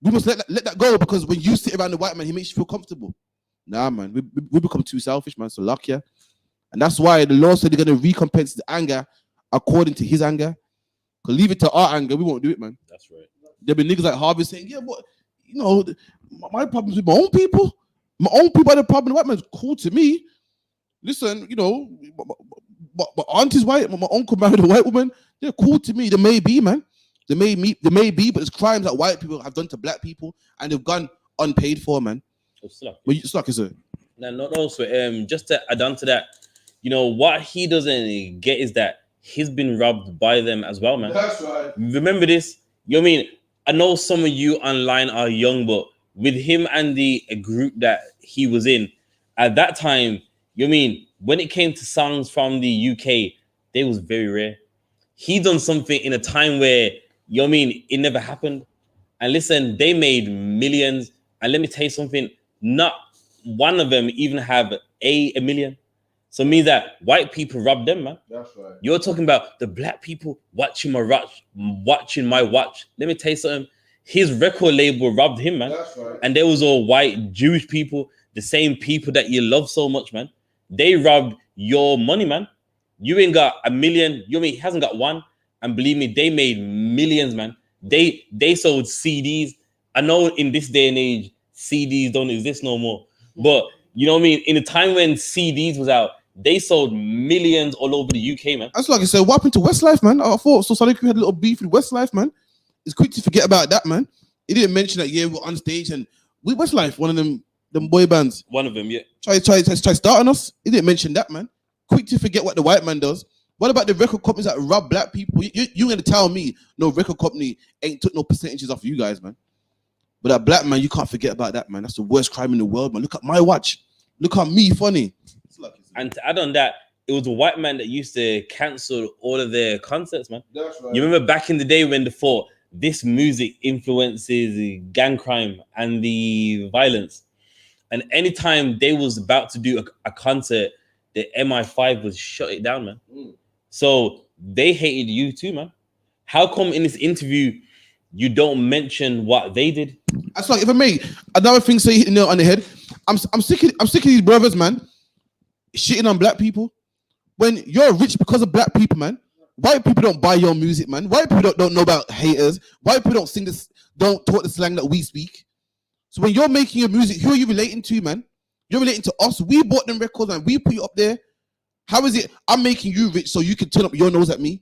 We must let that go, because when you sit around the white man, he makes you feel comfortable. Nah, man, we become too selfish, man. So luck, yeah. And that's why the Lord said they're going to recompense the anger according to his anger. Because leave it to our anger, we won't do it, man. That's right. There'll be niggas like Harvey saying, yeah, but, you know, my problem's with my own people. My own people are the problem. The white man's cool to me. Listen, you know, my auntie's white, my uncle married a white woman. They're cool to me. They may be, man. They may be, but it's crimes that white people have done to black people, and they've gone unpaid for, man. But it's like, is it? Now, not also, just to add on to that, you know, what he doesn't get is that he's been robbed by them as well, man. That's right. Remember this? You know what I mean? I know some of you online are young, but with him and the group that he was in, at that time, you know what I mean? When it came to songs from the UK, they was very rare. He done something in a time where, you know what I mean, it never happened. And listen, they made millions. And let me tell you something, not one of them even have a million. So it means that white people robbed them, man. That's right. You're talking about the black people watching my watch. Let me tell you something. His record label robbed him, man. That's right. And there was all white Jewish people, the same people that you love so much, man. They robbed your money, man. You ain't got a million. You know what I mean? He hasn't got one. And believe me, they made millions, man. They sold CDs. I know in this day and age, CDs don't exist no more. But you know what I mean? In a time when CDs was out, they sold millions all over the UK, man. That's like I said, what happened to Westlife, man? I thought so. Sonic had a little beef with Westlife, man. It's quick to forget about that, man. He didn't mention that, yeah, we're on stage and we Westlife, one of them boy bands. One of them, yeah. Try starting us. He didn't mention that, man. Quick to forget what the white man does. What about the record companies that rob black people? You gonna tell me no record company ain't took no percentages off you guys, man? But that black man, you can't forget about that, man. That's the worst crime in the world, man. Look at my watch. Look at me, funny. And to add on that, it was a white man that used to cancel all of their concerts, man. That's right. You remember back in the day when they thought this music influences gang crime and the violence. And anytime they was about to do a concert, the MI5 was shut it down, man. So they hated you too, man. How come in this interview you don't mention what they did? That's like, if I may, another thing, say hit the nail on the head. I'm sick of these brothers, man, shitting on black people. When you're rich because of black people, man. White people don't buy your music, man. White people don't know about haters. White people don't sing this, don't talk the slang that we speak. So when you're making your music, who are you relating to, man? You're relating to us. We bought them records and we put you up there. How is it I'm making you rich so you can turn up your nose at me?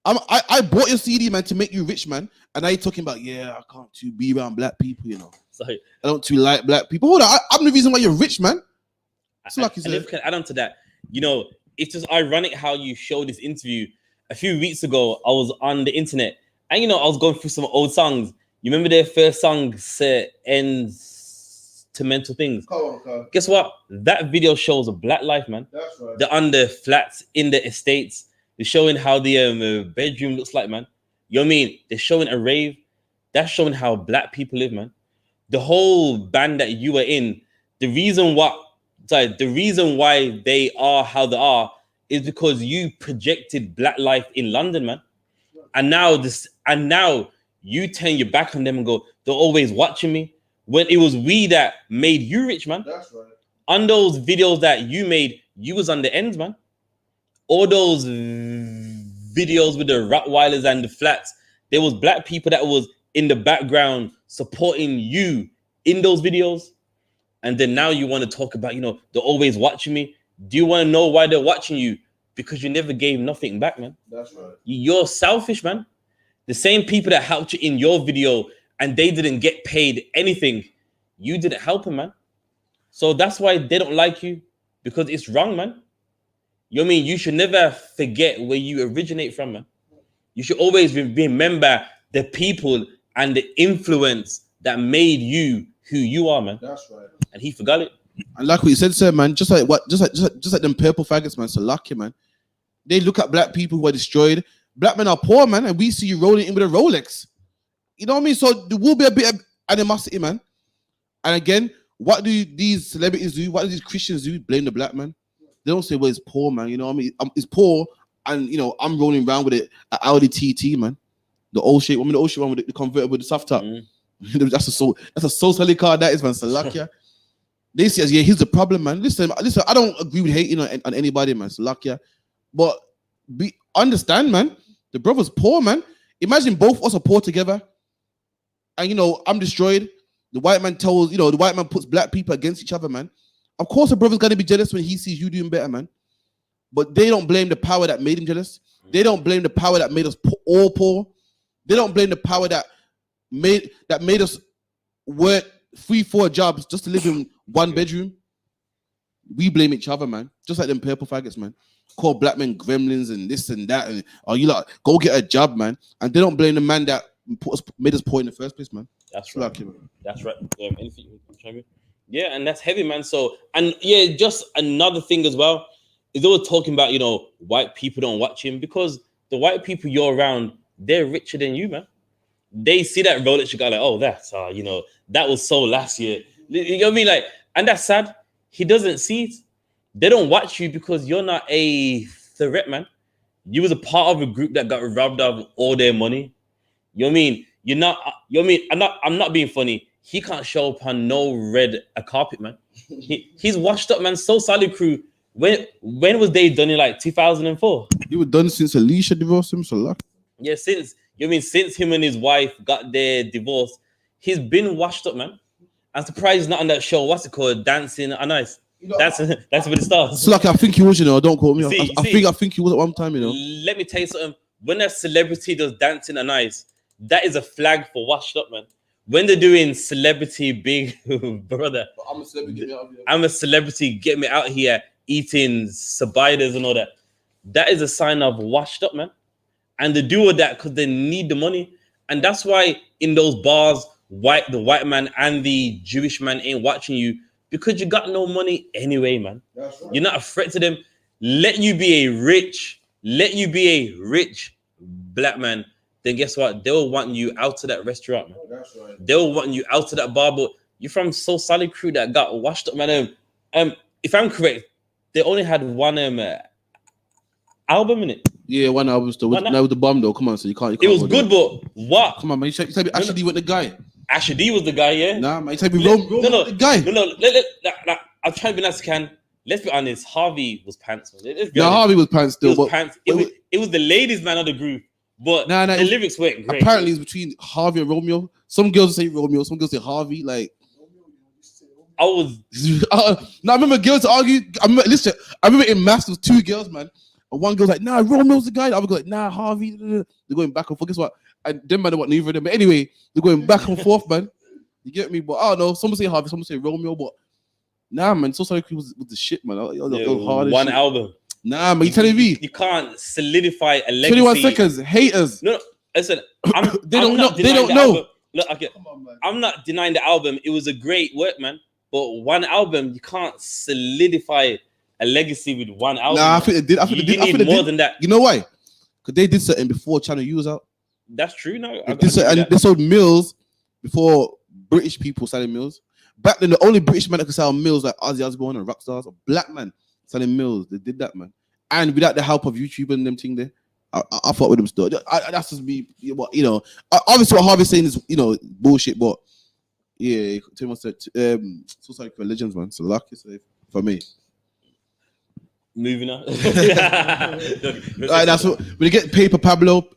I bought your CD, man, to make you rich, man. And now you're talking about, yeah, I can't too be around black people, you know. Sorry. I don't too like black people. Hold on, I'm the reason why you're rich, man. And if I can add on to that, you know, it's just ironic how you showed this interview. A few weeks ago, I was on the internet and, you know, I was going through some old songs. You remember their first song, Ends to Mental Things? Okay. Guess what? That video shows a black life, man. That's right. They're on the flats in the estates. They're showing how the bedroom looks like, man. You know what I mean? They're showing a rave. That's showing how black people live, man. The whole band that you were in, the reason why they are how they are is because you projected black life in London, man. And now you turn your back on them and go, they're always watching me. When it was we that made you rich, man. That's right. On those videos that you made, you was on the ends, man. All those videos with the Rottweilers and the flats, there was black people that was in the background supporting you in those videos. And then now you want to talk about, you know, they're always watching me. Do you want to know why they're watching you? Because you never gave nothing back, man. That's right. You're selfish, man. The same people that helped you in your video and they didn't get paid anything, you didn't help them, man. So that's why they don't like you, because it's wrong, man. You know what I mean? You should never forget where you originate from, man. You should always remember the people and the influence that made you who you are, man. That's right. And he forgot it. And like what you said, sir, man, just like them purple faggots, man. So lucky, man. They look at black people who are destroyed. Black men are poor, man, and we see you rolling in with a Rolex. You know what I mean? So there will be a bit of animosity, man. And again, what do these celebrities do? What do these Christians do? Blame the black man. They don't say, well, it's poor, man. You know what I mean? It's poor, and, you know, I'm rolling around with it, an Audi TT, man. The old shape one with the convertible with the soft top. That's a socially card that is, man. Salakia. They say, yeah, here's the problem, man. Listen, I don't agree with hating on anybody, man. Salakia. But understand, man. The brother's poor, man. Imagine both of us are poor together. And, I'm destroyed. The white man the white man puts black people against each other, man. Of course, the brother's going to be jealous when he sees you doing better, man. But they don't blame the power that made him jealous. They don't blame the power that made us all poor. They don't blame the power that made us work 3-4 jobs just to live in one bedroom. We blame each other, man. Just like them purple faggots, man. Call black men gremlins and this and that, and you like go get a job, man. And they don't blame the man that made us poor in the first place, man. That's right. That's right. Yeah, and that's heavy, man. So, and yeah, just another thing as well is they were talking about, white people don't watch him because the white people you're around, they're richer than you, man. They see that Rolex, you got like, oh, that's that was sold last year. You know what I mean? Like, and that's sad. He doesn't see it. They don't watch you because you're not a threat, man. You was a part of a group that got robbed of all their money. You know what I mean? You're not. You know what I mean? I'm not being funny. He can't show up on no red carpet, man. He's washed up, man. So Solid Crew. When was they done in like 2004? He was done since Alicia divorced him, so luck. Yeah, since him and his wife got their divorce, he's been washed up, man. I'm surprised he's not on that show. What's it called? Dancing on Ice. That's where it starts. So I think he was, don't quote me. I think he was at one time, Let me tell you something. When a celebrity does Dancing on Ice, that is a flag for washed up, man. When they're doing celebrity big brother, I'm a celebrity, get me out here eating spiders and all that. That is a sign of washed up, man. And they do all that because they need the money. And that's why in those bars, the white man and the Jewish man ain't watching you because you got no money anyway, man. That's right. You're not a threat to them. Let you be a rich black man, then guess what? They'll want you out to that restaurant, man. That's right. They'll want you out to that bar, but you're from So Solid Crew that got washed up, man. If I'm correct, they only had one album in it. Yeah, one album still. Now with the bomb though, come on, so you can't. It was good, but what? Come on, man. You said Asher D was the guy. Asher D was the guy, yeah. Nah, man. You said the guy. No. I'm trying to be nice as I can. Let's be honest. Harvey was pants. Harvey was pants still. It was the ladies' man of the group, but the lyrics weren't great. Apparently, it's between Harvey and Romeo. Some girls say Romeo, some girls say Harvey. Like, I remember girls argue. I remember in maths there was 2 girls, man. And one girl's like, nah, Romeo's the guy. The other girl's like, nah, Harvey. They're going back and forth. Guess what? And them man don't want neither of them. But anyway, they're going back and forth, man. You get me? But I don't know. Some say Harvey, some say Romeo. But nah, man, So Sorry was the shit, man. One album. Nah, man, you telling me? You can't solidify a legacy. 21 seconds, haters. No, listen, they don't know. Look, okay, I'm not denying the album. It was a great work, man. But one album, you can't solidify a legacy with one album. Nah, I think they did. I think they did more than that. You know why? Because they did something before Channel U was out. That's true. No, they sold Mills before British people selling Mills. Back then, the only British man that could sell Mills like Ozzy Osbourne and Rockstars, a black man selling Mills. They did that, man. And without the help of YouTube and them thing there, I fought with them still. That's just me. Obviously what Harvey's saying is, bullshit. But yeah, So Sorry for Legends, man. So lucky for me. Moving on. All right, that's what when you get Paper Pablo.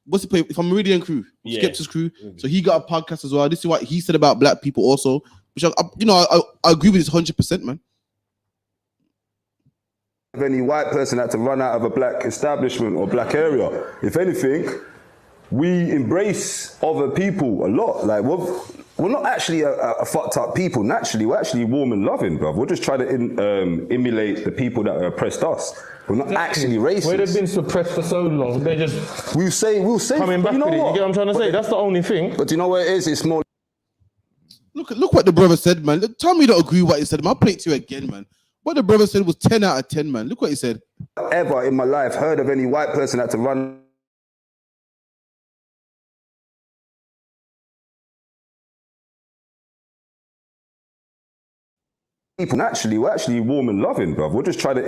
What's the paper? From Meridian Crew, Skeptics Crew. So he got a podcast as well. This is what he said about black people also, which I agree with this 100%, man. If any white person had to run out of a black establishment or black area, if anything, we embrace other people a lot. Like we're not actually a fucked up people. Naturally, we're actually warm and loving, bruv. We're just trying to emulate the people that oppressed us. We're not actually racist. Where they've been suppressed for so long, they just we'll say coming back with it. You get what I'm trying to say? That's the only thing. But you know what it is? It's more. Look what the brother said, man. Tell me you don't agree with what he said. I'll play it to you again, man. What the brother said was 10 out of 10, man. Look what he said. Ever in my life heard of any white person that had to run. people naturally, we're actually warm and loving, bruv. We're just trying to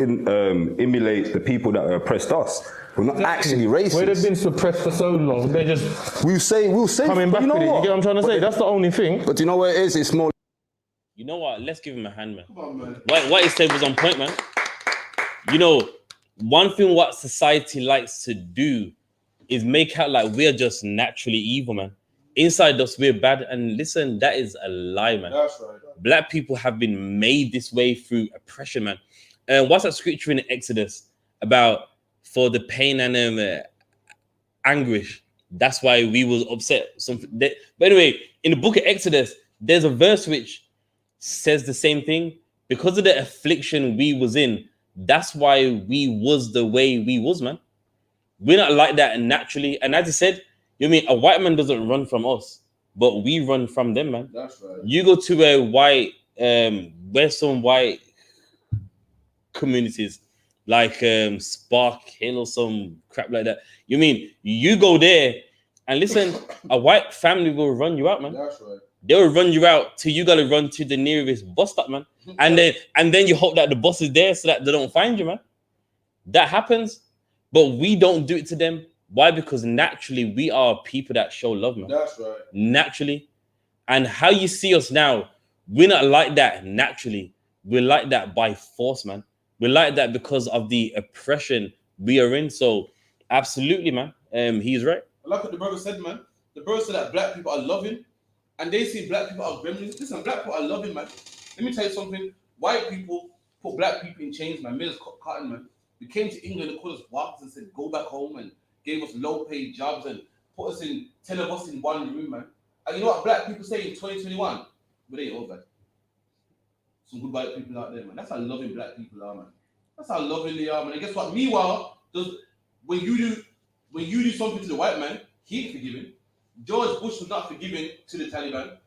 emulate the people that oppressed us. We're not actually racist. Where they've been suppressed for so long, they're just we'll say coming back you know with it. You what? get what I'm trying to say? That's the only thing. But do you know what it is? It's more. You know what? Let's give him a hand, man. Come on, man. What he said was on point, man. You know, one thing what society likes to do is make out like we're just naturally evil, man. Inside us, we're bad. And listen, that is a lie, man. That's right. Black people have been made this way through oppression, man. And what's that scripture in Exodus about for the pain and anguish? That's why we was upset. But anyway, in the book of Exodus, there's a verse which says the same thing. Because of the affliction we was in, that's why we was the way we was, man. We're not like that naturally. And as I said, you know what I mean, a white man doesn't run from us, but we run from them, man. That's right. You go to a white, where's some white communities like Spark Hill or some crap like that. You mean you go there and listen, a white family will run you out, man. That's right. They will run you out till you gotta run to the nearest bus stop, man. And then you hope that the bus is there so that they don't find you, man. That happens, but we don't do it to them. Why? Because naturally we are people that show love, man. That's right. Naturally. And how you see us now, we're not like that naturally. We're like that by force, man. We're like that because of the oppression we are in. So absolutely, man. He's right. I like what the brother said, man. The brother said that black people are loving, and they see black people are gremlins. Listen, black people are loving, man. Let me tell you something. White people put black people in chains, man. Made us cotton, man. We came to England and called us wogs and said, go back home, and gave us low-paid jobs and put us in 10 of us in one room, man. And you know what black people say in 2021? But they ain't all bad. Some good white people out there, man. That's how loving black people are, man. That's how loving they are, man. And guess what? Meanwhile, when you do something to the white man, he ain't forgiven. George Bush was not forgiven to the Taliban.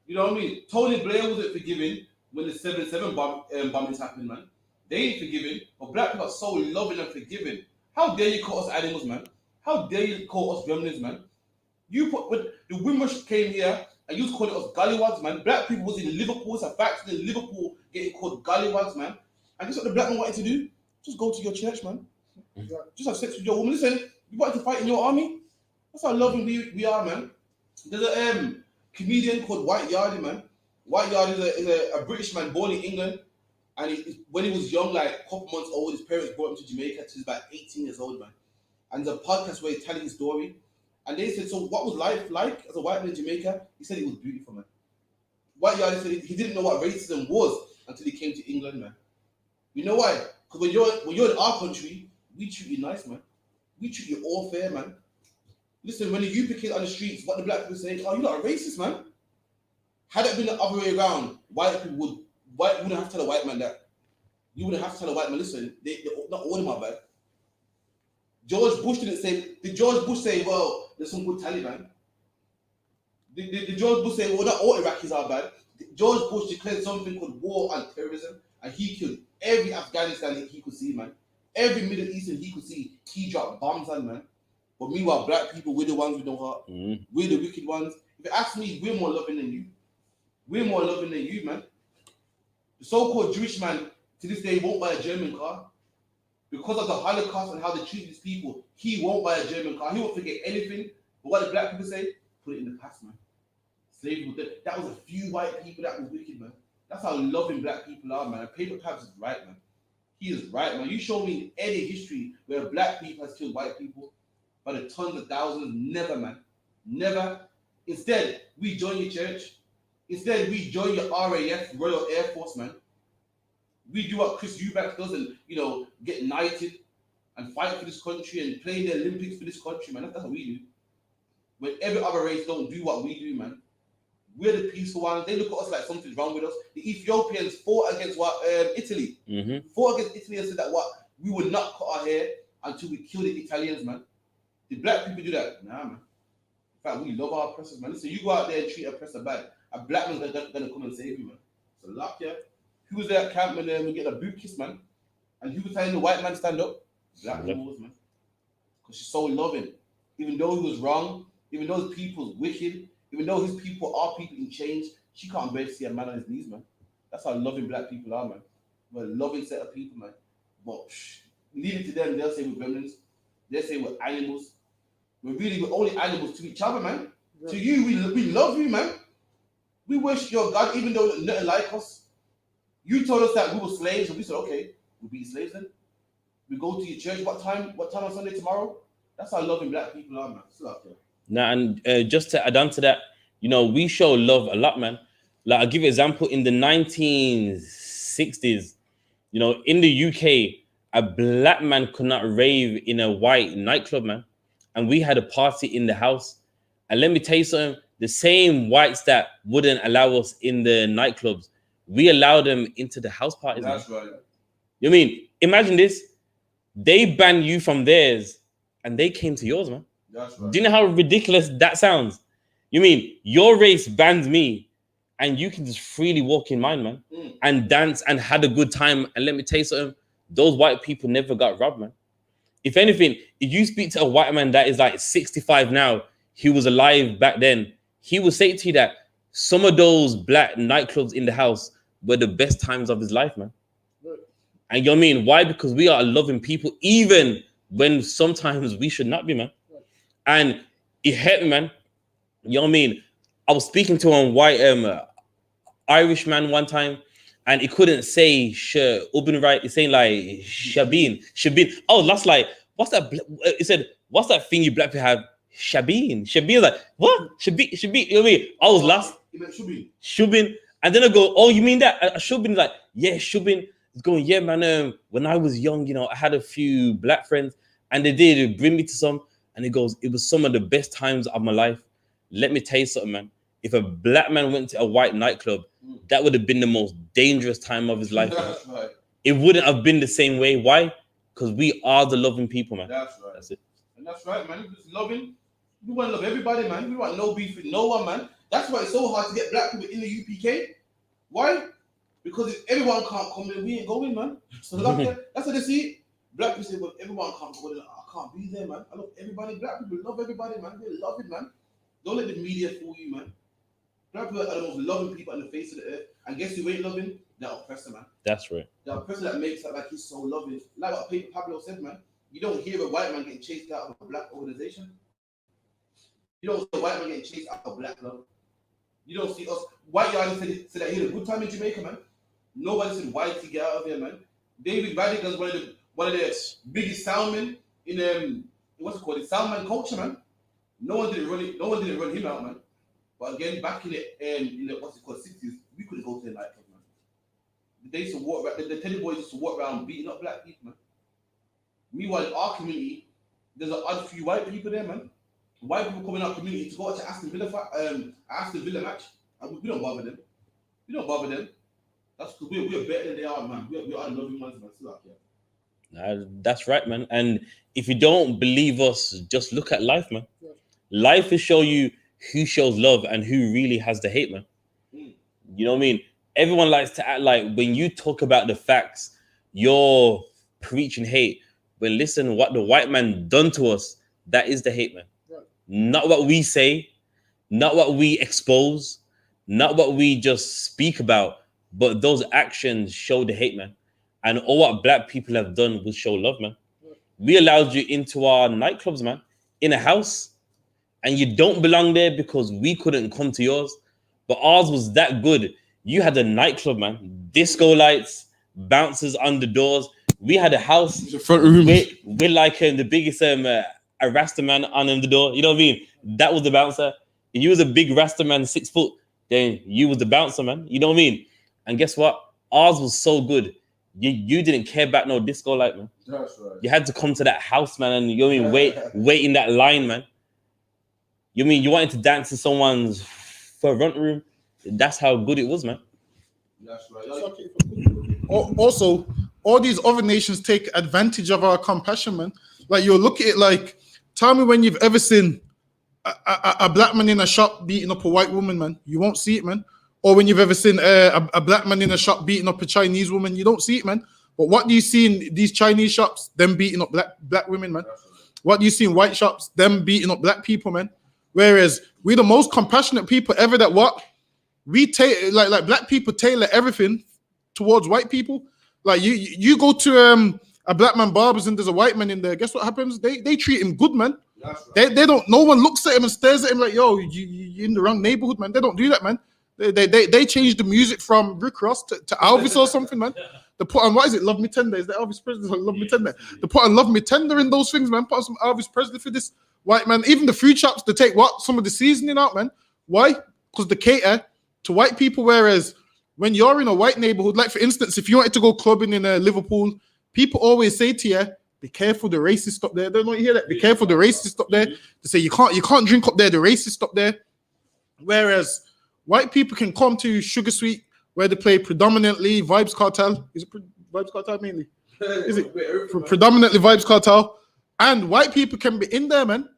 You know what I mean? Tony Blair wasn't forgiven when the 7/7 bombings happened, man. They ain't forgiven, but black people are so loving and forgiving. How dare you call us animals, man? How dare you call us gremlins, man? When the Wimbush came here and you was calling us gollywogs, man. Black people was in Liverpool, it's a fact, in Liverpool getting called gollywogs, man. And guess what the black man wanted to do? Just go to your church, man. Just have sex with your woman. Listen, you wanted to fight in your army? That's how loving we are, man. There's a comedian called White Yardie, man. White Yardie is a British man born in England. And when he was young, like a couple months old, his parents brought him to Jamaica till he was about 18 years old, man. And there's a podcast where he's telling his story. And they said, so what was life like as a white man in Jamaica? He said it was beautiful, man. White Yardie said he didn't know what racism was until he came to England, man. You know why? Because when you're in our country, we treat you nice, man. We treat you all fair, man. Listen, when the UPK on the streets, what the black people say, oh, you're not a racist, man. Had it been the other way around, you wouldn't have to tell a white man that. You wouldn't have to tell a white man, listen, they not all of them are bad. George Bush didn't say, did George Bush say, well, there's some good Taliban? Did George Bush say, well, not all Iraqis are bad? George Bush declared something called war on terrorism, and he killed every Afghanistan he could see, man. Every Middle Eastern he could see, he dropped bombs on, man. But meanwhile, black people, we're the ones with no heart. We're the wicked ones. If you ask me, we're more loving than you. We're more loving than you, man. The so-called Jewish man, to this day, won't buy a German car. Because of the Holocaust and how they treat these people, he won't buy a German car. He won't forget anything. But what the black people say, put it in the past, man. Slavery, that was a few white people that was wicked, man. That's how loving black people are, man. And Paper Pabs is right, man. He is right, man. You show me any history where black people has killed white people by the tons of thousands. Never, man. Never. Instead, we join your church. Instead, we join your RAF, Royal Air Force, man. We do what Chris Eubanks does and, get knighted and fight for this country and play in the Olympics for this country, man. That's what we do. When every other race don't do what we do, man. We're the peaceful ones. They look at us like something's wrong with us. The Ethiopians fought against Italy. Fought against Italy and said that we would not cut our hair until we kill the Italians, man. Did black people do that? Nah, man. In fact, we love our oppressors, man. Listen, you go out there and treat an oppressor bad. A black man's gonna come and save you, man. It's a luck, yeah. Who was there at camp when we get a boot kiss, man? And who was telling the white man to stand up? Black woman was, man. Because she's so loving. Even though he was wrong, even though his people's wicked, even though his people are people in change, she can't bear to see a man on his knees, man. That's how loving black people are, man. We're a loving set of people, man. But leave it to them. They'll say we're gremlins. They'll say we're animals. We're only animals to each other, man. Yeah. To you, we love you, man. We worship your God, even though nothing like us. You told us that we were slaves, and we said, okay, we'll be slaves then. We go to your church. What time on Sunday tomorrow? That's how loving black people are, man. Still out there. Now, and just to add on to that, you know, we show love a lot, man. Like, I'll give you an example. In the 1960s, you know, in the UK, a black man could not rave in a white nightclub, man. And we had a party in the house. And let me tell you something, the same whites that wouldn't allow us in the nightclubs, we allowed them into the house parties. That's man. right. You know what I mean? Imagine this. They banned you from theirs and they came to yours, man. That's right. Do you know how ridiculous that sounds? You mean your race bans me and you can just freely walk in mine, man, and dance and had a good time. And let me tell you something, those white people never got robbed, man. If anything, if you speak to a white man that is like 65 now, he was alive back then, he will say to you that some of those black nightclubs in the house were the best times of his life, man. Right. And you know what I mean? Why? Because we are loving people, even when sometimes we should not be, man. Right. And it hurt me, man. You know what I mean? I was speaking to a white Irish man one time, and he couldn't say Ubin right. He's saying like Shabin. Oh, that's like, what's that? He said, what's that thing you black people have? Shabin. Shabin. Like, what? Shabin. You know what I mean? I was lost. Shubin. And then I go, oh, you mean that? Shubin. Like, yeah, Shubin. He's going, yeah, man. When I was young, you know, I had a few black friends, and they did bring me to some. And he goes, it was some of the best times of my life. Let me tell you something, man. If a black man went to a white nightclub, that would have been the most dangerous time of his life. That's right. It wouldn't have been the same way. Why? Because we are the loving people, man. That's right. That's it. And that's right, man. Just loving. We want to love everybody, man. We want no beef with no one, man. That's why it's so hard to get black people in the UPK. Why? Because if everyone can't come, then we ain't going, man. So that's what they see. Black people say, well, everyone can't go, then I can't be there, man. I love everybody. Black people love everybody, man. They love it, man. Don't let the media fool you, man. Black people are the most loving people on the face of the earth. And guess who ain't loving? The oppressor, man. That's right. The oppressor that makes it like he's so loving. Like what Pablo said, man. You don't hear a white man getting chased out of a black organization. You don't see a white man getting chased out of a black club. You don't see us. White y'all said that he had a good time in Jamaica, man. Nobody said white to get out of there, man. David Radigan's one of the biggest soundmen in what's it called? The soundman culture, man. No one didn't run him out, man. But again, back in the what's it called, 60s, we couldn't go to the nightclub, man. They used to walk around, the Teddy boys used to walk around beating up black people, man. Meanwhile, in our community, there's an odd few white people there, man. White people come in our community to go watch an Aston Villa match. And we don't bother them. We don't bother them. That's because we're better than they are, man. We are loving ones, man. Still out here. That's right, man. And if you don't believe us, just look at life, man. Yeah. Life will show you who shows love and who really has the hate, man. You know what I mean? Everyone likes to act like when you talk about the facts, you're preaching hate. But listen, what the white man done to us, that is the hate, man. Right. Not what we say, not what we expose, not what we just speak about, but those actions show the hate, man. And all what black people have done was show love, man. Right. We allowed you into our nightclubs, man, in a house, and you don't belong there because we couldn't come to yours. But ours was that good. You had a nightclub, man. Disco lights, bouncers on the doors. We had a house. The front room. We're like the biggest Rasta man on the door. You know what I mean? That was the bouncer. If you was a big Rasta man, 6 foot, then you was the bouncer, man. You know what I mean? And guess what? Ours was so good. You didn't care about no disco light, man. That's right. You had to come to that house, man, and you know what I mean? Wait in that line, man. You mean you wanted to dance in someone's front room? That's how good it was, man. That's right. Also, all these other nations take advantage of our compassion, man. Like, you'll look at it like, tell me when you've ever seen a black man in a shop beating up a white woman, man. You won't see it, man. Or when you've ever seen a black man in a shop beating up a Chinese woman, you don't see it, man. But what do you see in these Chinese shops? Them beating up black women, man. What do you see in white shops? Them beating up black people, man. Whereas we're the most compassionate people ever that what? we take like black people tailor everything towards white people. Like you go to a black man barber's and there's a white man in there. Guess what happens? They treat him good, man. Right. They don't. No one looks at him and stares at him like, yo, you in the wrong neighborhood, man. They don't do that, man. They changed the music from Rick Ross to Elvis or something, man. They put on, what is it, Love Me Tender? Is that Elvis Presley? Love Me Tender. They put on Love Me Tender in those things, man. Put on some Elvis Presley for this white man. Even the food shops, they take some of the seasoning out, man. Why? Because they cater to white people. Whereas when you're in a white neighborhood, like for instance, if you wanted to go clubbing in Liverpool, people always say to you, be careful, the racist up there. Don't you hear that? Be careful, the racist up there. They say you can't drink up there, the racist up there. Whereas white people can come to Sugar Sweet, where they play predominantly Vibes Cartel. Is it Vibes Cartel mainly? Is it predominantly Vibes Cartel? And white people can be in there, man,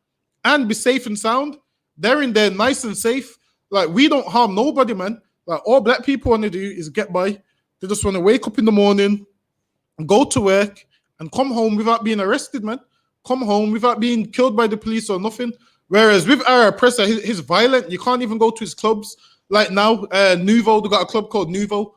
and be safe and sound. They're in there nice and safe. Like, we don't harm nobody, man. Like, all black people want to do is get by. They just want to wake up in the morning, go to work, and come home without being arrested, man. Come home without being killed by the police or nothing. Whereas with our oppressor, he's violent. You can't even go to his clubs. Like now, Nouveau, they got a club called Nouveau.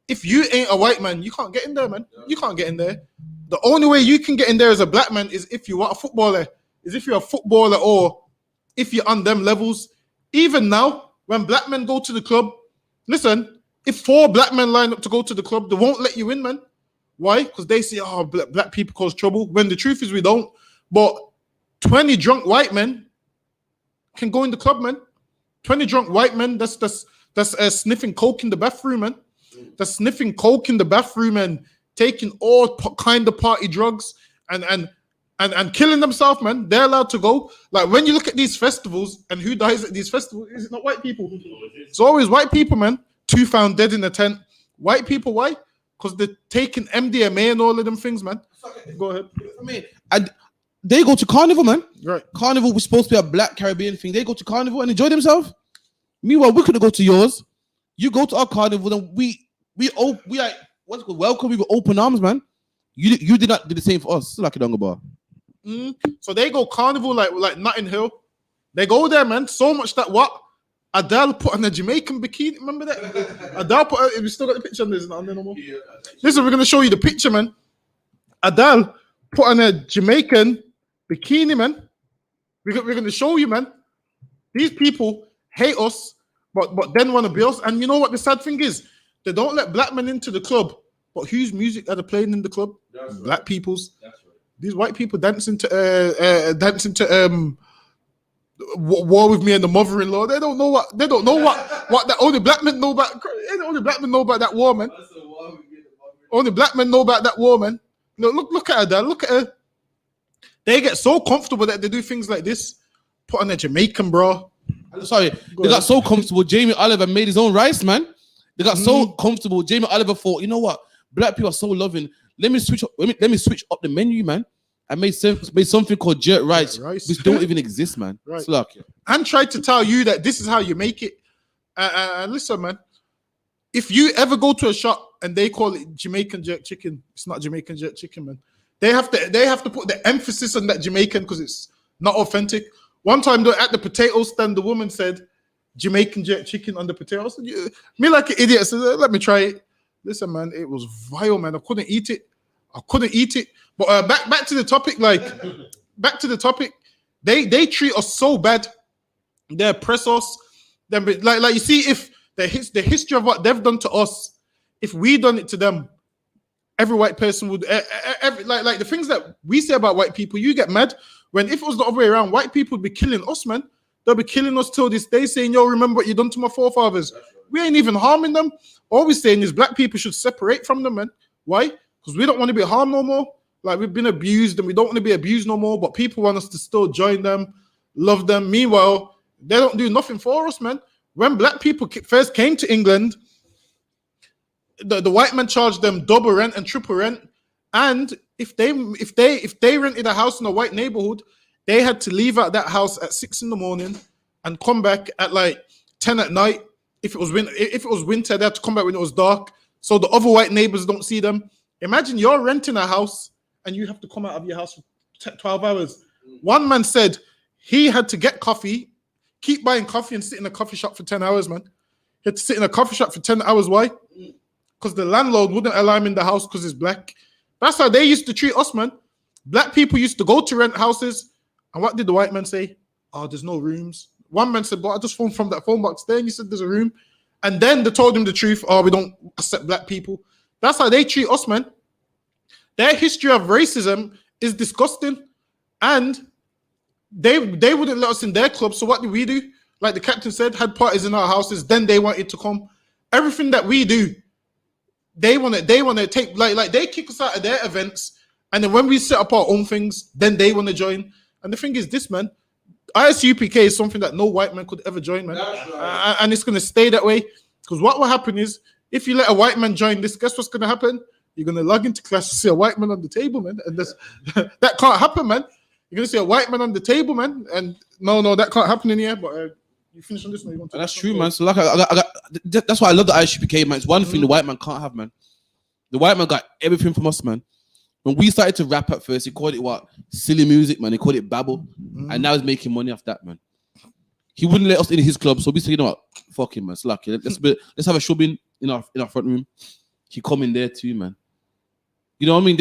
If you ain't a white man, you can't get in there, man. You can't get in there. The only way you can get in there as a black man is if you are a footballer. Is if you're a footballer or if you're on them levels. Even now, when black men go to the club, listen, if 4 black men line up to go to the club, they won't let you in, man. Why? Because they say, oh, black people cause trouble. When the truth is we don't. But 20 drunk white men can go in the club, man. 20 drunk white men, that's sniffing coke in the bathroom, man. That's sniffing coke in the bathroom and taking all kind of party drugs and killing themselves, man. They're allowed to go. Like, when you look at these festivals and who dies at these festivals, is it not white people? It's always white people, man. 2 found dead in a tent. White people, why? Because they're taking MDMA and all of them things, man. Go ahead. I mean, they go to Carnival, man. Right. Carnival was supposed to be a black Caribbean thing. They go to Carnival and enjoy themselves. Meanwhile, we could go to yours. You go to our Carnival, and we like, what's it called? Welcome you with open arms, man. You did not do the same for us. It's like a donga bar. So they go Carnival like Notting Hill. They go there, man. So much that what? Adele put on a Jamaican bikini. Remember that? Adele put. We still got the picture on this. Not there no more. Listen, we're gonna show you the picture, man. Adele put on a Jamaican bikini, man. We're gonna show you, man. These people hate us, but then want to be us. And you know what the sad thing is? They don't let black men into the club. But whose music are they playing in the club? That's black right. People's. That's right. These white people dancing to War With Me and the Mother-in-Law. They don't know what that only black men know about. Only black men know about that war, man. Only black men know about that war, man. Look at her, Dad. Look at her. They get so comfortable that they do things like this. Put on a Jamaican bra. Sorry, they got so comfortable. Jamie Oliver made his own rice, man. They got so comfortable. Jamie Oliver thought, you know what? Black people are so loving. Let me switch up the menu, man. I made something called jerk rice, which don't even exist, man. Right. It's like, and tried to tell you that this is how you make it. Listen, man. If you ever go to a shop and they call it Jamaican jerk chicken, it's not Jamaican jerk chicken, man. They have to put the emphasis on that Jamaican because it's not authentic. One time at the potato stand, the woman said Jamaican jerk chicken on the potato. I said, me like an idiot. I said, let me try it. Listen, man, it was vile, man. I couldn't eat it. But back to the topic, they treat us so bad. They oppress us. Then like you see, if the history of what they've done to us, if we done it to them, every white person would like the things that we say about white people. You get mad when if it was the other way around, white people would be killing us, man. They'll be killing us till this day, saying, "Yo, remember what you done to my forefathers." We ain't even harming them. All we're saying is black people should separate from them, man. Why? Because we don't want to be harmed no more. Like, we've been abused and we don't want to be abused no more, but people want us to still join them, love them. Meanwhile, they don't do nothing for us, man. When black people first came to England, the white man charged them double rent and triple rent. And if they rented a house in a white neighborhood, they had to leave out that house at 6 a.m. and come back at like 10 at night. If it was winter, they had to come back when it was dark, so the other white neighbors don't see them. Imagine you're renting a house and you have to come out of your house for 12 hours. One man said he had to get coffee, keep buying coffee and sit in a coffee shop for 10 hours, man. He had to sit in a coffee shop for 10 hours. Why? Because the landlord wouldn't allow him in the house because he's black. That's how they used to treat us, man. Black people used to go to rent houses. And what did the white man say? Oh, there's no rooms. One man said, but I just phoned from that phone box there and you said there's a room. And then they told him the truth. Oh, we don't accept black people. That's how they treat us, man. Their history of racism is disgusting. And they wouldn't let us in their club. So what did we do? Like the captain said, had parties in our houses. Then they wanted to come. Everything that we do, they want to take, like they kick us out of their events. And then when we set up our own things, then they want to join. And the thing is this, man. I.S.U.P.K is something that no white man could ever join, man. Right. And it's going to stay that way. Because what will happen is, if you let a white man join this, guess what's going to happen? You're going to log into class to see a white man on the table, man. And that can't happen, man. You're going to see a white man on the table, man. And no, that can't happen in here. But you finish on this one. You want to? That's true, man. So like, that's why I love the I.S.U.P.K, man. It's one thing the white man can't have, man. The white man got everything from us, man. When we started to rap at first, he called it what? Silly music, man. He called it babble. And now he's making money off that, man. He wouldn't let us in his club, so we said, you know what? Fuck him, man. It's lucky. Let's have a shubbing in our front room. He come in there too, man. You know what I mean?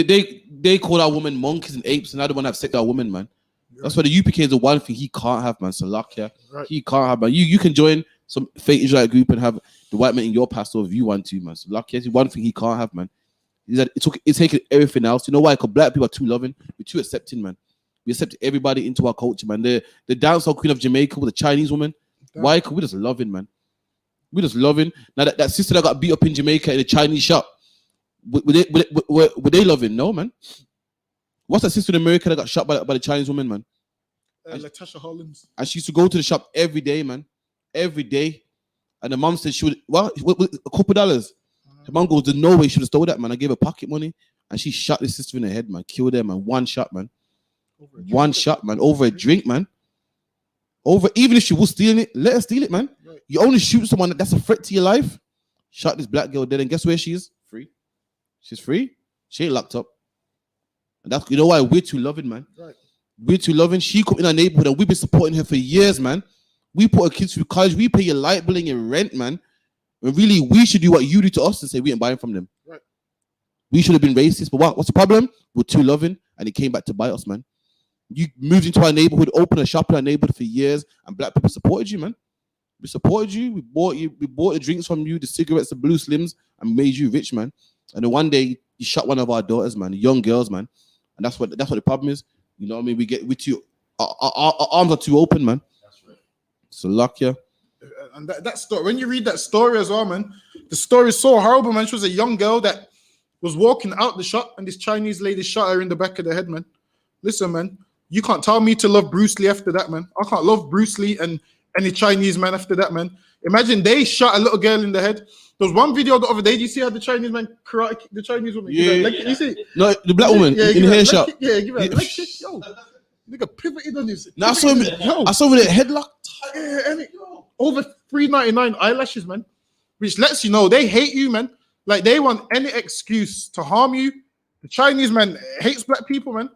They call our women monkeys and apes, and now they want to have sex with our women, man. That's why the UPK is the one thing he can't have, man. So luck, yeah. Right. He can't have, man. You can join some fake Israelite group and have the white man in your pastor if you want to, man. So luck, yeah. It's one thing he can't have, man. Is that it's taking everything else. You know why? Because black people are too loving. We're too accepting, man. We accept everybody into our culture, man. The dancehall queen of Jamaica with a Chinese woman. Why? Because we're just loving, man. We're just loving. Now that sister that got beat up in Jamaica in a Chinese shop, were they loving? No, man. What's that sister in America that got shot by the Chinese woman, man? Latasha Hollins. And she used to go to the shop every day, man. Every day. And the mom said she would, what a couple dollars. The mom goes, there's no way she would have stole that, man. I gave her pocket money and she shot this sister in the head, man. Killed her, man. One shot, man. One shot, man. Over a drink, man. Even if she was stealing it, let her steal it, man. Right. You only shoot someone that's a threat to your life. Shot this black girl dead, and guess where she is? Free. She's free. She ain't locked up. And that's, you know why? We're too loving, man. Right. We're too loving. She come in our neighborhood and we've been supporting her for years, man. We put our kids through college. We pay your light bill and your rent, man. And really, we should do what you do to us and say we ain't buying from them. Right. We should have been racist, but what's the problem? We're too loving, and it came back to bite us, man. You moved into our neighborhood, opened a shop in our neighborhood for years, and black people supported you, man. We supported you. We bought the drinks from you, the cigarettes, the blue slims, and made you rich, man. And then one day you shot one of our daughters, man, young girls, man. And that's what the problem is. You know what I mean? Our arms are too open, man. That's right. So luck, yeah. And that story, when you read that story as well, man, the story is so horrible, man. She was a young girl that was walking out the shop, and this Chinese lady shot her in the back of the head, man. Listen, man, you can't tell me to love Bruce Lee after that, man. I can't love Bruce Lee and any Chinese man after that, man. Imagine they shot a little girl in the head. There was one video the other day. Did you see how the Chinese man karate kicked the Chinese woman? Yeah. You see? No, the black woman in her shop. Yeah, give her a leg kick. Yo, nigga pivoted on this. Now I saw him with a headlock. Yeah, and over $3.99 eyelashes, man. Which lets you know they hate you, man. Like they want any excuse to harm you. The Chinese man hates black people, man.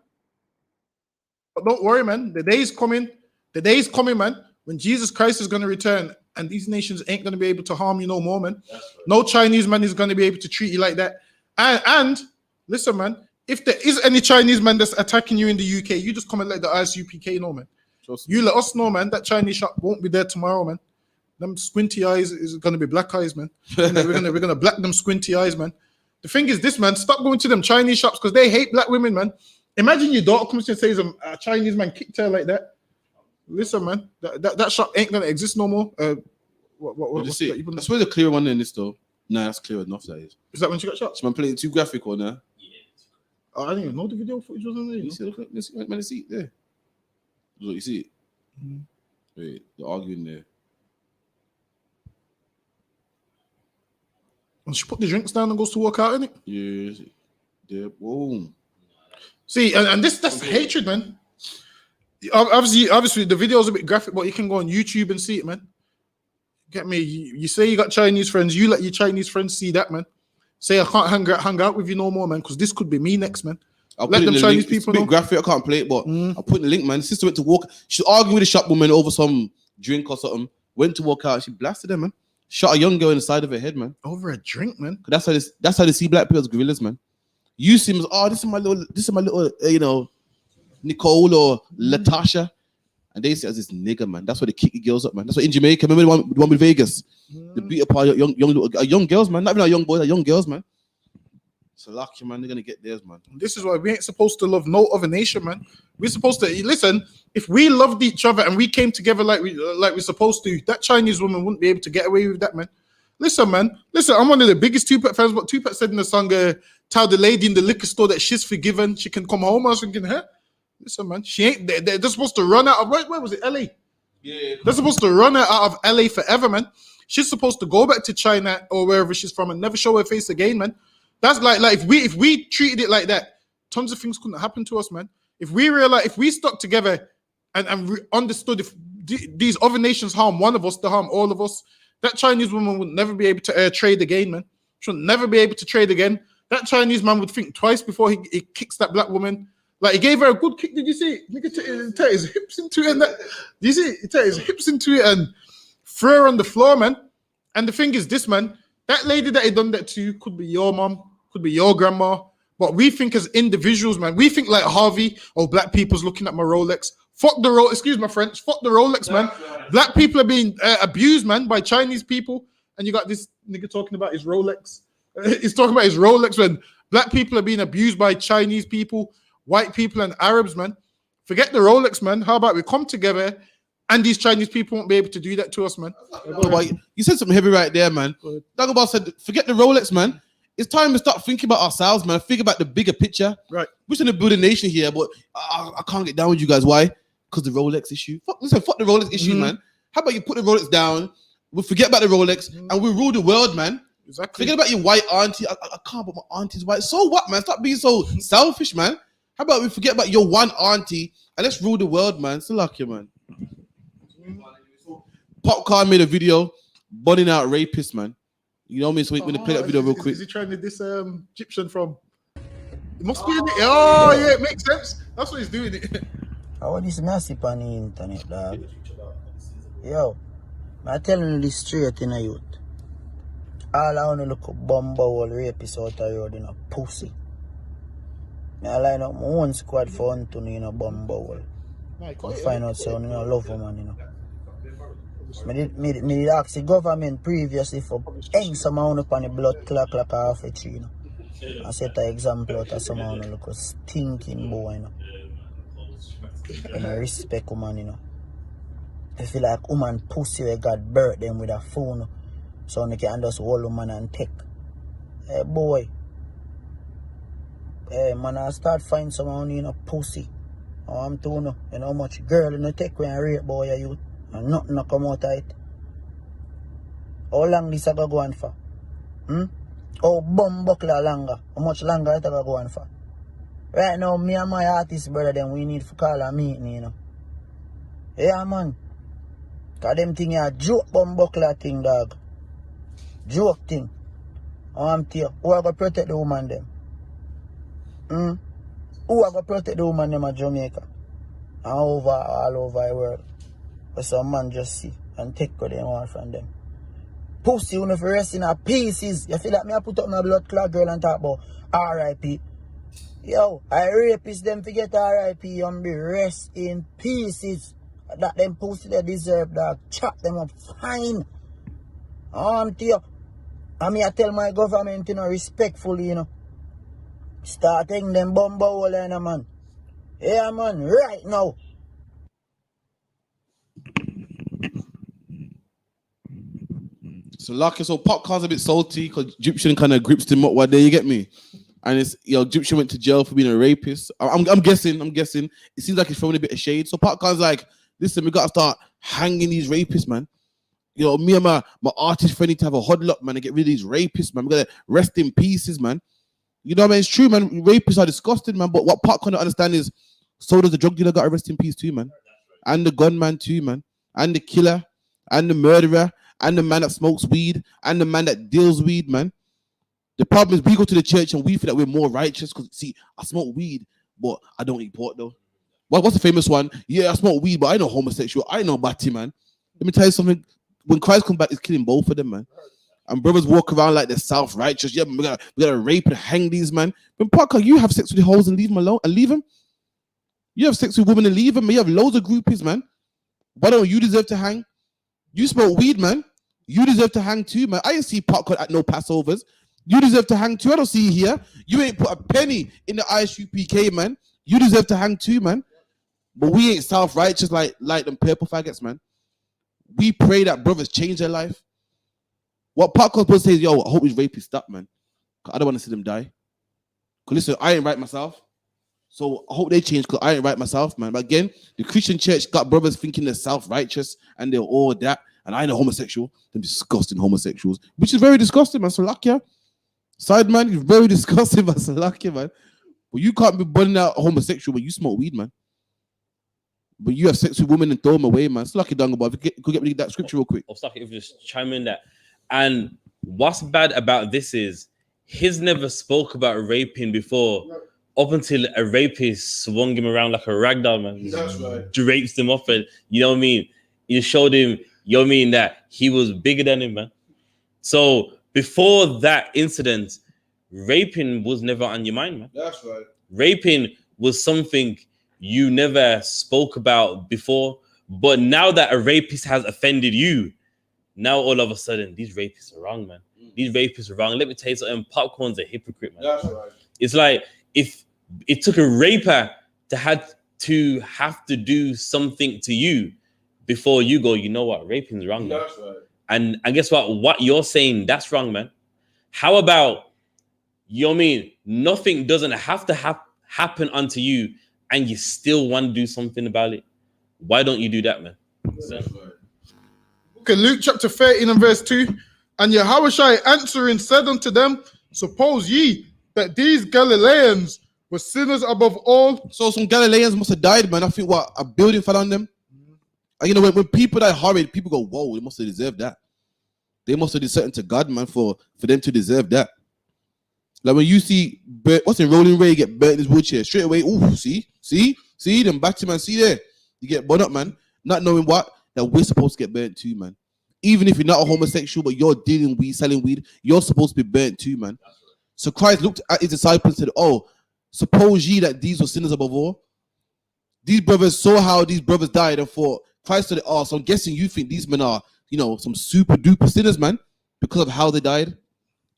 But don't worry, man. The day is coming. The day is coming, man, when Jesus Christ is going to return and these nations ain't going to be able to harm you no more, man. Right. No Chinese man is going to be able to treat you like that. And listen, man, if there is any Chinese man that's attacking you in the UK, you just come and let the I.S.U.P.K know, man. You let us know, man. That Chinese shop won't be there tomorrow, man. Them squinty eyes is going to be black eyes, man. We're gonna black them squinty eyes, man. The thing is this, man. Stop going to them Chinese shops because they hate black women, man. Imagine your daughter comes and says a Chinese man kicked her like that. Listen, man, that shop ain't gonna exist no more. That's where the clear one in this though. Nah, that's clear enough. That is. Is that when she got shot? She man playing too graphic on there. Yeah. Oh, I didn't even know the video footage was on there. You see, look, let's see it there. Look, you see it. Mm-hmm. Wait, they're arguing there. And she put the drinks down and goes to work out, innit? Yeah. Yeah. Whoa. See, and that's hatred, man. Obviously, the video is a bit graphic, but you can go on YouTube and see it, man. Get me? You say you got Chinese friends, you let your Chinese friends see that, man. Say I can't hang out with you no more, man, because this could be me next, man. Let them Chinese people know. It's a bit graphic, I can't play it, but I'll put in the link, man. The sister went to walk. She argued with a shop woman over some drink or something. Went to walk out. She blasted her, man. shot a young girl in the side of her head, man. Over a drink, man. That's how they see black people as gorillas, man. You see them as, oh, this is my little, Nicole or Latasha. And they see it as this nigga, man. That's why they kick the girls up, man. That's why in Jamaica, remember the one with Vegas? The beat up young girls, man. Not even young boys, young girls, man. So lucky, man, they're gonna get theirs, man. This is why we ain't supposed to love no other nation, man. We're supposed to listen. If we loved each other and we came together like we're supposed to, that Chinese woman wouldn't be able to get away with that, man. Listen, man. Listen, I'm one of the biggest Tupac fans. What Tupac said in the song, "Tell the lady in the liquor store that she's forgiven. She can come home." I was thinking, huh? Listen, man. She ain't. They're supposed to run out of where was it? LA. Yeah. They're supposed to run her out of LA forever, man. She's supposed to go back to China or wherever she's from and never show her face again, man. That's like if we treated it like that, tons of things couldn't happen to us, man. If we realize, if we stuck together and understood if these other nations harm one of us, they harm all of us, that Chinese woman would never be able to trade again, man. She would never be able to trade again. That Chinese man would think twice before he kicks that black woman. Like, he gave her a good kick. Did you see it? Nigga take his hips into it and that. Did you see it? He take his hips into it and throw her on the floor, man. And the thing is this, man. That lady that he done that to could be your mom, could be your grandma. But we think as individuals, man. We think like Harvey, black people's looking at my Rolex. Fuck the Rolex. Excuse my French. Fuck the Rolex, man. Black people are being abused, man, by Chinese people. And you got this nigga talking about his Rolex. He's talking about his Rolex when black people are being abused by Chinese people, white people, and Arabs, man. Forget the Rolex, man. How about we come together and these Chinese people won't be able to do that to us, man. You said something heavy right there, man. Dagobah said, forget the Rolex, man. It's time to start thinking about ourselves, man. Think about the bigger picture. Right. We're trying to build a nation here, but I can't get down with you guys. Why? Because the Rolex issue. Fuck the Rolex issue, man. How about you put the Rolex down, we'll forget about the Rolex, and we'll rule the world, man. Exactly. Forget about your white auntie. I can't, but my auntie's white. So what, man? Stop being so selfish, man. How about we forget about your one auntie and let's rule the world, man. Still lucky, man. Popcorn made a video bunning out rapists, man. You know what I mean? So we're going to play that video real quick. Is he trying to diss Egyptian from? It must be in it. Oh, yeah, it makes sense. That's what he's doing. I want this massive on the internet, dog. Yo, I'm telling you this straight in a youth. All I want to look up bumble rapists out the road in a pussy. I line up my own squad for hunting in a bumble. I find out so I love woman, you know. Me did ask the government previously for hang someone up on the blood clock like half a tree, you know. I set an example out of someone who look a stinking boy, you know. And I respect woman, you know. I feel like woman pussy where God birth them with a phone. So they can just hold woman and take. Hey boy. Hey man, I start find someone in a pussy. Oh, I'm too no. You know how much girl in the take when I rape boy you and nothing no come out of it. How long this I go on for? Oh bum buckler longer. How much longer it I go on for? Right now, me and my artist brother then we need to call a meeting, you know. Yeah man. Cause them thing a joke bum buckler thing, dog. Joke thing. I'm tell you, who are gonna protect the woman them? Who are gonna protect the woman them at Jamaica? And all over the world. But some man just see and take what they want from them. Pussy, you know, if you rest in a pieces. You feel like me I put up my blood clot girl and talk about R.I.P. Yo, I rapist them to get R.I.P. and be rest in pieces. That them pussy they deserve, dog. Chop them up fine. Tell you. I mean, I tell my government, you know, respectfully, you know. Starting them bomba hole in a man. Yeah, man, right now. So, lucky, so Popcorn's a bit salty because Egyptian kind of grips him up one day, you get me? And it's, Egyptian went to jail for being a rapist. I'm guessing. It seems like he's throwing a bit of shade. So Popcorn's like, listen, we got to start hanging these rapists, man. Me and my artist friend need to have a huddle up, man, and get rid of these rapists, man. We got to rest in pieces, man. You know what I mean? It's true, man. Rapists are disgusting, man. But what Popcorn don't understand is, so does the drug dealer got to rest in peace too, man. And the gunman too, man. And the killer. And the murderer. And the man that smokes weed. And the man that deals weed, man. The problem is we go to the church and we feel that we're more righteous because, see, I smoke weed, but I don't eat pork, though. What's the famous one? Yeah, I smoke weed, but I know homosexual. I know batty, man. Let me tell you something. when Christ come back, he's killing both of them, man. And brothers walk around like they're self-righteous. Yeah, we gotta rape and hang these, man. When Parker, you have sex with the hoes and leave them alone and leave them. You have sex with women and leave them. You have loads of groupies, man. Why don't you deserve to hang? You smoke weed, man. You deserve to hang too, man. I didn't see Parker at no Passovers. You deserve to hang too. I don't see you here. You ain't put a penny in the I.S.U.P.K, man. You deserve to hang too, man. But we ain't self-righteous like them purple faggots, man. We pray that brothers change their life. What Parker supposed to say is, yo, I hope these rapists stop, man. I don't want to see them die. Because listen, I ain't right myself. So I hope they change because I ain't right myself, man. But again, the Christian church got brothers thinking they're self-righteous and they're all that. And I ain't a homosexual. Them disgusting homosexuals. Which is very disgusting, man. So luck, yeah. Side man, you're very disgusting, man. So lucky, man. But you can't be burning out a homosexual when you smoke weed, man. But you have sex with women and throw them away, man. It's lucky, Dunga, but could get me that scripture real quick. Or stuck if you just chime in that. And what's bad about this is he's never spoke about raping before, up until a rapist swung him around like a ragdoll, man. That's right. Drapes him up, and you know what I mean? You showed him, you know what I mean, that he was bigger than him, man. So before that incident, raping was never on your mind, man. That's right. Raping was something you never spoke about before. But now that a rapist has offended you, now all of a sudden, these rapists are wrong, man. These rapists are wrong. Let me tell you something, Popcorn's a hypocrite, man. That's right. It's like if it took a raper to have to do something to you before you go, you know what, raping's wrong, man. That's right. And guess what? What you're saying, that's wrong, man. How about, you know what I mean? Nothing doesn't have to happen unto you and you still want to do something about it. Why don't you do that, man? So. Okay, Luke chapter 13 and verse 2. And Yahushua answering said unto them, suppose ye that these Galileans were sinners above all. So some Galileans must have died, man. I think what, a building fell on them. And you know, when people die horrid, people go, whoa, they must have deserved that. They must have did something to God, man, for them to deserve that. Like when you see, what's in Rolling Ray get burnt in his wheelchair, straight away, ooh, see, them back to man, see there. You get burnt up, man. Not knowing what, that we're supposed to get burnt too, man. Even if you're not a homosexual, but you're dealing weed, selling weed, you're supposed to be burnt too, man. So Christ looked at his disciples and said, oh, suppose ye that these were sinners above all. These brothers saw how these brothers died and thought, Christ said, oh, so I'm guessing you think these men are, you know, some super duper sinners, man, because of how they died.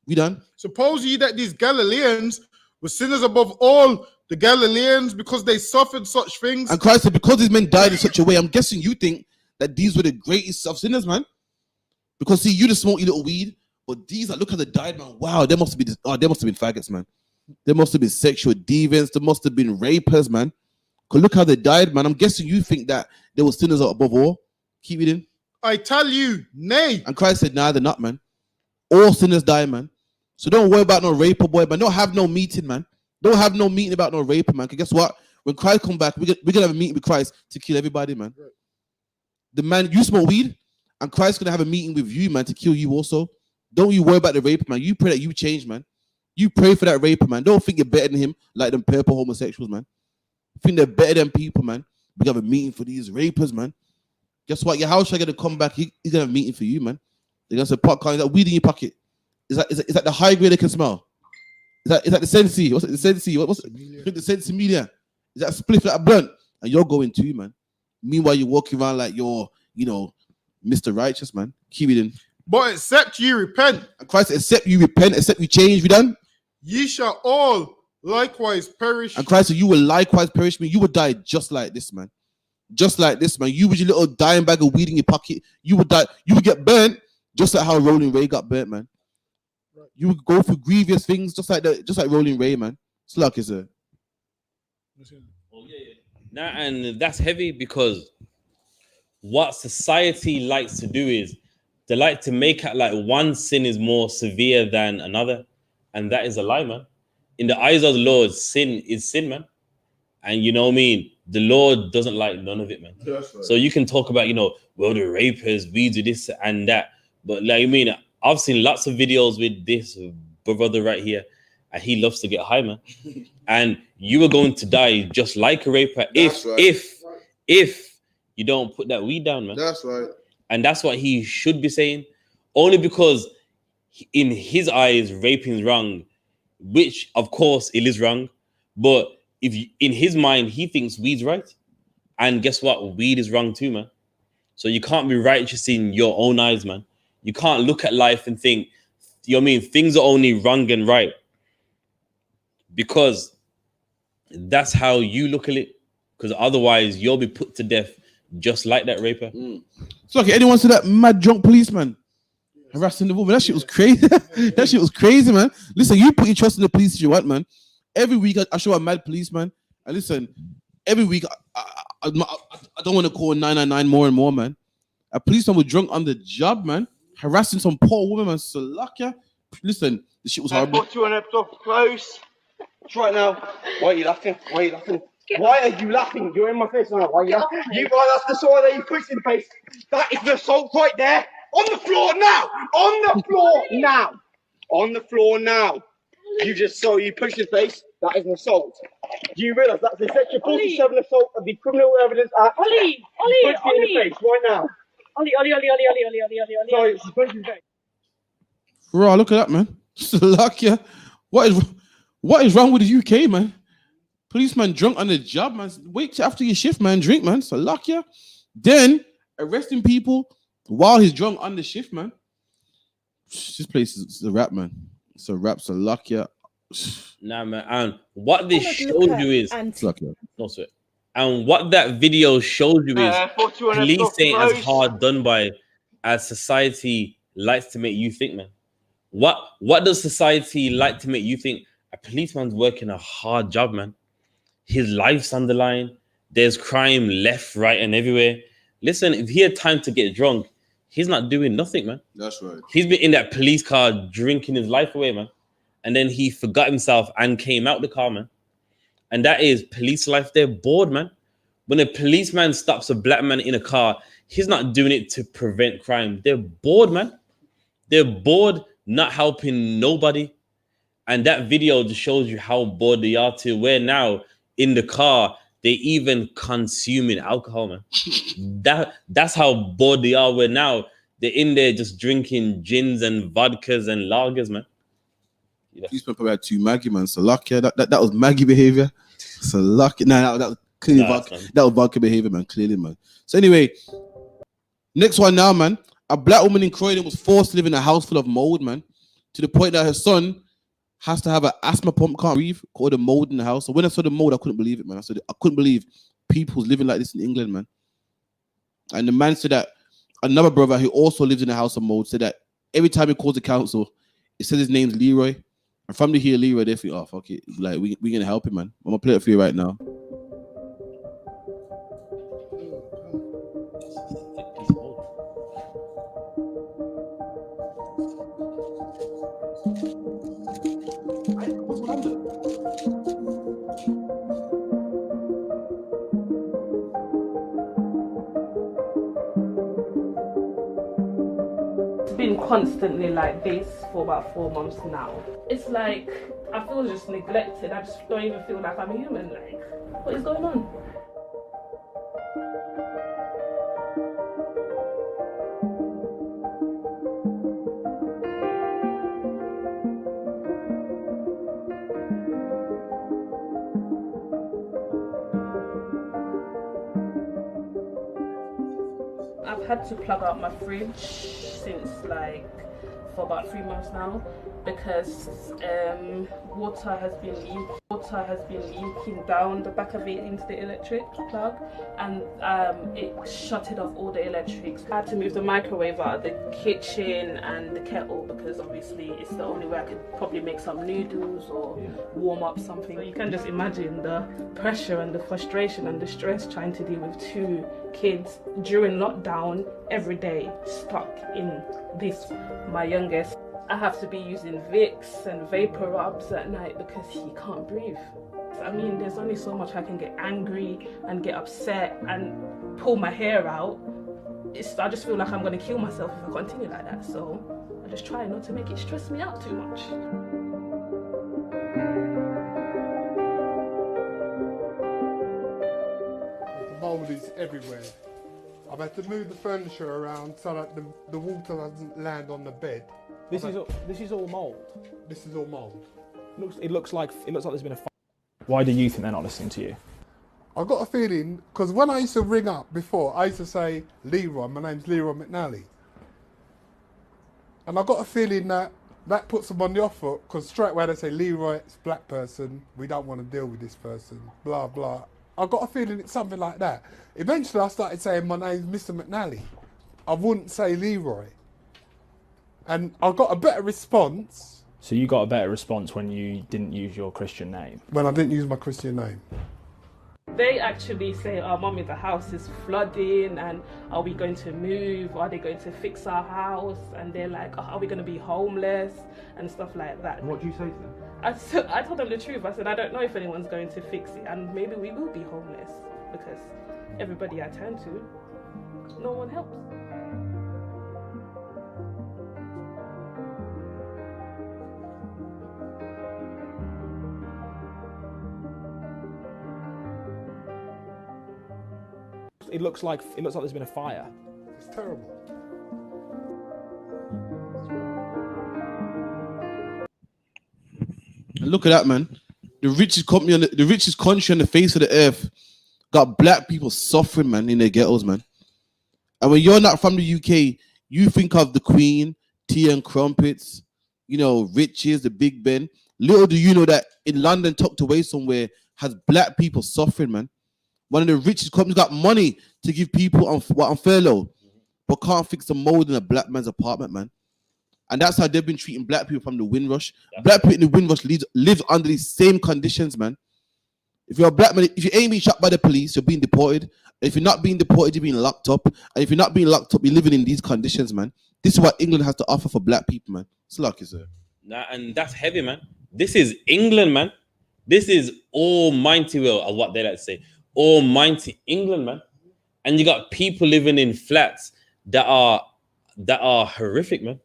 We done? Suppose ye that these Galileans were sinners above all the Galileans because they suffered such things. And Christ said, because these men died in such a way, I'm guessing you think that these were the greatest of sinners, man. Because see, you just smoke your little weed, but these that look at the died, man. Wow, they must have been faggots, man. They must have been sexual deviants. They must have been rapers, man. Because look how they died, man. I'm guessing you think that they were sinners above all. Keep it in. I tell you, nay. And Christ said, nah, they're not, man. All sinners die, man. So don't worry about no raper, boy, man. Don't have no meeting, man. Don't have no meeting about no raper, man. Because guess what? When Christ come back, we're going to have a meeting with Christ to kill everybody, man. Right. The man, you smoke weed, and Christ's going to have a meeting with you, man, to kill you also. Don't you worry about the raper, man. You pray that you change, man. You pray for that raper, man. Don't think you're better than him like them purple homosexuals, man. Think they're better than people, man. We have a meeting for these rapers, man. Guess what? Your house are going to come back. He's going to have a meeting for you, man. They're going to say, popcorn, is that weed in your pocket? Is that the high grade they can smell? Is that the Sensi? What's it, the Sensi? What's it? The Sensi media? Is that a spliff, like a blunt? And you're going too, man. Meanwhile, you're walking around like you're, you know, Mr. Righteous, man. Keep it in. But except you repent. And Christ, except you repent, except you change, we done? Ye shall all likewise perish. And Christ said, you will likewise perish me. You will die just like this, man. Just like this, man. You with your little dying bag of weed in your pocket, you would die. You would get burnt just like how Rolling Ray got burnt, man. You would go through grievous things just like Rolling Ray, man. It's like it's a. Oh yeah. Nah, and that's heavy because what society likes to do is they like to make it like one sin is more severe than another, and that is a lie, man. In the eyes of the Lord, sin is sin, man. And you know what I mean? The Lord doesn't like none of it, man. Right. So you can talk about, you know, well, the rapers, we do this and that. But like, I mean, I've seen lots of videos with this brother right here, and he loves to get high, man. And you are going to die just like a raper if you don't put that weed down, man. That's right. And that's what he should be saying. Only because in his eyes, raping is wrong, which of course it is wrong. But if in his mind, he thinks weed's right. And guess what? Weed is wrong too, man. So you can't be righteous in your own eyes, man. You can't look at life and think, you know what I mean? Things are only wrong and right. Because that's how you look at it. Because otherwise, you'll be put to death just like that raper. So, okay, anyone see that mad drunk policeman harassing the woman? That shit was crazy. That shit was crazy, man. Listen, you put your trust in the police if you want, man. Every week I show a mad policeman. And listen, every week I don't want to call 999 more and more, man. A policeman was drunk on the job, man, harassing some poor woman, man. So luck, yeah. Listen, the shit was horrible. 200 close. Right now. Why are you laughing? Why are you laughing? Why are you laughing? You're in my face now. Why are you laughing? You guys, that's the sword that you pushed in the face. That is the assault right there. On the floor now. On the floor now. On the floor now. You just saw you pushed his face. That is an assault. Do you realise that's a section 47 assault of the Criminal Evidence Act? Ollie, punch me in the face right now. Ollie. Sorry, she punched his face. Bro, look at that, man. Luck, yeah. What is wrong with the UK, man? Policeman drunk on the job, man. Wait till after your shift, man. Drink, man. So luck, yeah. Then arresting people while he's drunk on the shift, man. This place is a rap, man. It's a rap. So luck, yeah. Nah, man. And what this shows you is luck, yeah. No sweat. And what that video shows you is police ain't as hard done by as society likes to make you think, man. What does society like to make you think? A policeman's working a hard job, man. His life's on the line. There's crime left, right, and everywhere. Listen, if he had time to get drunk, he's not doing nothing, man. That's right. He's been in that police car drinking his life away, man. And then he forgot himself and came out the car, man. And that is police life. They're bored, man. When a policeman stops a black man in a car, he's not doing it to prevent crime. They're bored, man. They're bored, not helping nobody. And that video just shows you how bored they are to where now in the car, they even consuming alcohol, man. That's how bored they are where now they're in there just drinking gins and vodkas and lagers, man. Policeman probably had 2 Maggie, man. So luck, yeah. That was Maggie behavior. So luck. Nah, that was clearly that was vodka behavior, man. Clearly, man. So anyway, next one now, man. A black woman in Croydon was forced to live in a house full of mold, man, to the point that her son has to have an asthma pump, can't breathe, called the mold in the house. So when I saw the mold, I couldn't believe it, man. I couldn't believe people's living like this in England, man. And the man said that another brother who also lives in a house of mold said that every time he calls the council, it says his name's Leroy. And from the hear Leroy, they think, oh, fuck it. Like, we're going to help him, man. I'm going to play it for you right now. Been constantly like this for about 4 months now. It's like I feel just neglected. I just don't even feel like I'm a human. Like, what is going on? I've had to plug out my fridge since like for about 3 months now because water has been leaking down the back of it into the electric plug, and it shutted off all the electrics. I had to move the microwave out of the kitchen and the kettle because obviously it's the only way I could probably make some noodles or warm up something. So you can just imagine the pressure and the frustration and the stress trying to deal with 2 kids during lockdown every day, stuck in this. My youngest, I have to be using Vicks and vapor rubs at night because he can't breathe. I mean, there's only so much I can get angry and get upset and pull my hair out. I just feel like I'm going to kill myself if I continue like that. So I just try not to make it stress me out too much. The mold is everywhere. I've had to move the furniture around so that the water doesn't land on the bed. This is all mould. This is all mould. It looks like there's been a fire. Why do you think they're not listening to you? I've got a feeling, because when I used to ring up before, I used to say, Leroy, my name's Leroy McNally. And I've got a feeling that puts them on the off foot, because straight away they say, Leroy, it's a black person, we don't want to deal with this person, blah, blah. I've got a feeling it's something like that. Eventually I started saying, my name's Mr. McNally. I wouldn't say Leroy. And I got a better response. So you got a better response when you didn't use your Christian name? When I didn't use my Christian name. They actually say, oh, Mommy, the house is flooding, and are we going to move? Are they going to fix our house? And they're like, oh, are we going to be homeless? And stuff like that. What do you say to them? I told them the truth. I said, I don't know if anyone's going to fix it, and maybe we will be homeless, because everybody I turn to, no one helps. It looks like there's been a fire. It's terrible. And look at that, man. The richest country on the face of the earth got black people suffering, man, in their ghettos, man. And when you're not from the UK, you think of the Queen, tea and crumpets, Riches, the Big Ben. Little do you know that in London, tucked away somewhere, has black people suffering, man. One of the richest companies got money to give people on furlough, but can't fix the mold in a black man's apartment, man. And that's how they've been treating black people from the Windrush. Black people in the Windrush live under these same conditions, man. If you're a black man, if you ain't being shot by the police, you're being deported. If you're not being deported, you're being locked up. And if you're not being locked up, you're living in these conditions, man. This is what England has to offer for black people, man. It's lucky, sir. Nah, and that's heavy, man. This is England, man. This is almighty, well, what they like to say. Almighty England, man. And you got people living in flats that are horrific, man.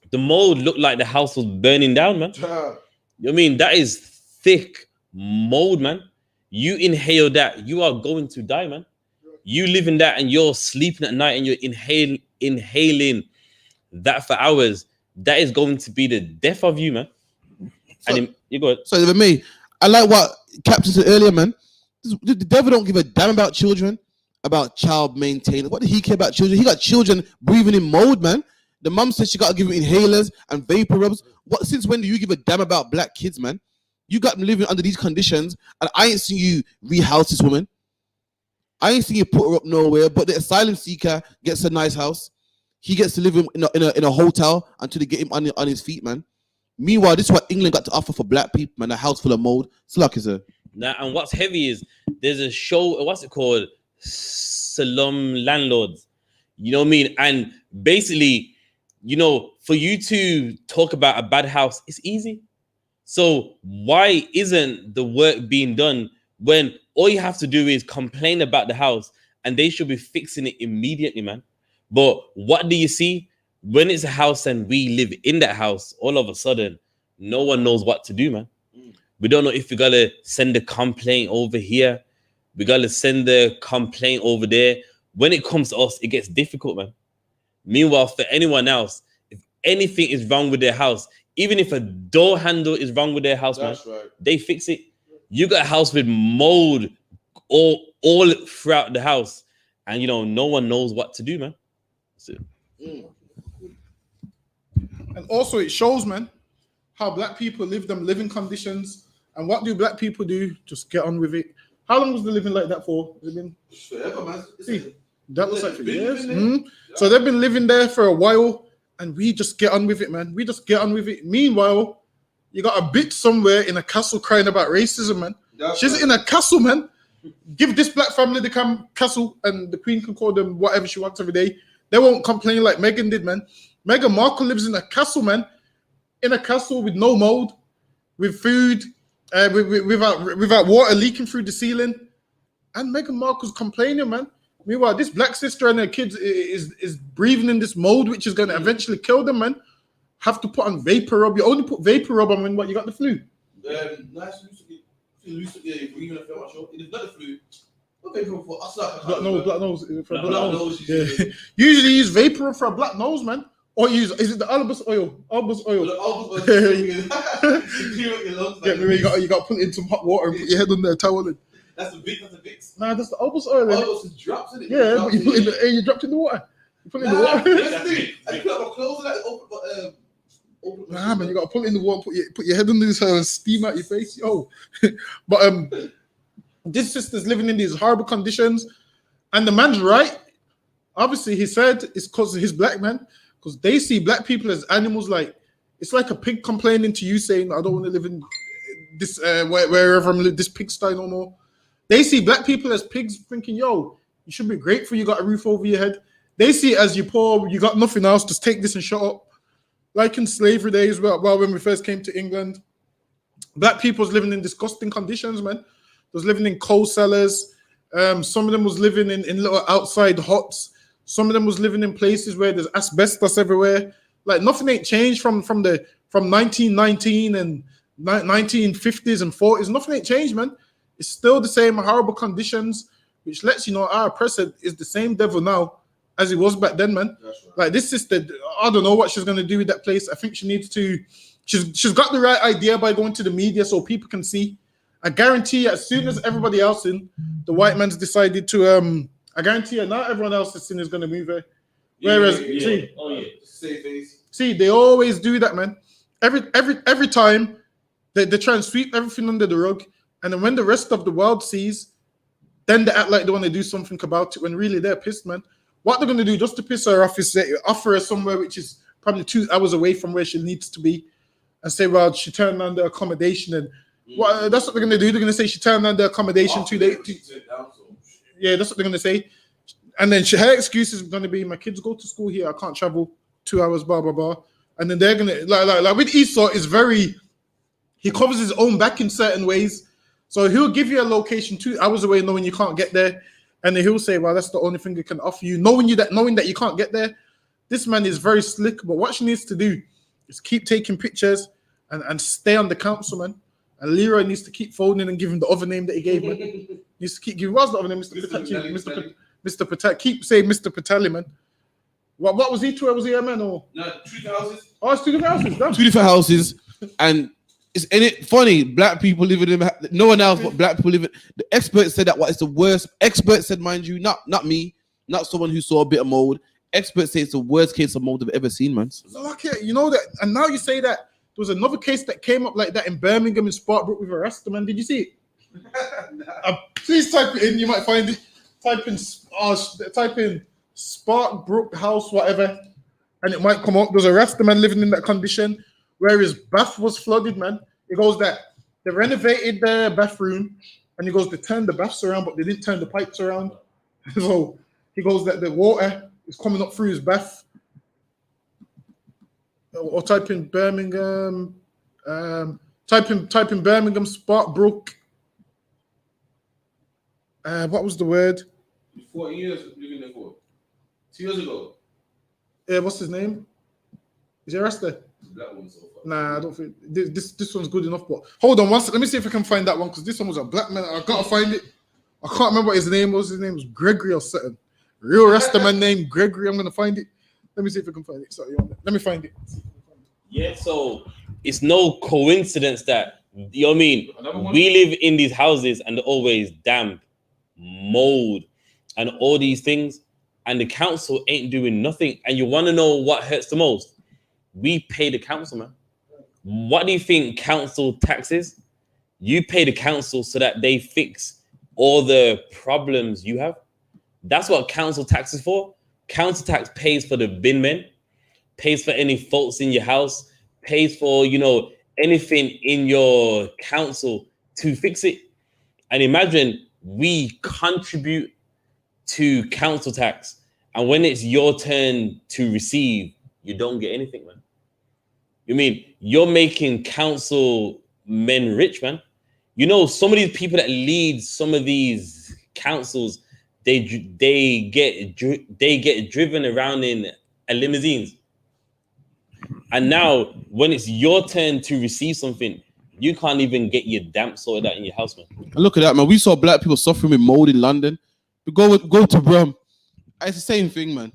The mold looked like the house was burning down, man. I mean, that is thick mold, man. You inhale that, you are going to die, man. You live in that and you're sleeping at night and you're inhaling that for hours. That is going to be the death of you, man. So, and you go ahead. So for me, I like what Captain said earlier, man. The devil don't give a damn about children, about child maintenance. What did he care about children? He got children breathing in mold, man. The mum said she got to give him inhalers and vapor rubs. Since when do you give a damn about black kids, man? You got them living under these conditions, and I ain't seen you rehouse this woman. I ain't seen you put her up nowhere, but the asylum seeker gets a nice house. He gets to live in a hotel until they get him on his feet, man. Meanwhile, this is what England got to offer for black people, man. A house full of mold. It's lucky, sir. Now, and what's heavy is there's a show, what's it called? SHALAM Landlords. You know what I mean? And basically, for you to talk about a bad house, it's easy. So why isn't the work being done when all you have to do is complain about the house and they should be fixing it immediately, man? But what do you see? When it's a house and we live in that house, all of a sudden, no one knows what to do, man. We don't know if we gotta send a complaint over here. We gotta send the complaint over there. When it comes to us, it gets difficult, man. Meanwhile, for anyone else, if anything is wrong with their house, even if a door handle is wrong with their house, That's man, right. They fix it. You got a house with mold all throughout the house, and no one knows what to do, man. So, And also it shows, man, how black people live them living conditions. And what do black people do? Just get on with it. How long was they living like that for? Has it been forever, man. See, that looks like for years. So they've been living there for a while, and we just get on with it, man. We just get on with it. Meanwhile, you got a bitch somewhere in a castle crying about racism, man. She's in a castle, man. Give this black family the castle, and the queen can call them whatever she wants every day. They won't complain like Meghan did, man. Meghan Markle lives in a castle, man. In a castle with no mold, with food, without water leaking through the ceiling. And Meghan Markle's complaining, man. Meanwhile, this black sister and her kids is breathing in this mold, which is going to eventually kill them, man. Have to put on vapor rub. You only put vapor rub on when you got the flu. Nice, loose, yeah, you're breathing a fair much. It is not the flu. Black nose. For black nose. Yeah. Usually use vapor for a black nose, man. Or use, is it the albus oil? Albus oil. Get me? You got to put it in some hot water and put your head under a towel. And... That's the Vicks. Nah, that's the albus oil. Albus is drops in it. Yeah, but you put it in the air, you dropped in the water. You put it in the water. I put my clothes like open. Nah, man, you got to put it in the water, put your head under this and steam out your face. Yo. But this sister's living in these horrible conditions, and the man's right. Obviously, he said it's because he's black, man. Because they see black people as animals. Like it's like a pig complaining to you, saying, "I don't want to live in this wherever I'm living, this pigsty no more." They see black people as pigs, thinking, "Yo, you should be grateful you got a roof over your head." They see it as you poor, you got nothing else. Just take this and shut up. Like in slavery days, well, when we first came to England, black people was living in disgusting conditions, man. They was living in coal cellars. Some of them was living in little outside huts. Some of them was living in places where there's asbestos everywhere. Like nothing ain't changed from 1919 and 1950s and 40s. Nothing ain't changed, man. It's still the same horrible conditions, which lets you know our oppressor is the same devil now as he was back then, man. Right. Like this sister, I don't know what she's gonna do with that place. I think she needs to. She's got the right idea by going to the media so people can see. I guarantee you, as soon as everybody else in, the white man's decided to. I guarantee you, not everyone else is going to move her. Whereas, see, they always do that, man. Every time they try and sweep everything under the rug, and then when the rest of the world sees, then they act like they want to do something about it when really they're pissed, man. What they're going to do just to piss her off is offer her somewhere which is probably 2 hours away from where she needs to be, and say, well, she turned down the accommodation, and that's what they're going to do. They're going to say she turned down the accommodation 2 days. Yeah, that's what they're going to say. And then her excuse is going to be, my kids go to school here. I can't travel 2 hours, blah, blah, blah. And then they're going to, like with Esau, is very, he covers his own back in certain ways. So he'll give you a location 2 hours away knowing you can't get there. And then he'll say, well, that's the only thing he can offer you. Knowing that you can't get there. This man is very slick. But what she needs to do is keep taking pictures and stay on the council, man. And Leroy needs to keep phoning and giving the other name that he gave, man. Needs to keep giving. What's the other name? Mr. Patel. Keep saying Mr. Patali, man. What was he to? Was he a man or? No, 2 houses. Oh, it's 2 different houses. Damn. 2 different houses, and it's in it funny. Black people live in them. No one else but black people live in. The experts said that what is the worst. Experts said, mind you, not me, not someone who saw a bit of mold. Experts say it's the worst case of mold I've ever seen, man. Okay, you know that, and now you say that. There was another case that came up like that in Birmingham in Sparkbrook with a Rasta man. Did you see it? Please type it in. You might find it. Type in Sparkbrook house, whatever, and it might come up. There's a Rasta man living in that condition where his bath was flooded, man. It goes that they renovated the bathroom, and he goes, they turned the baths around, but they didn't turn the pipes around. So he goes that the water is coming up through his bath. Or type in Birmingham. Type in Birmingham Sparkbrook. What was the word? 14 years living there for. 2 years ago. Yeah, what's his name? Is he arrested? Black one so far. Nah, I don't think this one's good enough. But hold on, let me see if I can find that one because this one was a black man. I gotta find it. I can't remember what his name was. His name was Gregory or something. Real Rasta man named Gregory. I'm gonna find it. Let me see if I can find it. Sorry, let me find it. Yeah, so it's no coincidence that, you know what I mean, we live in these houses and they're always damp, mold, and all these things, and the council ain't doing nothing. And you want to know what hurts the most? We pay the council, man. What do you think council tax is? You pay the council so that they fix all the problems you have. That's what council tax is for. Council tax pays for the bin men, pays for any faults in your house, pays for, anything in your council to fix it. And imagine we contribute to council tax, and when it's your turn to receive, you don't get anything, man. You mean you're making council men rich, man? Some of these people that lead some of these councils, they get driven around in limousines. And now when it's your turn to receive something, You can't even get your damp sorted out in your house, man. And look at that, man. We saw black people suffering with mold in London. We go to Brum. It's the same thing, man.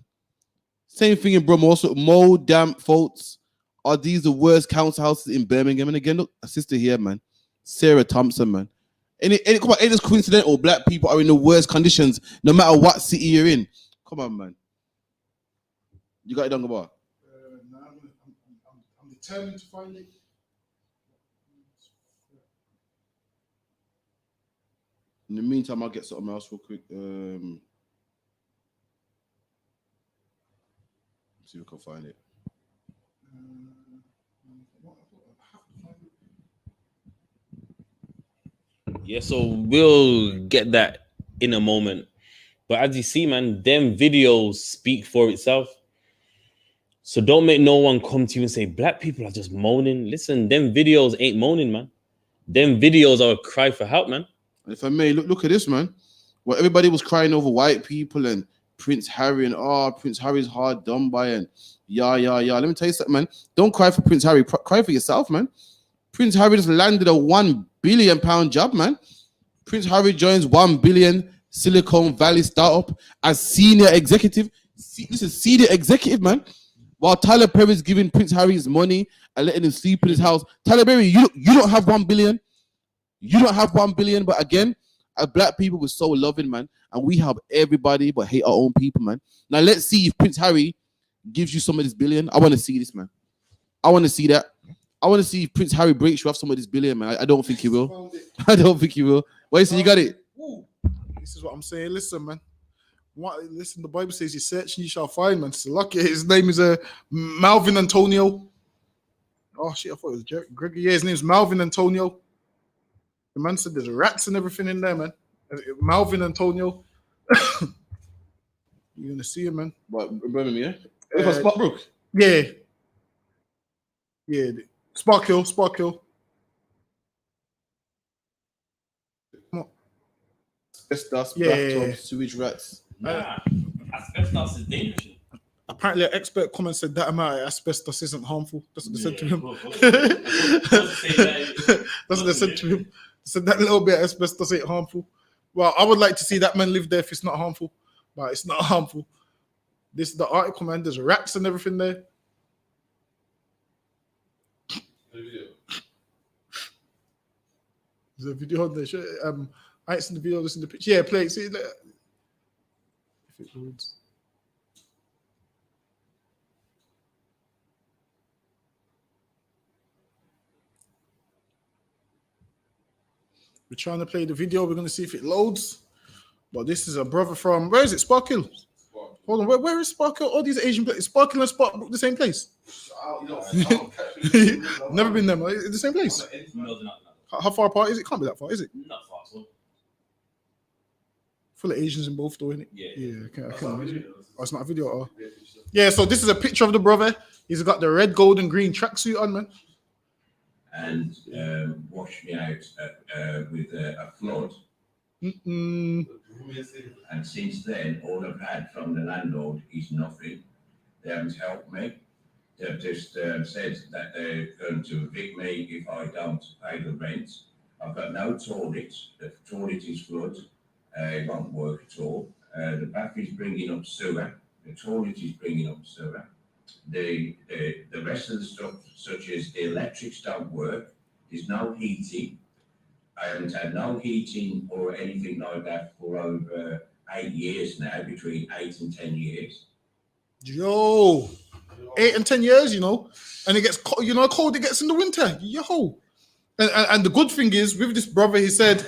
Same thing in Brum. Also, mold, damp, faults. Are these the worst council houses in Birmingham? And again, look, a sister here, man. Sarah Thompson, man. Come on, ain't this coincidental? Black people are in the worst conditions, no matter what city you're in. Come on, man. You got it done, about? I'm determined to find it. In the meantime, I'll get something else real quick. See if we can find it. Yeah, so we'll get that in a moment. But as you see, man, them videos speak for itself. So don't make no one come to you and say, black people are just moaning. Listen, them videos ain't moaning, man. Them videos are a cry for help, man. And if I may, look at this, man. Well, everybody was crying over white people and Prince Harry and Prince Harry's hard done by and yeah. Let me tell you something, man. Don't cry for Prince Harry. Cry for yourself, man. Prince Harry just landed a £1 billion job, man. Prince Harry joins 1 billion Silicon Valley startup as senior executive. This is senior executive, man. While Tyler Perry is giving Prince Harry his money and letting him sleep in his house. Tyler Perry, you don't have 1 billion. You don't have 1 billion, but again, as black people, we're so loving, man. And we help everybody but hate our own people, man. Now, let's see if Prince Harry gives you some of this billion. I want to see this, man. I want to see that. I want to see if Prince Harry breaks you off some of this billion, man. I don't think he will. I don't think he will. Wait, so you got it? This is what I'm saying. Listen, man. Listen, the Bible says you search and you shall find, man. So lucky. His name is Malvin Antonio. Oh, shit, I thought it was Gregory. Yeah, his name is Malvin Antonio. The man said there's rats and everything in there, man. Malvin Antonio. You're going to see him, man. What, Birmingham, yeah? Sparkbrook? Yeah. Yeah. Sparkhill. Come on. Asbestos, Yeah. bathtubs, sewage rats. Nah, asbestos is dangerous. Apparently, an expert comment said that amount of asbestos isn't harmful. That's what they said to him. That's what they said to him. They said that little bit of asbestos ain't harmful. Well, I would like to see that man live there if it's not harmful. But it's not harmful. This is the article, man. There's rats and everything there. There's a video on there. I ain't seen the video, listen to the picture. Yeah, play it. See that? If it loads. We're trying to play the video. We're going to see if it loads. But this is a brother from, where is it? Sparkhill. Hold on, where is Sparkhill? All these Asian places. Sparkhill and Sparkbrook, the same place? Never been there, man. It's the same place. How far apart is it? Can't be that far, is it? Not far at all. Full of Asians in both, though, isn't it? Yeah. I can't imagine. Oh, it's not a video. Oh. Yeah, so this is a picture of the brother. He's got the red, gold, and green tracksuit on, man. And washed me out with a flood. And since then, all I've had from the landlord is nothing. They haven't helped me. They've just said that they're going to evict me if I don't pay the rent. I've got no toilet. The toilet is flooded. It won't work at all. The bath is bringing up sewer. The toilet is bringing up sewer. The rest of the stuff, such as the electrics, don't work. There's no heating. I haven't had no heating or anything like that for over 8 years now, between 8 and 10 years. Yo, 8 and 10 years, you know, and it gets cold, you know how cold it gets in the winter. Yo, and the good thing is with this brother, he said,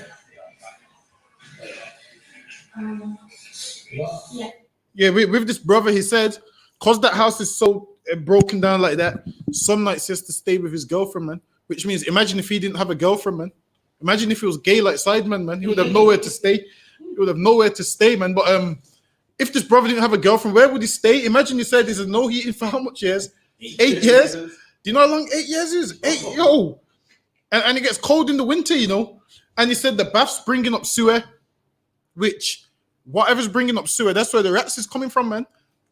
with this brother, he said, because that house is so broken down like that, some nights he has to stay with his girlfriend, man. Which means, imagine if he didn't have a girlfriend, man. Imagine if he was gay like Sideman, man. He would have nowhere to stay. He would have nowhere to stay, man. But if this brother didn't have a girlfriend, where would he stay? Imagine he said there's no heating for how much years? 8 years? Do you know how long 8 years is? 8, yo. And it gets cold in the winter, you know. And he said the bath's bringing up sewer, which whatever's bringing up sewer, that's where the rats is coming from, man.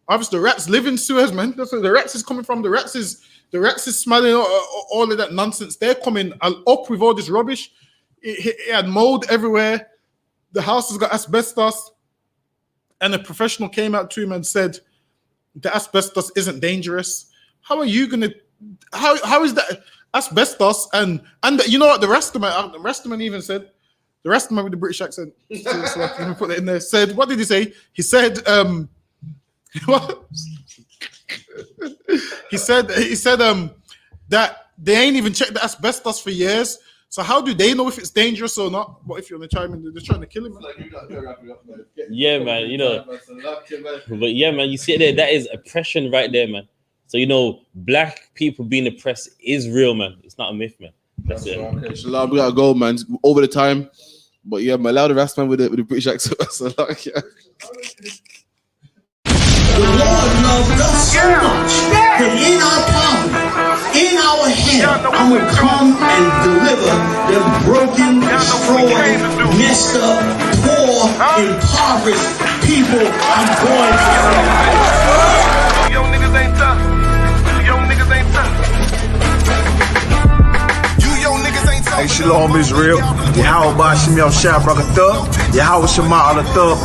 Obviously, the rats live in sewers, man. That's where the rats is coming from. The rats is smelling all of that nonsense. They're coming up with all this rubbish. It had mold everywhere. The house has got asbestos. And a professional came out to him and said, the asbestos isn't dangerous. How are you gonna? How is that asbestos? And you know what? The rest of them even said. The rest of them with the British accent. So let me put it in there. Said, what did he say? He said, what? He said that they ain't even checked the asbestos for years. So how do they know if it's dangerous or not? What if you're in the chime and they're trying to kill him? Yeah, man, you know. But yeah, man, you see it there, that is oppression right there, man. So, you know, black people being oppressed is real, man. It's not a myth, man. That's it. Okay, Shalom, we gotta go, man. Over the time. But yeah, man, allow the rest, man, with the British accent. So, like, yeah. The Lord loved us so much that in our poverty, in our hell, I'm going to come and deliver them broken, destroyed, messed up, poor, impoverished people. I'm going to. Yo, niggas ain't tough. Yo, niggas ain't tough. Yo, niggas ain't tough. Hey, Shalom Israel. Yahweh Bashim Yahweh Shah Brakatah. Yahweh Shema Al Thug.